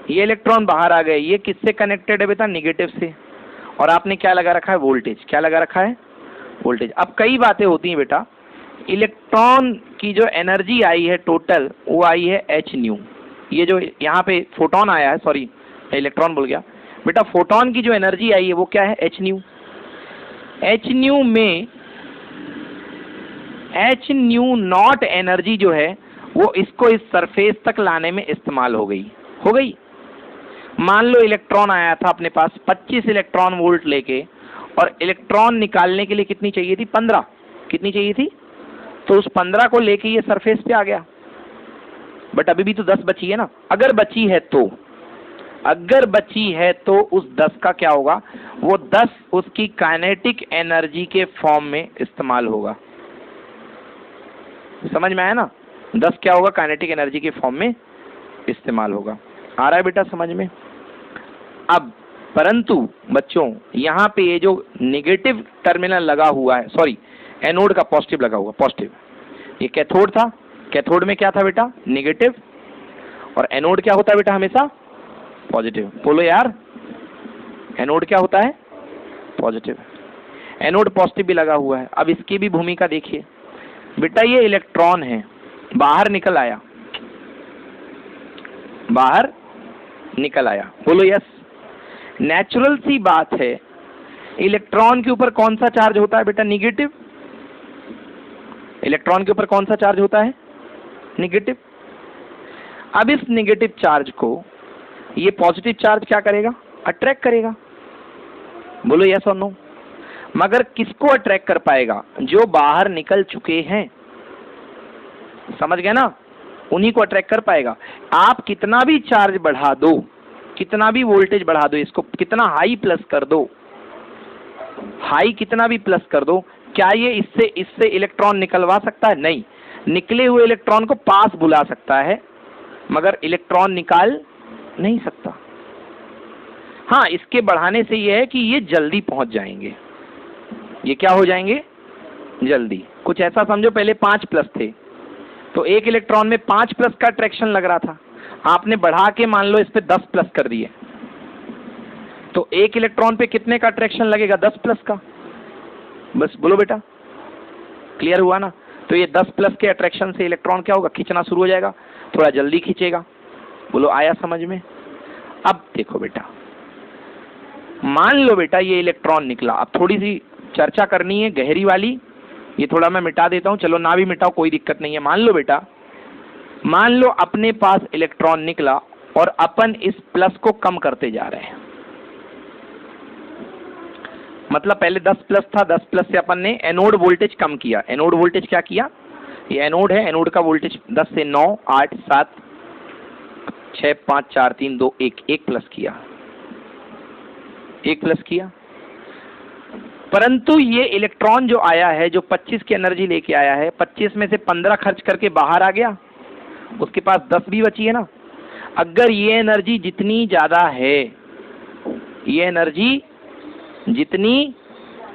ये इलेक्ट्रॉन बाहर आ गए, ये किससे कनेक्टेड है बेटा? निगेटिव से। और आपने क्या लगा रखा है? वोल्टेज। क्या लगा रखा है? वोल्टेज। अब कई बातें होती हैं बेटा। इलेक्ट्रॉन की जो एनर्जी आई है टोटल, वो आई है एच न्यू। ये जो यहाँ पे फोटोन आया है, सॉरी इलेक्ट्रॉन बोल गया बेटा, फोटोन की जो एनर्जी आई है वो क्या है? H new. एच न्यू में एच न्यू नॉट एनर्जी जो है वो इसको इस सरफेस तक लाने में इस्तेमाल हो गई। मान लो इलेक्ट्रॉन आया था अपने पास 25 इलेक्ट्रॉन वोल्ट लेके, और इलेक्ट्रॉन निकालने के लिए कितनी चाहिए थी? 15। कितनी चाहिए थी? तो उस 15 को लेके ये सरफेस पे आ गया, बट अभी भी तो 10 बची है ना। अगर बची है तो उस 10 का क्या होगा? वो 10 उसकी काइनेटिक एनर्जी के फॉर्म में इस्तेमाल होगा। समझ में आया ना? 10 क्या होगा? काइनेटिक एनर्जी के फॉर्म में इस्तेमाल होगा। आ रहा है बेटा समझ में? अब परंतु बच्चों यहाँ पे ये जो नेगेटिव टर्मिनल लगा हुआ है, सॉरी एनोड का पॉजिटिव लगा हुआ, पॉजिटिव, ये कैथोड था। कैथोड में क्या था बेटा? नेगेटिव। और एनोड क्या होता है बेटा? हमेशा पॉजिटिव। बोलो यार, एनोड क्या होता है? पॉजिटिव। एनोड पॉजिटिव भी लगा हुआ है। अब इसकी भी भूमिका देखिए बेटा, ये इलेक्ट्रॉन है, बाहर निकल आया, बाहर निकल आया। बोलो यस। नेचुरल सी बात है, इलेक्ट्रॉन के ऊपर कौन सा चार्ज होता है बेटा? निगेटिव। इलेक्ट्रॉन के ऊपर कौन सा चार्ज होता है? निगेटिव। अब इस निगेटिव चार्ज को ये पॉजिटिव चार्ज क्या करेगा? अट्रैक्ट करेगा। बोलो यस और नो। मगर किसको अट्रैक्ट कर पाएगा? जो बाहर निकल चुके हैं। समझ गए ना? उन्हीं को अट्रैक्ट कर पाएगा। आप कितना भी चार्ज बढ़ा दो, कितना भी वोल्टेज बढ़ा दो, इसको कितना हाई प्लस कर दो, हाई कितना भी प्लस कर दो, क्या ये इससे इलेक्ट्रॉन निकलवा सकता है? नहीं। निकले हुए इलेक्ट्रॉन को पास बुला सकता है, मगर इलेक्ट्रॉन निकाल नहीं सकता। हाँ, इसके बढ़ाने से यह है कि ये जल्दी पहुंच जाएंगे। ये क्या हो जाएंगे? जल्दी। कुछ ऐसा समझो, पहले 5 प्लस थे, तो एक इलेक्ट्रॉन में 5 प्लस का अट्रैक्शन लग रहा था, आपने बढ़ा के मान लो इस पे 10 प्लस कर दिए, तो एक इलेक्ट्रॉन पे कितने का अट्रैक्शन लगेगा? 10 प्लस का। बस बोलो बेटा, क्लियर हुआ ना? तो ये 10 प्लस के अट्रैक्शन से इलेक्ट्रॉन क्या होगा? खींचना शुरू हो जाएगा, थोड़ा जल्दी खींचेगा। बोलो आया समझ में? अब देखो बेटा, मान लो बेटा ये इलेक्ट्रॉन निकला। अब थोड़ी सी चर्चा करनी है गहरी वाली, ये थोड़ा मैं मिटा देता हूं, चलो ना भी मिटाओ कोई दिक्कत नहीं है। मान लो बेटा, मान लो अपने पास इलेक्ट्रॉन निकला और अपन इस प्लस को कम करते जा रहे हैं। मतलब पहले 10 प्लस था, 10 प्लस से अपन ने एनोड वोल्टेज कम किया। एनोड वोल्टेज क्या किया? ये एनोड है, एनोड का वोल्टेज 10 से 9, 8, 7, 6, 5, 4, 3, 2, 1, 1 प्लस किया, 1 प्लस किया। परंतु ये इलेक्ट्रॉन जो आया है, जो 25 की एनर्जी लेके आया है, 25 में से 15 खर्च करके बाहर आ गया, उसके पास 10 भी बची है ना। अगर ये एनर्जी जितनी ज्यादा है, ये एनर्जी जितनी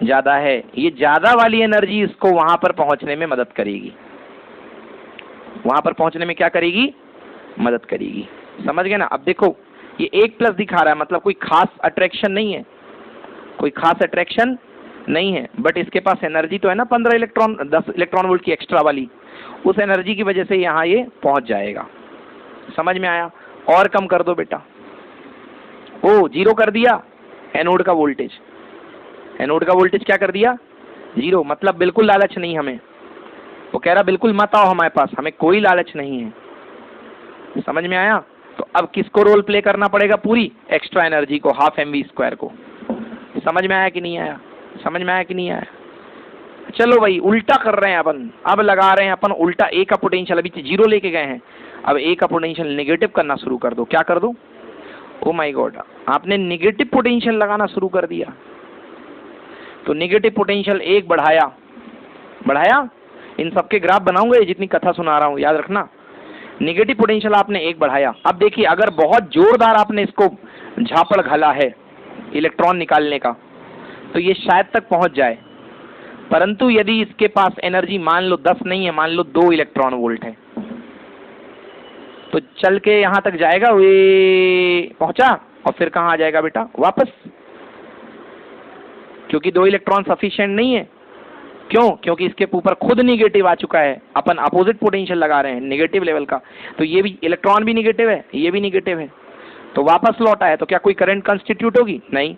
ज्यादा है, ये ज्यादा वाली एनर्जी इसको वहां पर पहुंचने में मदद करेगी। वहां पर पहुंचने में क्या करेगी? मदद करेगी। समझ गए ना? अब देखो ये 1 प्लस दिखा रहा है, मतलब कोई खास अट्रैक्शन नहीं है, कोई खास अट्रैक्शन नहीं है, बट इसके पास एनर्जी तो है ना 15 इलेक्ट्रॉन, 10 इलेक्ट्रॉन वोल्ट की एक्स्ट्रा वाली, उस एनर्जी की वजह से यहाँ ये पहुंच जाएगा। समझ में आया? और कम कर दो बेटा। ओ 0 कर दिया एनोड का वोल्टेज। एनोड का वोल्टेज क्या कर दिया? 0। मतलब बिल्कुल लालच नहीं हमें। वो कह रहा बिल्कुल मत आओ हमारे पास, हमें कोई लालच नहीं है। समझ में आया? तो अब किसको रोल प्ले करना पड़ेगा? पूरी एक्स्ट्रा एनर्जी को, हाफ mv² को। समझ में आया कि नहीं आया? समझ में आया कि नहीं आया? चलो भाई उल्टा कर रहे हैं अपन, अब लगा रहे हैं अपन उल्टा। ए का पोटेंशियल अभी 0 लेके गए हैं, अब ए का पोटेंशियल नेगेटिव करना शुरू कर दो। क्या कर दो? ओ माय गॉड, आपने नेगेटिव पोटेंशियल लगाना शुरू कर दिया। तो नेगेटिव पोटेंशियल 1 बढ़ाया, इन सबके ग्राफ बनाऊंगा, ये जितनी कथा सुना रहा हूं याद रखना। नेगेटिव पोटेंशियल आपने 1 बढ़ाया। अब देखिए अगर बहुत जोरदार आपने इसको झापड़ घाला है इलेक्ट्रॉन निकालने का, तो ये शायद तक पहुंच जाए, परंतु यदि इसके पास एनर्जी मान लो 10 नहीं है, मान लो 2 इलेक्ट्रॉन वोल्ट है, तो चल के यहां तक जाएगा, वे पहुंचा, और फिर कहां आ जाएगा बेटा? वापस, क्योंकि 2 इलेक्ट्रॉन सफिशिएंट नहीं है। क्यों? क्योंकि इसके ऊपर खुद निगेटिव आ चुका है, अपन अपोजिट पोटेंशियल लगा रहे हैं निगेटिव लेवल का, तो ये भी इलेक्ट्रॉन भी निगेटिव है, ये भी निगेटिव है, तो वापस लौटा है, तो क्या कोई करंट कंस्टिट्यूट होगी? नहीं।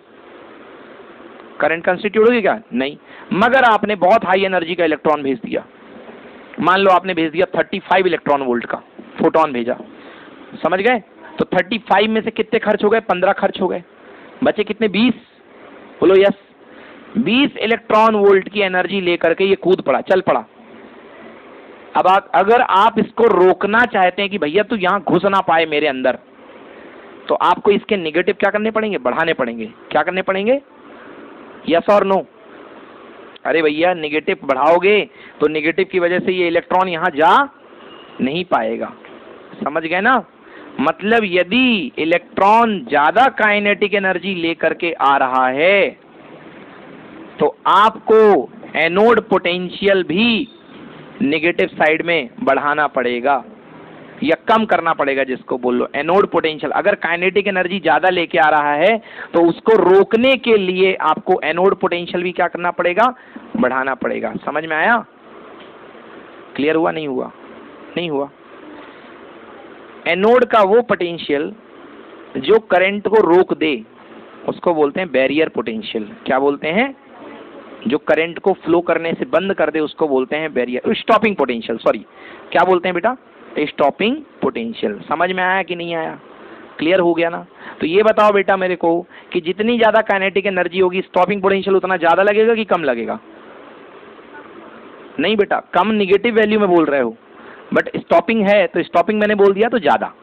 करंट कंस्टिट्यूट होगी क्या? नहीं। मगर आपने बहुत हाई एनर्जी का इलेक्ट्रॉन भेज दिया, मान लो आपने भेज दिया 35 इलेक्ट्रॉन वोल्ट का फोटोन भेजा, समझ गए? तो 35 में से कितने खर्च हो गए? 15 खर्च हो गए, बचे कितने? 20। बोलो यस। 20 इलेक्ट्रॉन वोल्ट की एनर्जी लेकर के ये कूद पड़ा, चल पड़ा। अब अगर आप इसको रोकना चाहते हैं कि भैया तू यहां घुस ना पाए मेरे अंदर, तो आपको इसके नेगेटिव क्या करने पड़ेंगे? बढ़ाने पड़ेंगे। क्या करने पड़ेंगे? यस और नो? अरे भैया नेगेटिव बढ़ाओगे तो नेगेटिव की वजह से ये इलेक्ट्रॉन यहां जा नहीं पाएगा, समझ गए ना? मतलब यदि इलेक्ट्रॉन ज्यादा काइनेटिक एनर्जी लेकर के आ रहा है तो आपको एनोड पोटेंशियल भी नेगेटिव साइड में बढ़ाना पड़ेगा या कम करना पड़ेगा, जिसको बोल लो एनोड पोटेंशियल। अगर काइनेटिक एनर्जी ज्यादा लेके आ रहा है तो उसको रोकने के लिए आपको एनोड पोटेंशियल भी क्या करना पड़ेगा? बढ़ाना पड़ेगा। समझ में आया? क्लियर हुआ? नहीं हुआ? नहीं हुआ। एनोड का वो पोटेंशियल जो करंट को रोक दे उसको बोलते हैं बैरियर पोटेंशियल। क्या बोलते हैं? जो करंट को फ्लो करने से बंद कर दे उसको बोलते हैं बैरियर, स्टॉपिंग पोटेंशियल। सॉरी, क्या बोलते हैं बेटा? Stopping potential. समझ में आया कि नहीं आया? क्लियर हो गया ना? तो ये बताओ बेटा मेरे को कि जितनी ज्यादा काइनेटिक एनर्जी होगी स्टॉपिंग पोटेंशियल उतना ज्यादा लगेगा कि कम लगेगा? नहीं बेटा, कम निगेटिव वैल्यू में बोल रहे हो, बट स्टॉपिंग है तो स्टॉपिंग मैंने बोल दिया तो ज्यादा।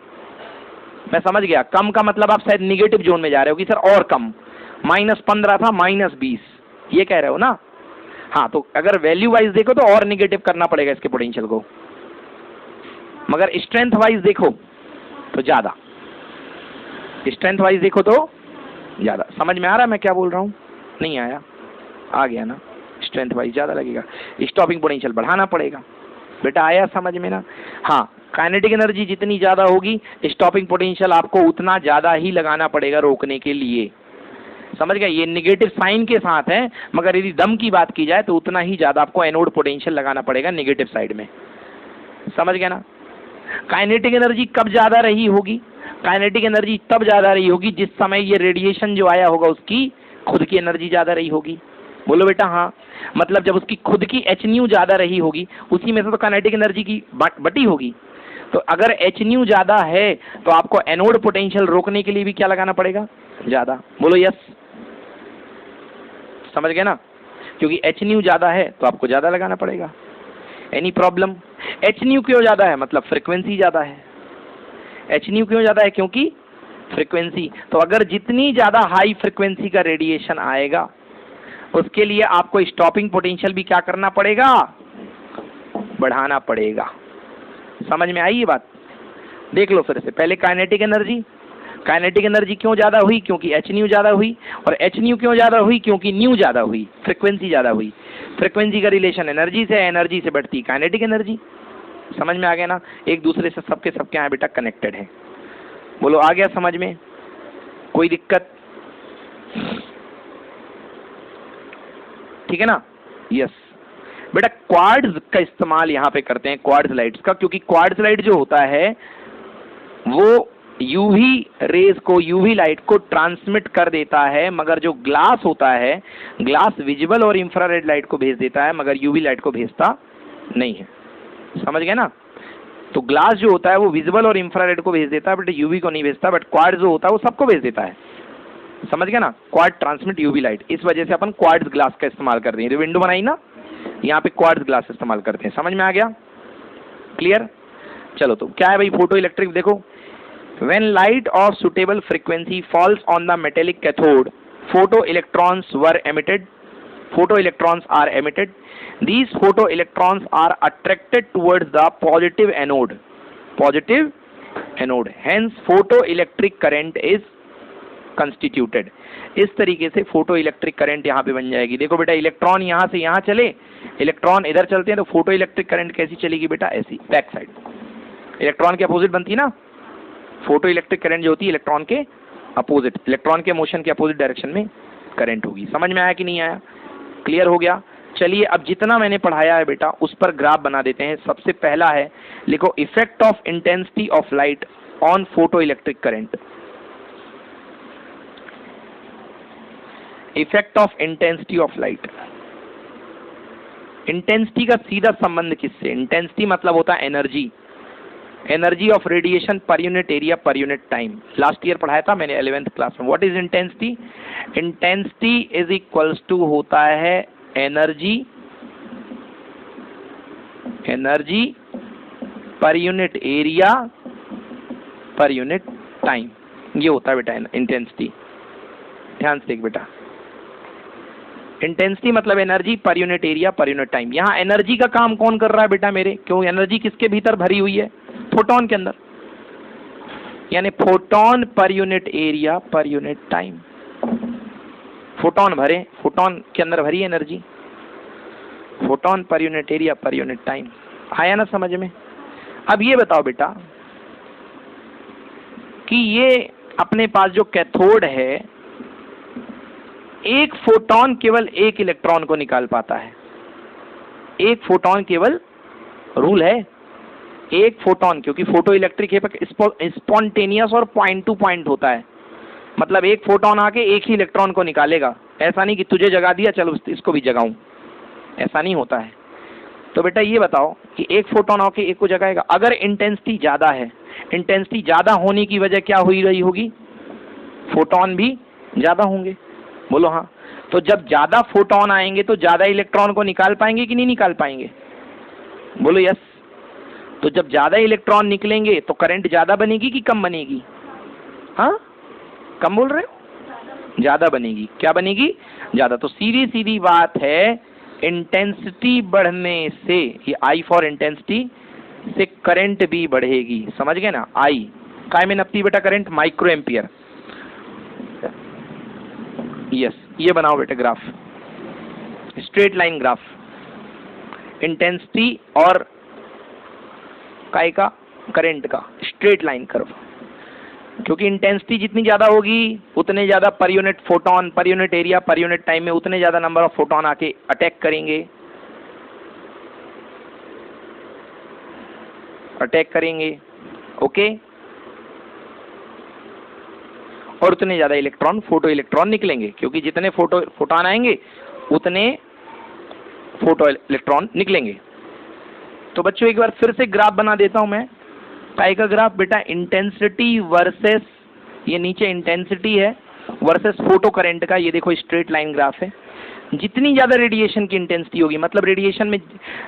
मैं समझ गया। कम का मतलब आप शायद निगेटिव जोन में जा रहे हो कि सर और कम, -15 था -20, ये कह रहे हो ना? हाँ, तो अगर वैल्यू वाइज देखो तो और निगेटिव करना पड़ेगा इसके पोटेंशियल को, मगर स्ट्रेंथ वाइज देखो तो ज्यादा, स्ट्रेंथ वाइज देखो तो ज्यादा। समझ में आ रहा है मैं क्या बोल रहा हूं? नहीं आया? आ गया ना? स्ट्रेंथ वाइज ज्यादा लगेगा, स्टॉपिंग पोटेंशियल बढ़ाना पड़ेगा। बेटा आया समझ में ना? हाँ, काइनेटिक एनर्जी जितनी ज्यादा होगी स्टॉपिंग पोटेंशियल आपको उतना ज्यादा ही लगाना पड़ेगा रोकने के लिए। समझ गए? ये नेगेटिव साइन के साथ है, मगर यदि दम की बात की जाए तो उतना ही ज्यादा आपको एनोड पोटेंशियल लगाना पड़ेगा नेगेटिव साइड में। समझ गए ना? काइनेटिक एनर्जी कब ज्यादा रही होगी? काइनेटिक एनर्जी तब ज्यादा रही होगी जिस समय ये रेडिएशन जो आया होगा उसकी खुद की एनर्जी ज्यादा रही होगी। बोलो बेटा हाँ। मतलब जब उसकी खुद की एच न्यू ज्यादा रही होगी, उसी में से तो काइनेटिक एनर्जी की बटी होगी। तो अगर एच न्यू ज्यादा है तो आपको एनोड पोटेंशियल रोकने के लिए भी क्या लगाना पड़ेगा? ज्यादा। बोलो यस। समझ गए ना? क्योंकि एच न्यू ज्यादा है तो आपको ज्यादा लगाना पड़ेगा। Any problem? एच न्यू क्यों ज्यादा है? मतलब फ्रीक्वेंसी ज्यादा है। एच न्यू क्यों ज्यादा है? क्योंकि फ्रीक्वेंसी। तो अगर जितनी ज्यादा हाई फ्रीक्वेंसी का रेडिएशन आएगा उसके लिए आपको स्टॉपिंग पोटेंशियल भी क्या करना पड़ेगा? बढ़ाना पड़ेगा। समझ में आई ये बात? देख लो फिर से। पहले काइनेटिक एनर्जी, काइनेटिक एनर्जी क्यों ज्यादा हुई? क्योंकि एच न्यू ज्यादा हुई। और एच न्यू क्यों ज्यादा हुई? क्योंकि न्यू ज्यादा हुई, फ्रीक्वेंसी ज्यादा हुई। फ्रीक्वेंसी का रिलेशन एनर्जी से, एनर्जी से बढ़ती काइनेटिक एनर्जी। समझ में आ गया ना? एक दूसरे से सबके सबके यहाँ बेटा कनेक्टेड है। बोलो आ गया समझ में? कोई दिक्कत? ठीक है ना? यस बेटा। क्वार्ट्ज का इस्तेमाल यहाँ पे करते हैं, क्वार्ट्ज लाइट्स का, क्योंकि क्वार्ट्ज लाइट जो होता है वो यूवी रेज को, यूवी लाइट को ट्रांसमिट कर देता है, मगर जो ग्लास होता है, ग्लास विजिबल और इंफ्रारेड लाइट को भेज देता है मगर यूवी लाइट को भेजता नहीं है। समझ गए ना? तो ग्लास जो होता है वो विजिबल और इंफ्रारेड को भेज देता है बट यूवी को नहीं भेजता, बट क्वार्ट्ज जो होता है वो सबको भेज देता है। समझ गए ना? क्वार्ट्ज ट्रांसमिट यूवी लाइट, इस वजह से अपन क्वार्ट्ज ग्लास का इस्तेमाल करते हैं। विंडो बनाई ना, यहाँ पे क्वार्ट्ज ग्लास इस्तेमाल करते हैं। समझ में आ गया? क्लियर? चलो तो क्या है भाई फोटो इलेक्ट्रिक? देखो, when light of suitable frequency falls on the metallic cathode, photoelectrons were emitted. Photoelectrons are emitted. These photoelectrons are attracted towards the positive anode. Positive anode. Hence, photoelectric current is constituted. इस तरीके से फोटो इलेक्ट्रिक करंट यहाँ पे बन जाएगी। देखो बेटा, इलेक्ट्रॉन यहाँ से यहाँ चले, इलेक्ट्रॉन इधर चलते हैं, तो फोटो इलेक्ट्रिक करंट कैसी चलेगी बेटा? ऐसी, बैक साइड। इलेक्ट्रॉन के अपोजिट बनती है ना फोटो इलेक्ट्रिक करंट, जो होती है इलेक्ट्रॉन के अपोजिट, इलेक्ट्रॉन के मोशन के अपोजिट डायरेक्शन में करंट होगी। समझ में आया कि नहीं आया? क्लियर हो गया? चलिए, अब जितना मैंने पढ़ाया है बेटा उस पर ग्राफ बना देते हैं। सबसे पहला है, लिखो effect of intensity of light on photo electric current. Effect of intensity of light. Intensity का सीधा संबंध किससे? इंटेंसिटी मतलब होता है energy, energy of radiation per unit area per unit time. Last year पढ़ाया था मैंने 11th क्लास में। What is intensity? Intensity is equals to होता है energy, energy per unit area per unit time. ये होता है बेटा इंटेंसिटी। ध्यान से देख बेटा, इंटेंसिटी मतलब energy per unit area per unit time. यहाँ एनर्जी का काम कौन कर रहा है बेटा मेरे? क्यों? एनर्जी किसके भीतर भरी हुई है? फोटोन के अंदर, यानी फोटोन पर unit area per unit time. Photon भरे, फोटोन के अंदर भरी एनर्जी, फोटोन पर unit area per unit time. आया ना समझ में? अब ये बताओ बेटा कि ये अपने पास जो कैथोड है, एक फोटोन केवल एक इलेक्ट्रॉन को निकाल पाता है। एक फोटोन केवल, रूल है एक फोटोन, क्योंकि फोटो इलेक्ट्रिक है, स्पॉन्टेनियस और पॉइंट टू पॉइंट होता है। मतलब एक फोटोन आके एक ही इलेक्ट्रॉन को निकालेगा। ऐसा नहीं कि तुझे जगा दिया चलो इसको भी जगाऊं, ऐसा नहीं होता है। तो बेटा ये बताओ कि एक फोटोन आके एक को जगाएगा। अगर इंटेंसिटी ज्यादा है, इंटेंसिटी ज्यादा होने की वजह क्या हुई रही होगी? फोटोन भी ज्यादा होंगे। बोलो हाँ। तो जब ज्यादा फोटोन आएंगे तो ज्यादा इलेक्ट्रॉन को निकाल पाएंगे कि नहीं निकाल पाएंगे? बोलो यस। तो जब ज्यादा इलेक्ट्रॉन निकलेंगे तो करंट ज्यादा बनेगी कि कम बनेगी? हाँ, कम बोल रहे हो? ज्यादा बनेगी। क्या बनेगी? ज्यादा। तो सीधी सीधी बात है, इंटेंसिटी बढ़ने से, ये आई फॉर इंटेंसिटी से करंट भी बढ़ेगी। समझ गए ना? आई काय में नपती बेटा करंट? Micro ampere. यस, ये बनाओ बेटा graph, straight line graph, intensity और काय का? करंट का स्ट्रेट लाइन कर्व। क्योंकि इंटेंसिटी जितनी ज्यादा होगी उतने ज्यादा पर यूनिट फोटोन, पर unit area, per unit time में उतने ज्यादा नंबर ऑफ फोटोन आके अटैक करेंगे, ओके। और उतने ज्यादा इलेक्ट्रॉन, फोटो इलेक्ट्रॉन निकलेंगे, क्योंकि जितने फोटोन आएंगे उतने फोटो इलेक्ट्रॉन निकलेंगे। तो बच्चों एक बार फिर से ग्राफ बना देता हूं मैं। काय का ग्राफ बेटा? इंटेंसिटी वर्सेस, ये नीचे इंटेंसिटी है वर्सेस फोटो करंट का। ये देखो स्ट्रेट लाइन ग्राफ है। जितनी ज्यादा रेडिएशन की इंटेंसिटी होगी, मतलब रेडिएशन में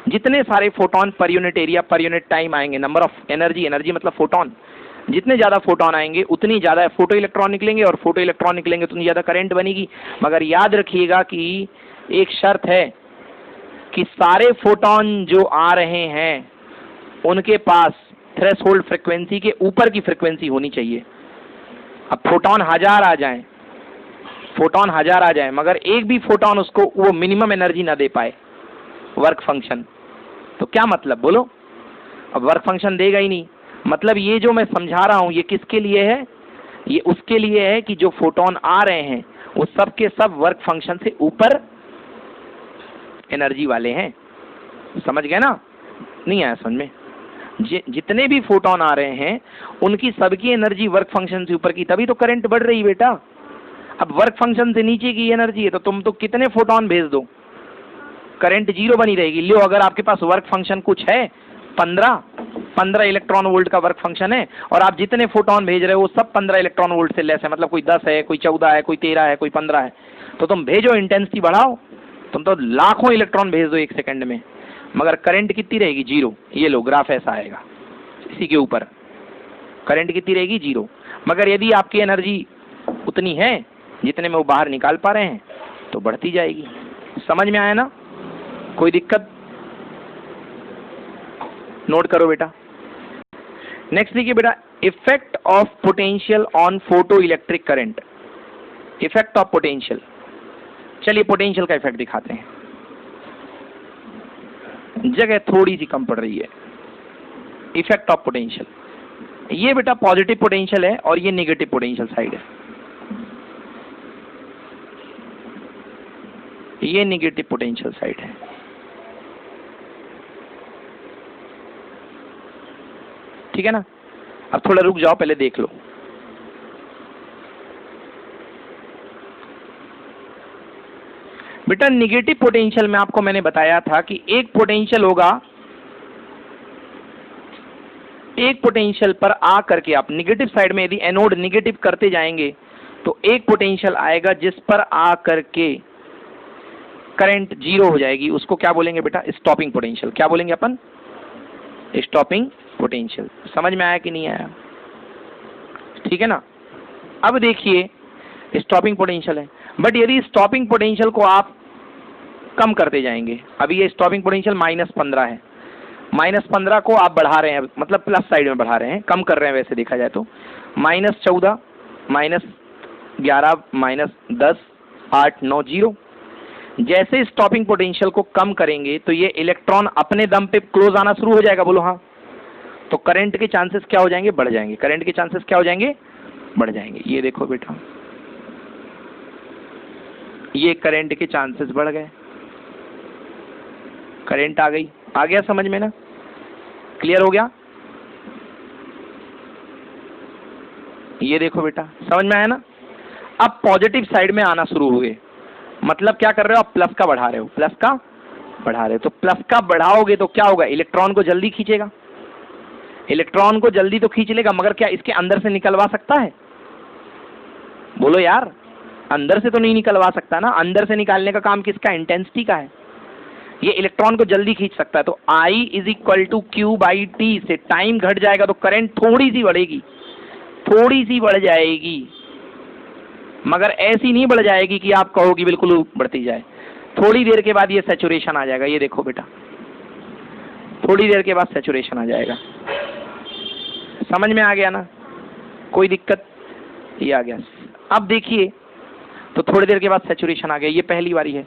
जितने सारे फोटोन पर unit area per unit time आएंगे, नंबर ऑफ एनर्जी, एनर्जी मतलब फोटोन, जितने ज्यादा फोटोन आएंगे उतनी ज्यादा फोटो इलेक्ट्रॉन निकलेंगे, और फोटो इलेक्ट्रॉन निकलेंगे उतनी ज्यादा करंट बनेगी। मगर याद रखिएगा कि एक शर्त है कि सारे फोटोन जो आ रहे हैं उनके पास थ्रेशोल्ड फ्रीक्वेंसी के ऊपर की फ्रीक्वेंसी होनी चाहिए। अब फोटोन 1000 आ जाएं, फोटोन 1000 आ जाए, मगर एक भी फोटोन उसको वो मिनिमम एनर्जी ना दे पाए, वर्क फंक्शन, तो क्या मतलब? बोलो। अब वर्क फंक्शन देगा ही नहीं। मतलब ये जो मैं समझा रहा हूं ये किसके लिए है? ये उसके लिए है कि जो फोटोन आ रहे हैं वो सब के सब वर्क फंक्शन से ऊपर एनर्जी वाले हैं। समझ गए ना? नहीं आया समझ में? जितने भी फोटोन आ रहे हैं उनकी सबकी एनर्जी वर्क फंक्शन से ऊपर की, तभी तो करंट बढ़ रही बेटा। अब वर्क फंक्शन से नीचे की एनर्जी है तो तुम तो कितने फोटोन भेज दो, करंट जीरो बनी रहेगी। लियो, अगर आपके पास वर्क फंक्शन कुछ है 15 इलेक्ट्रॉन वोल्ट का वर्क फंक्शन है, और आप जितने फोटोन भेज रहे हो वो सब 15 इलेक्ट्रॉन वोल्ट से लेस है, मतलब कोई 10 है, कोई 14 है, कोई 13 है, कोई 15 है, तो तुम भेजो, इंटेंसिटी बढ़ाओ, तुम तो लाखों इलेक्ट्रॉन भेज दो एक सेकंड में, मगर करंट कितनी रहेगी? जीरो। ये लो ग्राफ ऐसा आएगा, इसी के ऊपर करंट कितनी रहेगी? जीरो। मगर यदि आपकी एनर्जी उतनी है जितने में वो बाहर निकाल पा रहे हैं तो बढ़ती जाएगी। समझ में आया ना? कोई दिक्कत? नोट करो बेटा। नेक्स्ट देखिए बेटा, effect of potential on photo electric current. Effect of potential. चलिए पोटेंशियल का इफेक्ट दिखाते हैं। जगह थोड़ी सी कम पड़ रही है। इफेक्ट ऑफ पोटेंशियल, ये बेटा पॉजिटिव पोटेंशियल है और ये नेगेटिव पोटेंशियल साइड है। ये नेगेटिव पोटेंशियल साइड है। ठीक है ना। अब थोड़ा रुक जाओ, पहले देख लो। बेटा निगेटिव पोटेंशियल में आपको मैंने बताया था कि एक पोटेंशियल होगा, एक पोटेंशियल पर आ करके आप निगेटिव साइड में यदि एनोड निगेटिव करते जाएंगे तो एक पोटेंशियल आएगा जिस पर आ करके करंट जीरो हो जाएगी। उसको क्या बोलेंगे बेटा? Stopping potential. क्या बोलेंगे अपन? Stopping potential. समझ में आया कि नहीं आया? ठीक है ना। अब देखिए स्टॉपिंग पोटेंशियल है, बट यदि स्टॉपिंग पोटेंशियल को आप कम करते जाएंगे, अभी ये स्टॉपिंग पोटेंशियल -15 है, -15 को आप बढ़ा रहे हैं, मतलब प्लस साइड में बढ़ा रहे हैं, कम कर रहे हैं वैसे देखा जाए तो, -14, -11, -10, 8, 9, 0। जैसे स्टॉपिंग पोटेंशियल को कम करेंगे तो ये इलेक्ट्रॉन अपने दम पे क्लोज आना शुरू हो जाएगा। बोलो हाँ। तो करंट के चांसेस क्या हो जाएंगे? बढ़ जाएंगे। करंट के चांसेस क्या हो जाएंगे? बढ़ जाएंगे। ये देखो बेटा, ये करंट के चांसेस बढ़ गए, करंट आ गई। आ गया समझ में ना? क्लियर हो गया? ये देखो बेटा, समझ में आया ना? अब पॉजिटिव साइड में आना शुरू हुए, मतलब क्या कर रहे हो? आप प्लस का बढ़ा रहे हो, प्लस का बढ़ा रहे हो। तो प्लस का बढ़ाओगे तो क्या होगा? इलेक्ट्रॉन को जल्दी खींचेगा। इलेक्ट्रॉन को जल्दी तो खींच लेगा, मगर क्या इसके अंदर से निकलवा सकता है? बोलो यार, अंदर से तो नहीं निकलवा सकता ना। अंदर से निकालने का काम किसका? इंटेंसिटी का है। ये इलेक्ट्रॉन को जल्दी खींच सकता है। तो I = Q/T से टाइम घट जाएगा तो करंट थोड़ी सी बढ़ेगी, थोड़ी सी बढ़ जाएगी, मगर ऐसी नहीं बढ़ जाएगी कि आप कहोगे बिल्कुल बढ़ती जाए। थोड़ी देर के बाद ये सैचुरेशन आ जाएगा। ये देखो बेटा, थोड़ी देर के बाद सैचुरेशन आ जाएगा। समझ में आ गया ना? कोई दिक्कत? ये आ गया। अब देखिए, तो थोड़ी देर के बाद सैचुरेशन आ गया। ये पहली बारी है।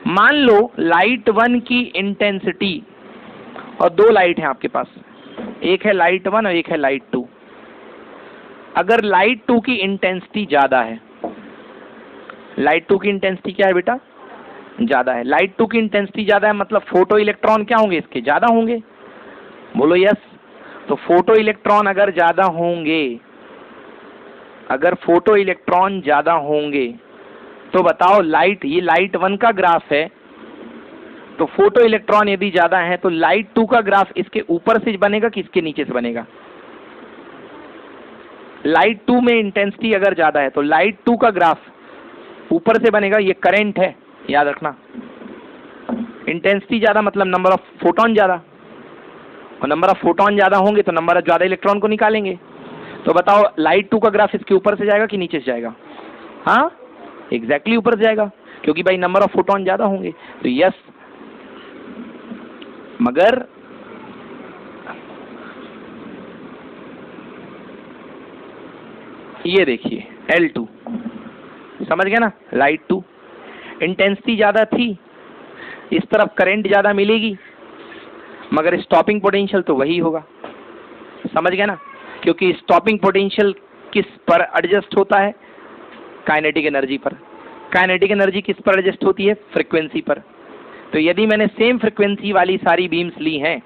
मान लो लाइट 1 की इंटेंसिटी, और दो लाइट है आपके पास, एक है लाइट 1 और एक है लाइट 2। अगर लाइट 2 की इंटेंसिटी ज्यादा है, लाइट 2 की इंटेंसिटी क्या है बेटा? ज्यादा है। लाइट 2 की इंटेंसिटी ज्यादा है मतलब फोटो इलेक्ट्रॉन क्या होंगे? इसके ज्यादा होंगे। बोलो यस। तो फोटो इलेक्ट्रॉन अगर ज्यादा होंगे, अगर फोटो इलेक्ट्रॉन ज्यादा होंगे तो बताओ लाइट, ये लाइट 1 का ग्राफ है, तो फोटो इलेक्ट्रॉन यदि ज्यादा है तो लाइट 2 का ग्राफ इसके ऊपर से बनेगा कि इसके नीचे से बनेगा? लाइट 2 में इंटेंसिटी अगर ज्यादा है तो लाइट 2 का ग्राफ ऊपर से बनेगा। ये करंट है, याद रखना। इंटेंसिटी ज्यादा मतलब नंबर ऑफ फोटोन ज्यादा, और नंबर ऑफ फोटोन ज्यादा होंगे तो नंबर ऑफ ज्यादा इलेक्ट्रॉन को निकालेंगे। तो बताओ लाइट 2 का ग्राफ इसके ऊपर से जाएगा कि नीचे से जाएगा? हाँ, एग्जैक्टली ऊपर से जाएगा, क्योंकि भाई नंबर ऑफ फोटोन ज्यादा होंगे। तो यस, मगर ये देखिए L2, समझ गए ना? लाइट 2 इंटेंसिटी ज्यादा थी, इस तरफ करंट ज्यादा मिलेगी, मगर स्टॉपिंग पोटेंशियल तो वही होगा। समझ गए ना? क्योंकि स्टॉपिंग पोटेंशियल किस पर एडजस्ट होता है? काइनेटिक एनर्जी पर। काइनेटिक एनर्जी किस पर एडजस्ट होती है? फ्रीक्वेंसी पर। तो यदि मैंने सेम फ्रीक्वेंसी वाली सारी बीम्स ली हैं,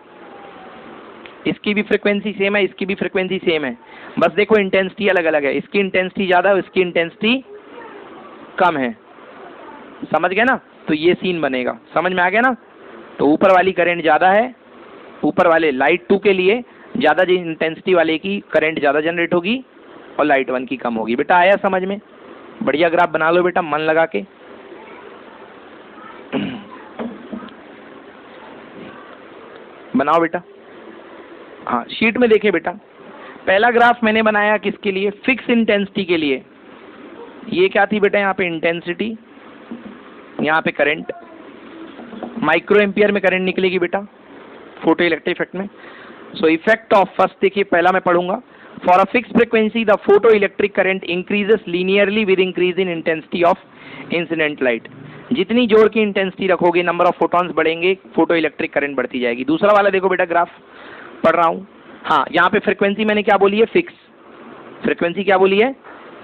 इसकी भी फ्रीक्वेंसी सेम है, इसकी भी फ्रीक्वेंसी सेम है, बस देखो इंटेंसिटी अलग अलग है, इसकी इंटेंसिटी ज्यादा है, इसकी इंटेंसिटी कम है। समझ गए ना? तो ये सीन बनेगा। समझ में आ गया ना? तो ऊपर वाली करंट ज्यादा है, ऊपर वाले लाइट 2 के लिए ज्यादा इंटेंसिटी वाले की करंट ज्यादा जनरेट होगी और लाइट 1 की कम होगी। बेटा आया समझ में? बढ़िया ग्राफ बना लो बेटा, मन लगा के। बनाओ बेटा। हाँ, शीट में देखिए बेटा, पहला ग्राफ मैंने बनाया किसके लिए? फिक्स इंटेंसिटी के लिए। ये क्या थी बेटा? यहाँ पे इंटेंसिटी, यहाँ पे करंट। माइक्रो एम्पियर में करंट निकलेगी बेटा फोटो इलेक्ट्रिक इफेक्ट में। सो इफेक्ट ऑफ, फर्स्ट देखिए पहला मैं पढ़ूंगा, for a fix frequency the photo electric current increases linearly with increase in intensity of incident light. जितनी जोर की इंटेंसिटी रखोगे, नंबर ऑफ फोटॉन्स बढ़ेंगे, फोटो इलेक्ट्रिक करंट बढ़ती जाएगी। दूसरा वाला देखो बेटा, ग्राफ पढ़ रहा हूं। हाँ, यहाँ पे फ्रीक्वेंसी मैंने क्या बोली है? फिक्स। फ्रीक्वेंसी क्या बोली है?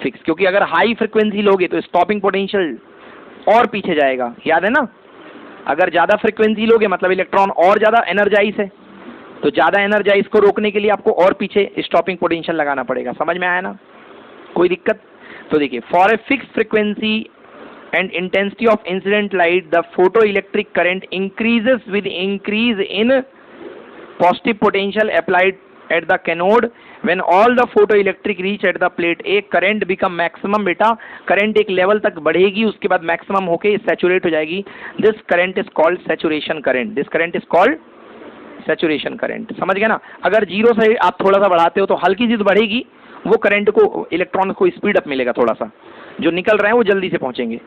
फिक्स। क्योंकि अगर हाई फ्रीक्वेंसी लोगे तो स्टॉपिंग पोटेंशियल और पीछे जाएगा, याद है ना? अगर ज्यादा फ्रीक्वेंसी लोगे मतलब इलेक्ट्रॉन और ज्यादा एनर्जाइज है, तो ज्यादा एनर्जाइज को रोकने के लिए आपको और पीछे स्टॉपिंग पोटेंशियल लगाना पड़ेगा। समझ में आया ना? कोई दिक्कत? तो देखिए, for a fix frequency and intensity of incident light the photo electric current increases with increase in positive potential applied at the cathode when all the photoelectric reach at the plate A current become maximum। बेटा करंट एक लेवल तक बढ़ेगी, उसके बाद मैक्सिमम होके सैचुरेट हो जाएगी। This current is called saturation current. This current is called saturation current. समझ गए ना? अगर जीरो से आप थोड़ा सा बढ़ाते हो तो हल्की चीज बढ़ेगी, वो करंट को, इलेक्ट्रॉन को स्पीड अप मिलेगा थोड़ा सा, जो निकल रहे हैं वो जल्दी से पहुंचेंगे,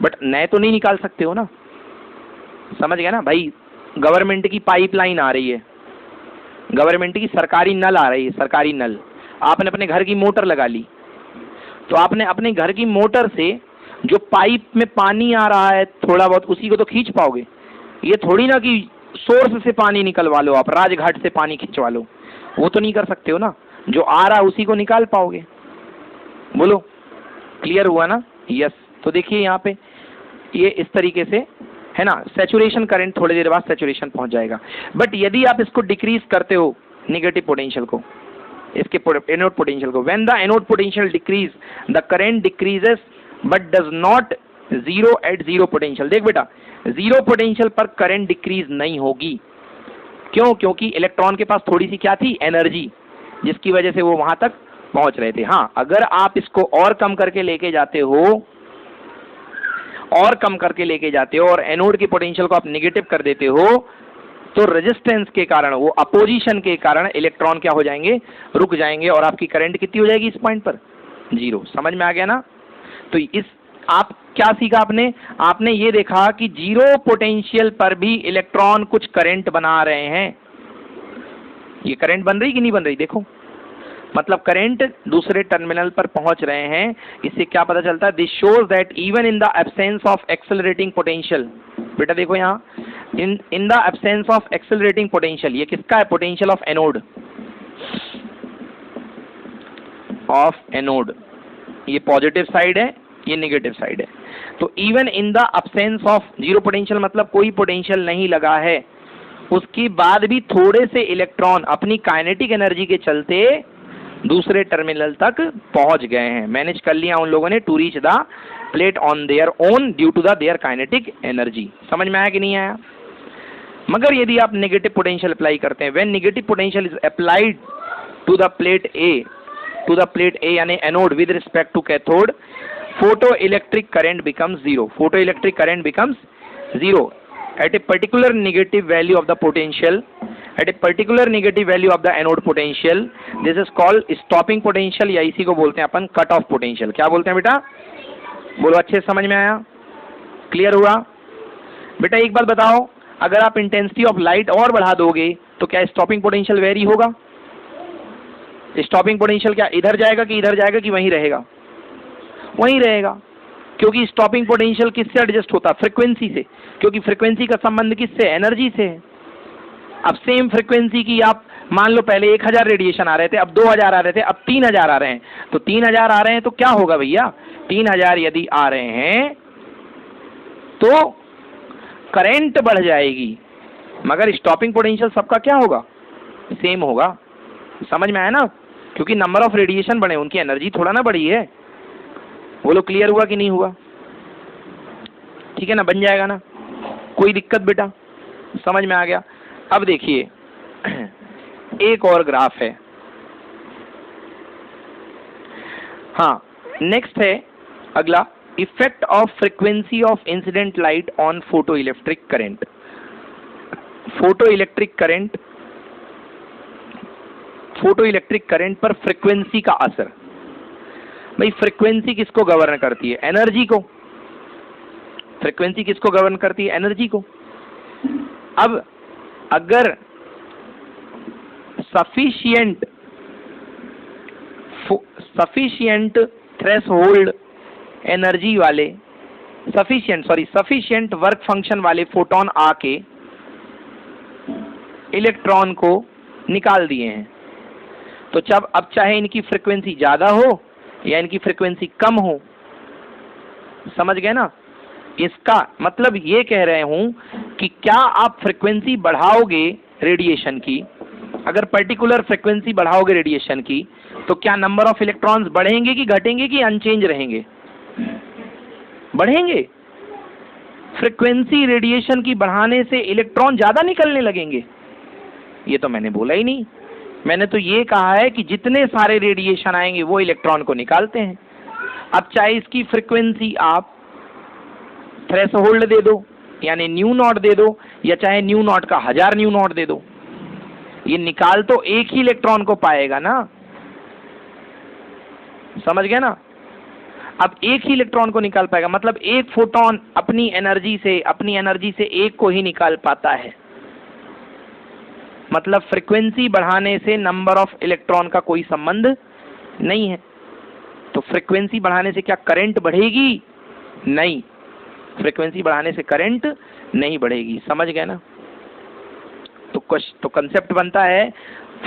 बट नए तो नहीं निकाल सकते हो ना। समझ गए ना भाई? गवर्नमेंट की पाइपलाइन आ रही है, गवर्नमेंट की सरकारी नल आ रही है, सरकारी नल। आपने अपने घर की मोटर लगा ली, तो आपने अपने घर की मोटर से जो पाइप में पानी आ रहा है थोड़ा बहुत, उसी को तो खींच पाओगे। ये थोड़ी ना कि सोर्स से पानी निकलवा लो, आप राजघाट से पानी खिंचवा लो, वो तो नहीं कर सकते हो ना। जो आ रहा है उसी को निकाल पाओगे। बोलो, क्लियर हुआ ना? यस। तो देखिए यहाँ पे ये इस तरीके से है ना, सैचुरेशन करंट थोड़ी देर बाद सैचुरेशन पहुंच जाएगा। बट यदि आप इसको डिक्रीज करते हो, नेगेटिव पोटेंशियल को, इसके एनोड पोटेंशियल को, when the anode potential decrease the current decreases but does not zero at zero potential. देख बेटा, जीरो पोटेंशियल पर करंट डिक्रीज नहीं होगी। क्यों? क्योंकि इलेक्ट्रॉन के पास थोड़ी सी क्या थी? एनर्जी, जिसकी वजह से वो वहां तक पहुंच रहे थे। हाँ, अगर आप इसको और कम करके लेके जाते हो, और कम करके लेके जाते हो और एनोड की पोटेंशियल को आप नेगेटिव कर देते हो, तो रेजिस्टेंस के कारण, वो अपोजिशन के कारण इलेक्ट्रॉन क्या हो जाएंगे? रुक जाएंगे, और आपकी करंट कितनी हो जाएगी इस पॉइंट पर? जीरो। समझ में आ गया ना? तो इस आप क्या सीखा आपने? आपने ये देखा कि जीरो पोटेंशियल पर भी इलेक्ट्रॉन कुछ करंट बना रहे हैं। ये करंट बन रही कि नहीं बन रही? देखो, मतलब करंट दूसरे टर्मिनल पर पहुंच रहे हैं। इससे क्या पता चलता है? This shows that even in the absence of accelerating potential. बेटा देखो यहाँ, in the absence of accelerating potential, ये किसका है? Potential of anode, of anode. ये पॉजिटिव साइड है, ये नेगेटिव साइड है। तो even in the absence of zero potential, मतलब कोई पोटेंशियल नहीं लगा है, उसके बाद भी थोड़े से इलेक्ट्रॉन अपनी काइनेटिक एनर्जी के चलते दूसरे टर्मिनल तक पहुंच गए हैं। मैनेज कर लिया उन लोगों ने to reach the plate on their own due to the their kinetic energy. समझ में आया कि नहीं आया? मगर यदि आप नेगेटिव पोटेंशियल अप्लाई करते हैं, when negative potential is applied to the plate A यानी anode with respect to cathode, photo electric current becomes zero. Photo electric current becomes zero at a particular negative value of the potential, at a particular negative value of the anode potential. This is called stopping potential, या इसी को बोलते हैं अपन कट ऑफ पोटेंशियल। क्या बोलते हैं बेटा? बोलो, अच्छे से समझ में आया? क्लियर हुआ? बेटा एक बात बताओ, अगर आप इंटेंसिटी ऑफ लाइट और बढ़ा दोगे तो क्या स्टॉपिंग पोटेंशियल वेरी होगा? स्टॉपिंग पोटेंशियल क्या इधर जाएगा कि इधर जाएगा कि वहीं रहेगा? वहीं रहेगा, क्योंकि स्टॉपिंग पोटेंशियल किससे एडजस्ट होता? फ्रीक्वेंसी से, क्योंकि फ्रीक्वेंसी का संबंध किससे? एनर्जी से है। अब सेम फ्रीक्वेंसी की आप मान लो पहले 1000 रेडिएशन आ रहे थे, अब 2000 आ रहे थे, अब 3000 आ रहे हैं। तो 3000 आ रहे हैं तो क्या होगा भैया? 3000 यदि आ रहे हैं तो करंट बढ़ जाएगी, मगर स्टॉपिंग पोटेंशियल सबका क्या होगा? सेम होगा। समझ में आया ना? क्योंकि नंबर ऑफ रेडिएशन बढ़े, उनकी एनर्जी थोड़ा ना बढ़ी है। बोलो, क्लियर हुआ कि नहीं हुआ? ठीक है ना? बन जाएगा ना? कोई दिक्कत बेटा? समझ में आ गया? अब देखिए एक और ग्राफ है। हाँ, नेक्स्ट है अगला, effect of frequency of incident light on photo electric current. Photo electric current पर फ्रीक्वेंसी का असर। भाई फ्रीक्वेंसी किसको गवर्न करती है? एनर्जी को। फ्रीक्वेंसी किसको गवर्न करती है? एनर्जी को। अब अगर सफिशिएंट सफिशिएंट थ्रेशोल्ड एनर्जी वाले सफिशिएंट वर्क फंक्शन वाले फोटोन आके इलेक्ट्रॉन को निकाल दिए हैं। तो जब अब चाहे इनकी फ्रीक्वेंसी ज्यादा हो या इनकी फ्रीक्वेंसी कम हो, समझ गए ना? इसका मतलब ये कह रहे हूं कि क्या आप फ्रीक्वेंसी बढ़ाओगे रेडिएशन की, अगर पर्टिकुलर फ्रीक्वेंसी बढ़ाओगे रेडिएशन की, तो क्या नंबर ऑफ इलेक्ट्रॉन्स बढ़ेंगे कि घटेंगे कि अनचेंज रहेंगे? बढ़ेंगे। फ्रीक्वेंसी रेडिएशन की बढ़ाने से इलेक्ट्रॉन ज्यादा निकलने लगेंगे? ये तो मैंने बोला ही नहीं। मैंने तो ये कहा है कि जितने सारे रेडिएशन आएंगे वो इलेक्ट्रॉन को निकालते हैं। अब चाहे इसकी फ्रीक्वेंसी आप थ्रेशोल्ड दे दो, यानी न्यू नॉट दे दो, या चाहे न्यू नॉट का 1000 न्यू नॉट दे दो, ये निकाल तो एक ही इलेक्ट्रॉन को पाएगा ना। समझ गए ना? अब एक ही इलेक्ट्रॉन को निकाल पाएगा, मतलब एक फोटोन अपनी एनर्जी से एक को ही निकाल पाता है। मतलब फ्रीक्वेंसी बढ़ाने से नंबर ऑफ इलेक्ट्रॉन का कोई संबंध नहीं है। तो फ्रीक्वेंसी बढ़ाने से क्या करंट बढ़ेगी? नहीं, फ्रीक्वेंसी बढ़ाने से करंट नहीं बढ़ेगी। समझ गए ना? तो कंसेप्ट बनता है,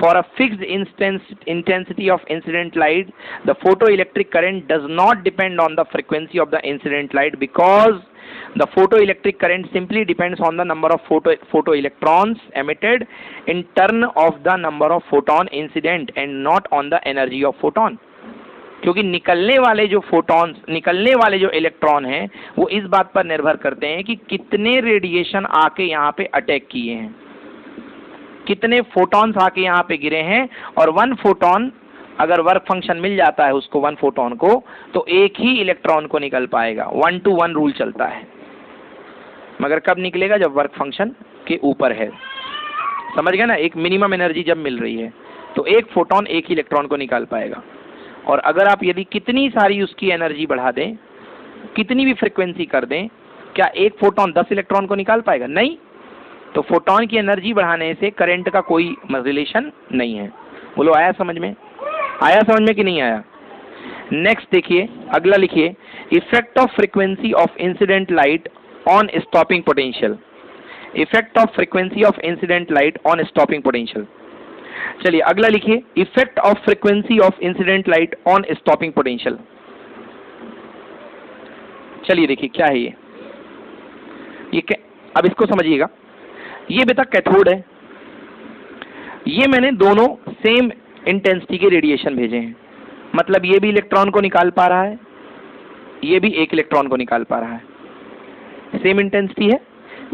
for a fixed intensity of incident light the photoelectric current does not depend on the frequency of the incident light because the photoelectric current simply depends on the number of photoelectrons emitted in turn of the number of photon incident and not on the energy of photon। क्योंकि निकलने वाले जो इलेक्ट्रॉन हैं वो इस बात पर निर्भर करते हैं कि कितने रेडिएशन आके यहाँ पे अटैक किए हैं, कितने फोटॉन्स आके यहाँ पे गिरे हैं। और 1 फोटॉन अगर वर्क फंक्शन मिल जाता है उसको 1 फोटॉन को, तो एक ही इलेक्ट्रॉन को निकल पाएगा। 1 to 1 रूल चलता है, मगर कब निकलेगा? जब वर्क फंक्शन के ऊपर है। समझ गए ना? एक मिनिमम एनर्जी जब मिल रही है तो एक फोटॉन एक ही इलेक्ट्रॉन को निकाल पाएगा। और अगर आप यदि कितनी सारी उसकी एनर्जी बढ़ा दें, कितनी भी फ्रीक्वेंसी कर दें, क्या एक फोटॉन 10 इलेक्ट्रॉन को निकाल पाएगा? नहीं। तो फोटॉन की एनर्जी बढ़ाने से करंट का कोई रिलेशन नहीं है। बोलो, आया समझ में? आया समझ में कि नहीं आया? नेक्स्ट देखिए, अगला लिखिए, effect of frequency of incident light on stopping potential. Effect of frequency of incident light on stopping potential. चलिए अगला लिखिए, effect of frequency of incident light on stopping potential. चलिए देखिए क्या है ये अब इसको समझिएगा। ये बेटा कैथोड है, ये मैंने दोनों सेम इंटेंसिटी के रेडिएशन भेजे हैं। मतलब ये भी इलेक्ट्रॉन को निकाल पा रहा है, ये भी एक इलेक्ट्रॉन को निकाल पा रहा है। सेम इंटेंसिटी है,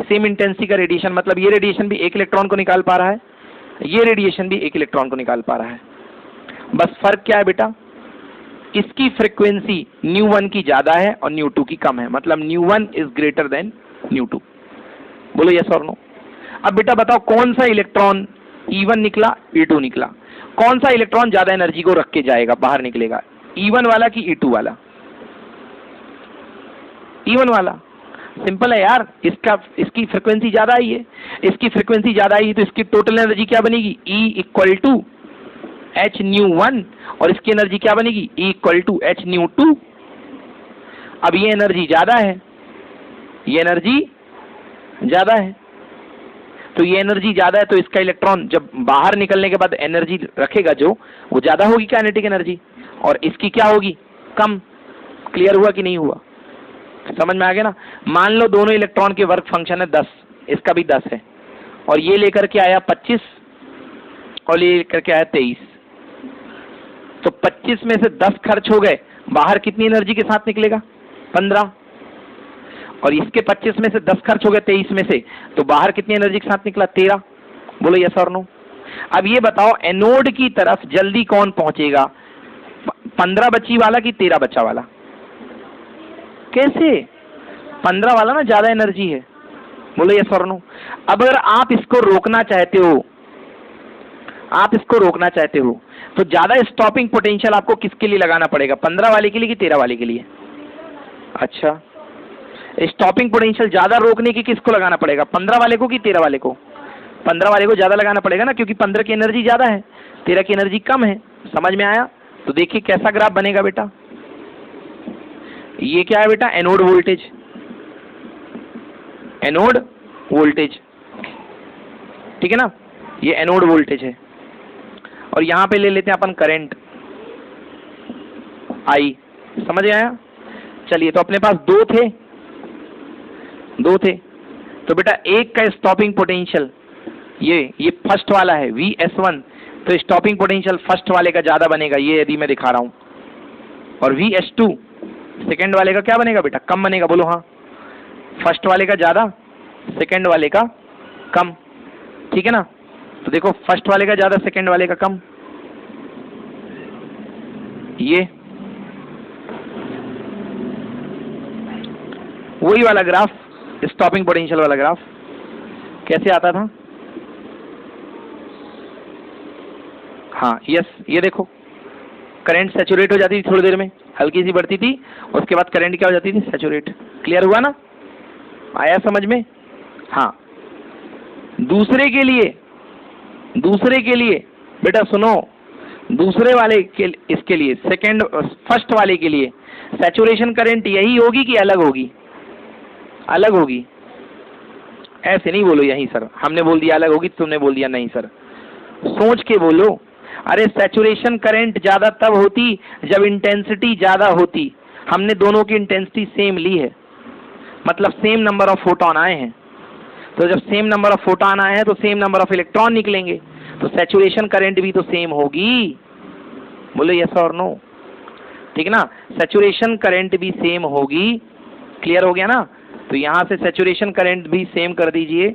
सेम इंटेंसिटी का रेडिएशन, मतलब ये रेडिएशन भी एक इलेक्ट्रॉन को निकाल पा रहा है, ये रेडिएशन भी एक इलेक्ट्रॉन को निकाल पा रहा है। बस फर्क क्या है बेटा? इसकी फ्रीक्वेंसी ν1 की ज्यादा है और ν2 की कम है। मतलब ν1 इज ग्रेटर देन ν2। बोलो यस और नो। अब बेटा बताओ कौन सा इलेक्ट्रॉन E1 निकला, E2 निकला, कौन सा इलेक्ट्रॉन ज्यादा एनर्जी को रख के जाएगा, बाहर निकलेगा? E1 वाला कि E2 वाला? E1 वाला। सिंपल है यार, इसकी फ्रीक्वेंसी ज्यादा आई है, इसकी फ्रीक्वेंसी ज्यादा आई है, तो इसकी टोटल एनर्जी क्या बनेगी? E इक्वल टू h ν1, और इसकी एनर्जी क्या बनेगी? E equal to h ν2। अब ये एनर्जी ज्यादा है, ये एनर्जी ज्यादा है, तो ये एनर्जी ज्यादा है, तो इसका इलेक्ट्रॉन जब बाहर निकलने के बाद एनर्जी रखेगा जो, वो ज्यादा होगी काइनेटिक एनर्जी, और इसकी क्या होगी? कम। क्लियर हुआ कि नहीं हुआ? समझ में आ गया ना? मान लो दोनों इलेक्ट्रॉन के वर्क फंक्शन है 10, इसका भी 10 है, और ये लेकर के आया 25 और ये लेकर के आया 23, तो 25 में से 10 खर्च हो गए, बाहर कितनी एनर्जी के साथ निकलेगा? 15। और इसके 25 में से 10 खर्च हो गए 23 में से, तो बाहर कितनी एनर्जी के साथ निकला? 13। बोलो यस और नो। अब ये बताओ एनोड की तरफ जल्दी कौन पहुंचेगा, 15 बच्ची वाला कि 13 बच्चा वाला? कैसे? 15 वाला ना ज्यादा एनर्जी है। बोलो यस और नो। अब अगर आप इसको रोकना चाहते हो, तो ज्यादा स्टॉपिंग पोटेंशियल आपको किसके लिए लगाना पड़ेगा? 15 वाले के लिए कि 13 वाले के लिए? अच्छा, स्टॉपिंग पोटेंशियल ज्यादा रोकने की किसको लगाना पड़ेगा? 15 वाले को कि 13 वाले को? 15 वाले को ज्यादा लगाना पड़ेगा ना, क्योंकि 15 की एनर्जी ज्यादा है, 13 की एनर्जी कम है। समझ में आया? तो देखिए कैसा ग्राफ बनेगा बेटा, ये क्या है बेटा, एनोड वोल्टेज, एनोड वोल्टेज, ठीक है ना, ये एनोड वोल्टेज है। और यहां पे ले लेते हैं अपन करंट आई, समझ आया। चलिए तो अपने पास दो थे, तो बेटा एक का स्टॉपिंग पोटेंशियल ये फर्स्ट वाला है Vs1, तो स्टॉपिंग पोटेंशियल फर्स्ट वाले का ज्यादा बनेगा, ये यदि मैं दिखा रहा हूं, और Vs2 सेकंड वाले का क्या बनेगा बेटा, कम बनेगा, बोलो हाँ, फर्स्ट वाले का ज्यादा, सेकंड वाले का कम, ठीक है ना। तो देखो फर्स्ट वाले का ज्यादा, सेकंड वाले का कम, ये वही वाला ग्राफ, स्टॉपिंग पोटेंशियल वाला ग्राफ कैसे आता था, हाँ यस, ये देखो करंट सैचुरेट हो जाती थी थोड़ी देर में, हल्की सी बढ़ती थी, उसके बाद करंट क्या हो जाती थी, सैचुरेट। क्लियर हुआ ना, आया समझ में। हाँ दूसरे के लिए बेटा सुनो, दूसरे वाले के इसके लिए सेकंड फर्स्ट वाले के लिए सैचुरेशन करंट यही होगी कि अलग होगी, अलग होगी, ऐसे नहीं बोलो यही सर हमने बोल दिया अलग होगी, तुमने बोल दिया नहीं सर, सोच के बोलो। अरे सैचुरेशन करंट ज्यादा तब होती जब इंटेंसिटी ज्यादा होती, हमने दोनों की इंटेंसिटी सेम ली है, मतलब सेम नंबर ऑफ फोटोन आए हैं, तो जब सेम नंबर ऑफ फोटोन आए हैं तो सेम नंबर ऑफ इलेक्ट्रॉन निकलेंगे, तो सैचुरेशन करंट भी तो सेम होगी, बोलो यस और नो, ठीक है ना, सैचुरेशन करंट भी सेम होगी। क्लियर हो गया ना, तो यहां से सैचुरेशन करंट भी सेम कर दीजिए,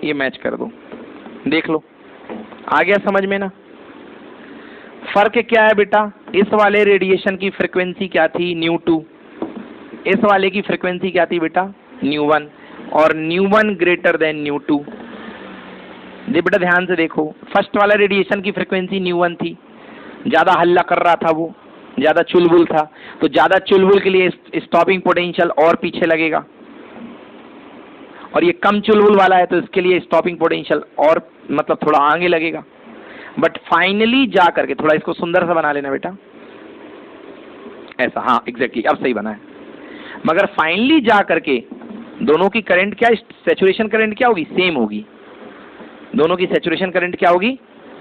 ये मैच कर दो, देख लो आ गया समझ में ना। फर्क क्या है बेटा, इस वाले रेडिएशन की फ्रीक्वेंसी क्या थी, ν2, इस वाले की फ्रीक्वेंसी क्या थी बेटा, ν1, और ν1 ग्रेटर देन ν2। बेटा ध्यान से देखो, फर्स्ट वाला रेडिएशन की फ्रीक्वेंसी ν1 थी, ज्यादा हल्ला कर रहा था वो, ज्यादा चुलबुल था, तो ज्यादा चुलबुल के लिए स्टॉपिंग पोटेंशियल और पीछे लगेगा, और ये कम चुलबुल वाला है तो इसके लिए स्टॉपिंग पोटेंशियल और मतलब थोड़ा आगे लगेगा। बट फाइनली जा करके, थोड़ा इसको सुंदर सा बना लेना बेटा, ऐसा, हाँ एग्जैक्टली अब सही बना है, मगर फाइनली जा करके दोनों की करंट क्या, सैचुरेशन करंट क्या होगी, सेम होगी, दोनों की सैचुरेशन करंट क्या होगी,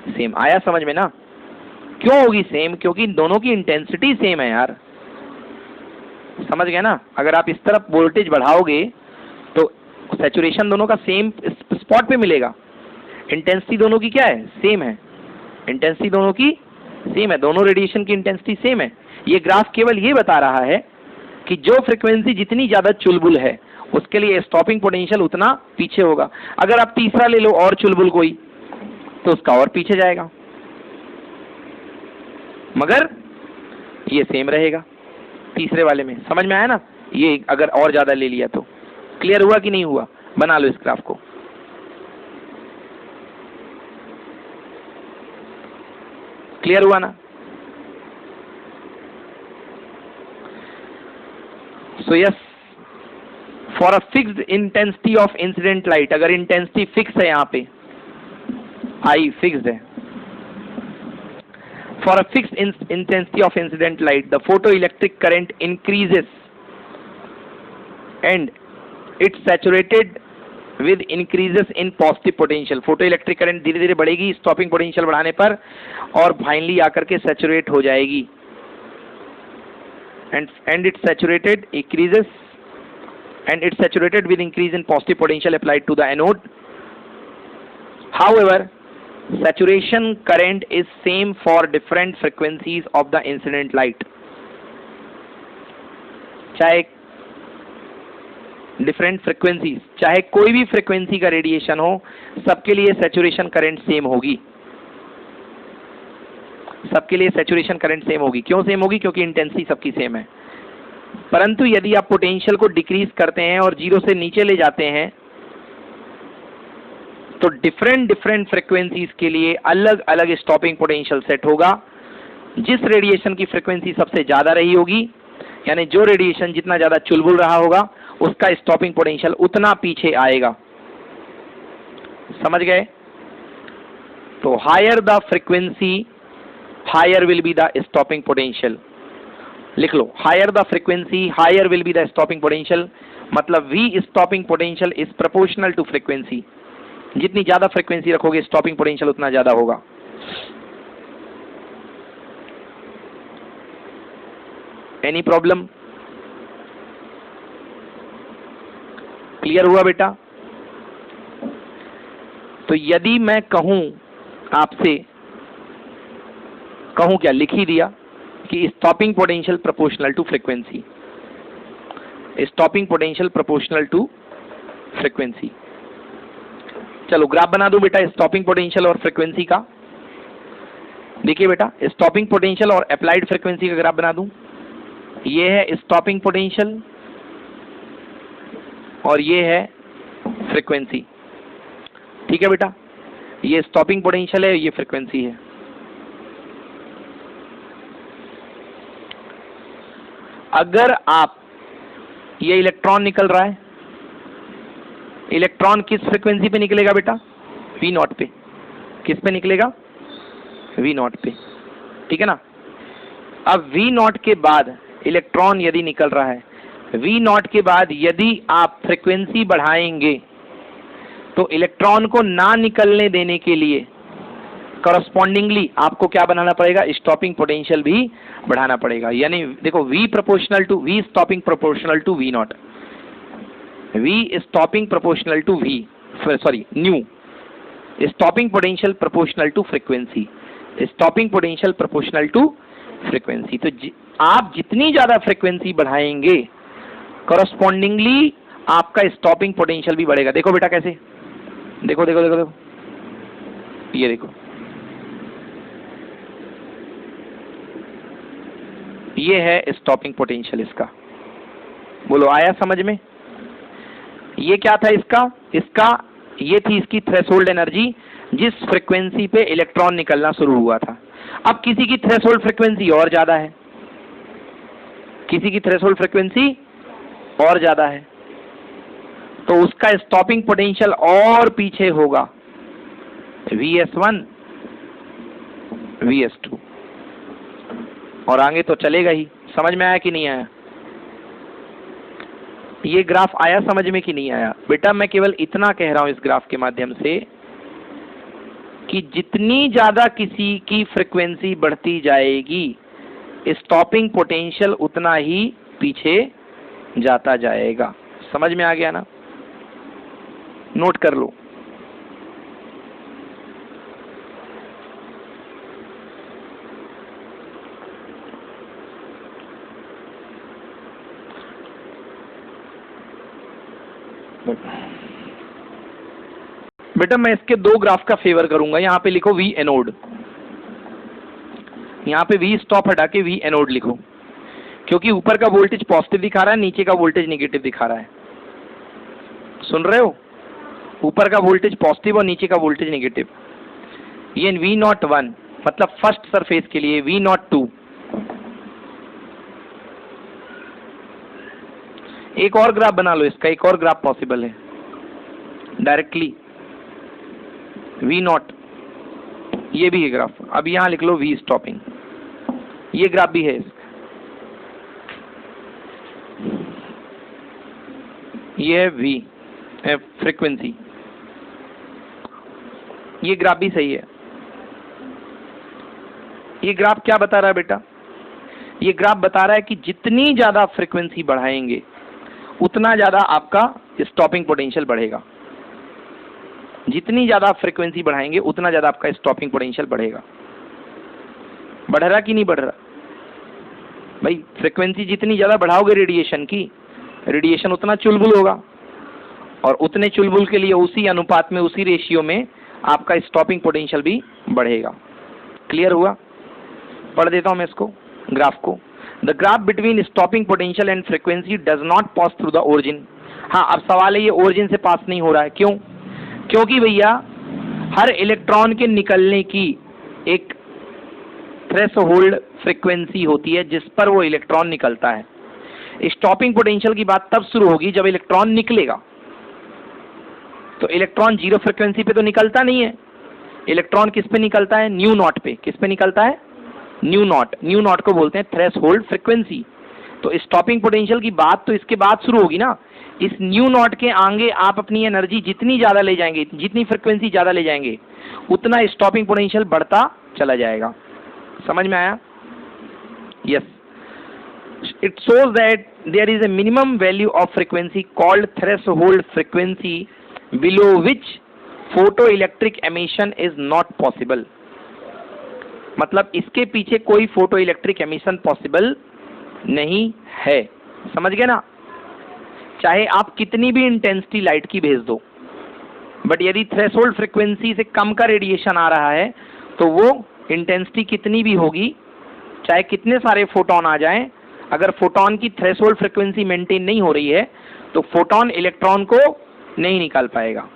सेम। आया समझ में ना, क्यों होगी सेम, क्योंकि दोनों की इंटेंसिटी सेम है यार, समझ गए ना। अगर आप इस तरफ वोल्टेज बढ़ाओगे तो सैचुरेशन दोनों का सेम स्पॉट पे मिलेगा, इंटेंसिटी दोनों की क्या है, सेम है, इंटेंसिटी दोनों की सेम है, दोनों रेडिएशन की इंटेंसिटी सेम है। ये ग्राफ केवल ये बता रहा है कि जो फ्रीक्वेंसी जितनी ज्यादा चुलबुल है उसके लिए स्टॉपिंग पोटेंशियल उतना पीछे होगा। अगर आप तीसरा ले लो और चुलबुल कोई, तो उसका और पीछे जाएगा, मगर ये सेम रहेगा तीसरे वाले में। समझ में आया ना, ये अगर और ज्यादा ले लिया तो। क्लियर हुआ कि नहीं हुआ, बना लो इस ग्राफ को। क्लियर हुआ ना। So yes, for a fixed intensity of incident light, अगर इंटेंसिटी फिक्स है, यहाँ पे आई फिक्स्ड है, for a fixed intensity of incident light the photo electric current increases and it's saturated with increases in positive potential. Photo electric current धीरे धीरे बढ़ेगी स्टॉपिंग पोटेंशियल बढ़ाने पर, और फाइनली आकर के सैचुरेट हो जाएगी, and it's saturated increases and it's saturated with increase in positive potential applied to the anode. However, saturation current is same for different frequencies of the incident light. चाहे different frequencies, चाहे कोई भी frequency का रेडिएशन हो, सबके लिए saturation current सेम होगी, सबके लिए saturation current सेम होगी। क्यों सेम होगी, क्योंकि इंटेंसिटी सबकी सेम है। परंतु यदि आप पोटेंशियल को डिक्रीज करते हैं और जीरो से नीचे ले जाते हैं, तो डिफरेंट फ्रीक्वेंसीज के लिए अलग अलग स्टॉपिंग पोटेंशियल सेट होगा। जिस रेडिएशन की फ्रीक्वेंसी सबसे ज्यादा रही होगी, यानी जो रेडिएशन जितना ज्यादा चुलबुल रहा होगा, उसका स्टॉपिंग पोटेंशियल उतना पीछे आएगा। समझ गए? तो higher the frequency higher will be the stopping potential. लिख लो, higher the frequency higher will be the stopping potential, मतलब V stopping potential is proportional to frequency. जितनी ज्यादा फ्रीक्वेंसी रखोगे स्टॉपिंग पोटेंशियल उतना ज्यादा होगा। Any problem? क्लियर हुआ बेटा? तो यदि मैं कहूं आपसे, कहूं क्या, लिख ही दिया कि stopping potential proportional to frequency, stopping potential proportional to frequency. चलो ग्राफ बना दो बेटा स्टॉपिंग पोटेंशियल और फ्रीक्वेंसी का। देखिए बेटा, स्टॉपिंग पोटेंशियल और अप्लाइड फ्रीक्वेंसी का ग्राफ बना दूं। ये है स्टॉपिंग पोटेंशियल और ये है फ्रीक्वेंसी। ठीक है बेटा, ये स्टॉपिंग पोटेंशियल है, ये फ्रीक्वेंसी है। अगर आप, ये इलेक्ट्रॉन निकल रहा है, इलेक्ट्रॉन किस फ्रीक्वेंसी पे निकलेगा बेटा? V0 पे। किस पे निकलेगा? V0 पे। ठीक है ना? अब V0 के बाद इलेक्ट्रॉन यदि निकल रहा है, V0 के बाद यदि आप फ्रीक्वेंसी बढ़ाएंगे तो इलेक्ट्रॉन को ना निकलने देने के लिए करस्पॉन्डिंगली आपको क्या बनाना पड़ेगा? स्टॉपिंग पोटेंशियल भी बढ़ाना पड़ेगा। यानी देखो, V proportional to V stopping proportional to V0, V stopping proportional to V, sorry nu, stopping potential proportional to frequency, stopping potential proportional to frequency. तो आप जितनी ज्यादा फ्रीक्वेंसी बढ़ाएंगे करस्पॉन्डिंगली आपका स्टॉपिंग पोटेंशियल भी बढ़ेगा। देखो बेटा कैसे, देखो देखो देखो देखो, ये देखो, ये है स्टॉपिंग पोटेंशियल इसका। बोलो आया समझ में? ये क्या था इसका ये थी इसकी थ्रेशोल्ड एनर्जी जिस फ्रीक्वेंसी पे इलेक्ट्रॉन निकलना शुरू हुआ था। अब किसी की थ्रेशोल्ड फ्रीक्वेंसी और ज्यादा है, किसी की थ्रेशोल्ड फ्रीक्वेंसी और ज्यादा है, तो उसका स्टॉपिंग पोटेंशियल और पीछे होगा, Vs1 Vs2, और आगे तो चलेगा ही। समझ में आया कि नहीं आया? ये ग्राफ आया समझ में कि नहीं आया? बेटा मैं केवल इतना कह रहा हूं इस ग्राफ के माध्यम से कि जितनी ज्यादा किसी की फ्रीक्वेंसी बढ़ती जाएगी स्टॉपिंग पोटेंशियल उतना ही पीछे जाता जाएगा। समझ में आ गया ना? नोट कर लो। बेटा मैं इसके दो ग्राफ का फेवर करूंगा। यहां पे लिखो V एनोड, यहां पे V स्टॉप हटा के V एनोड लिखो, क्योंकि ऊपर का वोल्टेज पॉजिटिव दिखा रहा है, नीचे का वोल्टेज नेगेटिव दिखा रहा है। सुन रहे हो? ऊपर का वोल्टेज पॉजिटिव और नीचे का वोल्टेज नेगेटिव। ये V01 मतलब फर्स्ट सरफेस के लिए, V02 एक और ग्राफ बना लो इसका, एक और ग्राफ पॉसिबल है डायरेक्टली। V0 ये भी है ग्राफ। अब यहां लिख लो V स्टॉपिंग, ये ग्राफ भी है इसका। ये है V फ्रीक्वेंसी, ये ग्राफ भी सही है। ये ग्राफ क्या बता रहा है बेटा? ये ग्राफ बता रहा है कि जितनी ज्यादा फ्रीक्वेंसी बढ़ाएंगे उतना ज्यादा आपका स्टॉपिंग पोटेंशियल बढ़ेगा। जितनी ज्यादा फ्रीक्वेंसी बढ़ाएंगे उतना ज्यादा आपका स्टॉपिंग पोटेंशियल बढ़ेगा। बढ़ रहा कि नहीं बढ़ रहा? भाई फ्रीक्वेंसी जितनी ज्यादा बढ़ाओगे रेडिएशन की, रेडिएशन उतना चुलबुल होगा, और उतने चुलबुल के लिए उसी अनुपात में, उसी रेशियो में आपका स्टॉपिंग पोटेंशियल भी बढ़ेगा। क्लियर हुआ? पढ़ देता हूं मैं इसको, ग्राफ को। The graph between stopping potential and frequency does not pass through the origin. हाँ, अब सवाल है ये ओरिजिन से पास नहीं हो रहा है, क्यों? क्योंकि भैया हर इलेक्ट्रॉन के निकलने की एक थ्रेशोल्ड फ्रीक्वेंसी होती है जिस पर वो इलेक्ट्रॉन निकलता है। स्टॉपिंग पोटेंशियल की बात तब शुरू होगी जब इलेक्ट्रॉन निकलेगा। तो इलेक्ट्रॉन जीरो फ्रीक्वेंसी पे तो निकलता नहीं है, इलेक्ट्रॉन किस पे निकलता है? न्यू नॉट पे। किस पे निकलता है? New not. न्यू नॉट को बोलते हैं थ्रेशोल्ड फ्रीक्वेंसी। तो स्टॉपिंग पोटेंशियल की बात तो इसके बाद शुरू होगी ना। इस न्यू नॉट के आगे आप अपनी एनर्जी जितनी ज्यादा ले जाएंगे, जितनी फ्रीक्वेंसी ज्यादा ले जाएंगे, उतना स्टॉपिंग पोटेंशियल बढ़ता चला जाएगा। समझ में आया? Yes. It shows that there is a minimum value of frequency called threshold frequency below which photo electric emission is not possible. मतलब इसके पीछे कोई फोटो इलेक्ट्रिक एमिशन पॉसिबल नहीं है। समझ गए ना? चाहे आप कितनी भी इंटेंसिटी लाइट की भेज दो, बट यदि थ्रेशोल्ड फ्रीक्वेंसी से कम का रेडिएशन आ रहा है तो वो इंटेंसिटी कितनी भी होगी, चाहे कितने सारे फोटोन आ जाएं, अगर फोटोन की थ्रेशोल्ड फ्रीक्वेंसी मेंटेन नहीं हो रही है तो फोटोन इलेक्ट्रॉन को नहीं निकाल पाएगा।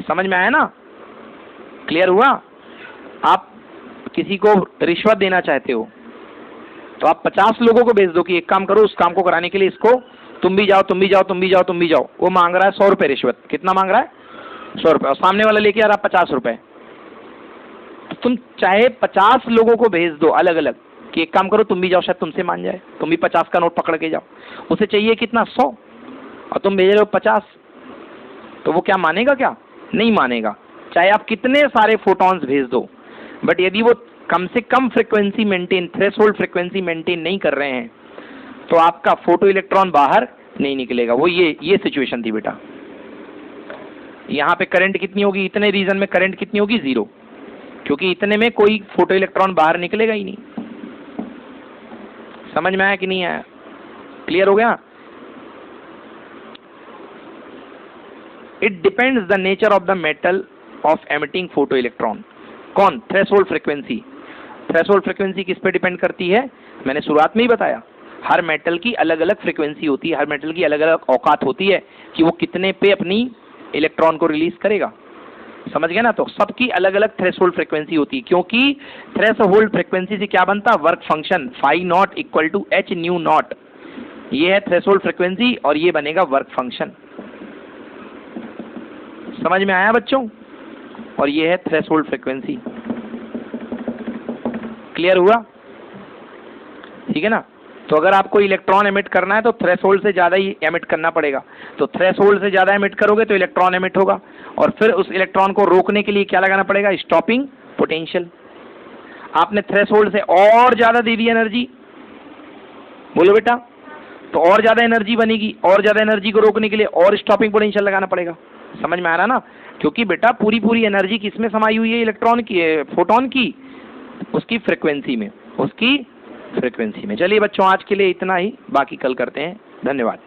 समझ में आया ना? क्लियर हुआ? आप किसी को रिश्वत देना चाहते हो तो आप 50 लोगों को भेज दो कि एक काम करो, उस काम को कराने के लिए इसको तुम भी जाओ, तुम भी जाओ, तुम भी जाओ, तुम भी जाओ। वो मांग रहा है 100 रुपए रिश्वत। कितना मांग रहा है? 100 रुपए। और सामने वाला लेके आ रहा 50 रुपए। तो तुम चाहे 50 लोगों को भेज दो अलग अलग कि एक काम करो, तुम भी जाओ, शायद तुमसे मान जाए, तुम भी 50 का नोट पकड़ के जाओ। उसे चाहिए कितना? 100, और तुम भेज रहे हो 50। तो वो क्या मानेगा? क्या नहीं मानेगा। चाहे आप कितने सारे फोटॉन्स भेज दो, बट यदि वो कम से कम frequency maintain, threshold frequency maintain नहीं कर रहे हैं तो आपका फोटो इलेक्ट्रॉन बाहर नहीं निकलेगा। वो ये सिचुएशन थी बेटा। यहाँ पे करंट कितनी होगी? इतने रीजन में करंट कितनी होगी? 0, क्योंकि इतने में कोई फोटो इलेक्ट्रॉन बाहर निकलेगा ही नहीं। समझ में आया कि नहीं आया? क्लियर हो गया? It depends the nature of the metal of emitting photo electron. कौन? Threshold frequency. थ्रेशोल्ड फ्रीक्वेंसी किस पे डिपेंड करती है? मैंने शुरुआत में ही बताया, हर मेटल की अलग अलग फ्रीक्वेंसी होती है, हर मेटल की अलग अलग औकात होती है कि वो कितने पे अपनी इलेक्ट्रॉन को रिलीज करेगा। समझ गए ना? तो सबकी अलग अलग थ्रेशोल्ड फ्रीक्वेंसी होती है, क्योंकि थ्रेशोल्ड फ्रीक्वेंसी से क्या बनता? Work function phi naught equal to H nu naught. ये है थ्रेशोल्ड फ्रीक्वेंसी और ये बनेगा वर्क फंक्शन। समझ में आया बच्चों? और ये है थ्रेशोल्ड फ्रीक्वेंसी। क्लियर हुआ? ठीक है ना? तो अगर आपको इलेक्ट्रॉन एमिट करना है तो थ्रेशोल्ड से ज्यादा ही एमिट करना पड़ेगा। तो थ्रेशोल्ड से ज्यादा एमिट करोगे तो इलेक्ट्रॉन एमिट होगा, और फिर उस इलेक्ट्रॉन को रोकने के लिए क्या लगाना पड़ेगा? Stopping potential. आपने थ्रेशोल्ड से और ज्यादा दे दी एनर्जी, बोलो बेटा, तो और ज्यादा एनर्जी बनेगी, और ज्यादा एनर्जी को रोकने के लिए और स्टॉपिंग पोटेंशियल लगाना पड़ेगा। समझ में आ रहा ना? क्योंकि बेटा पूरी एनर्जी किसमें समाई हुई है? इलेक्ट्रॉन की, फोटोन की, उसकी फ्रीक्वेंसी में, उसकी फ्रीक्वेंसी में। चलिए बच्चों, आज के लिए इतना ही, बाकी कल करते हैं। धन्यवाद।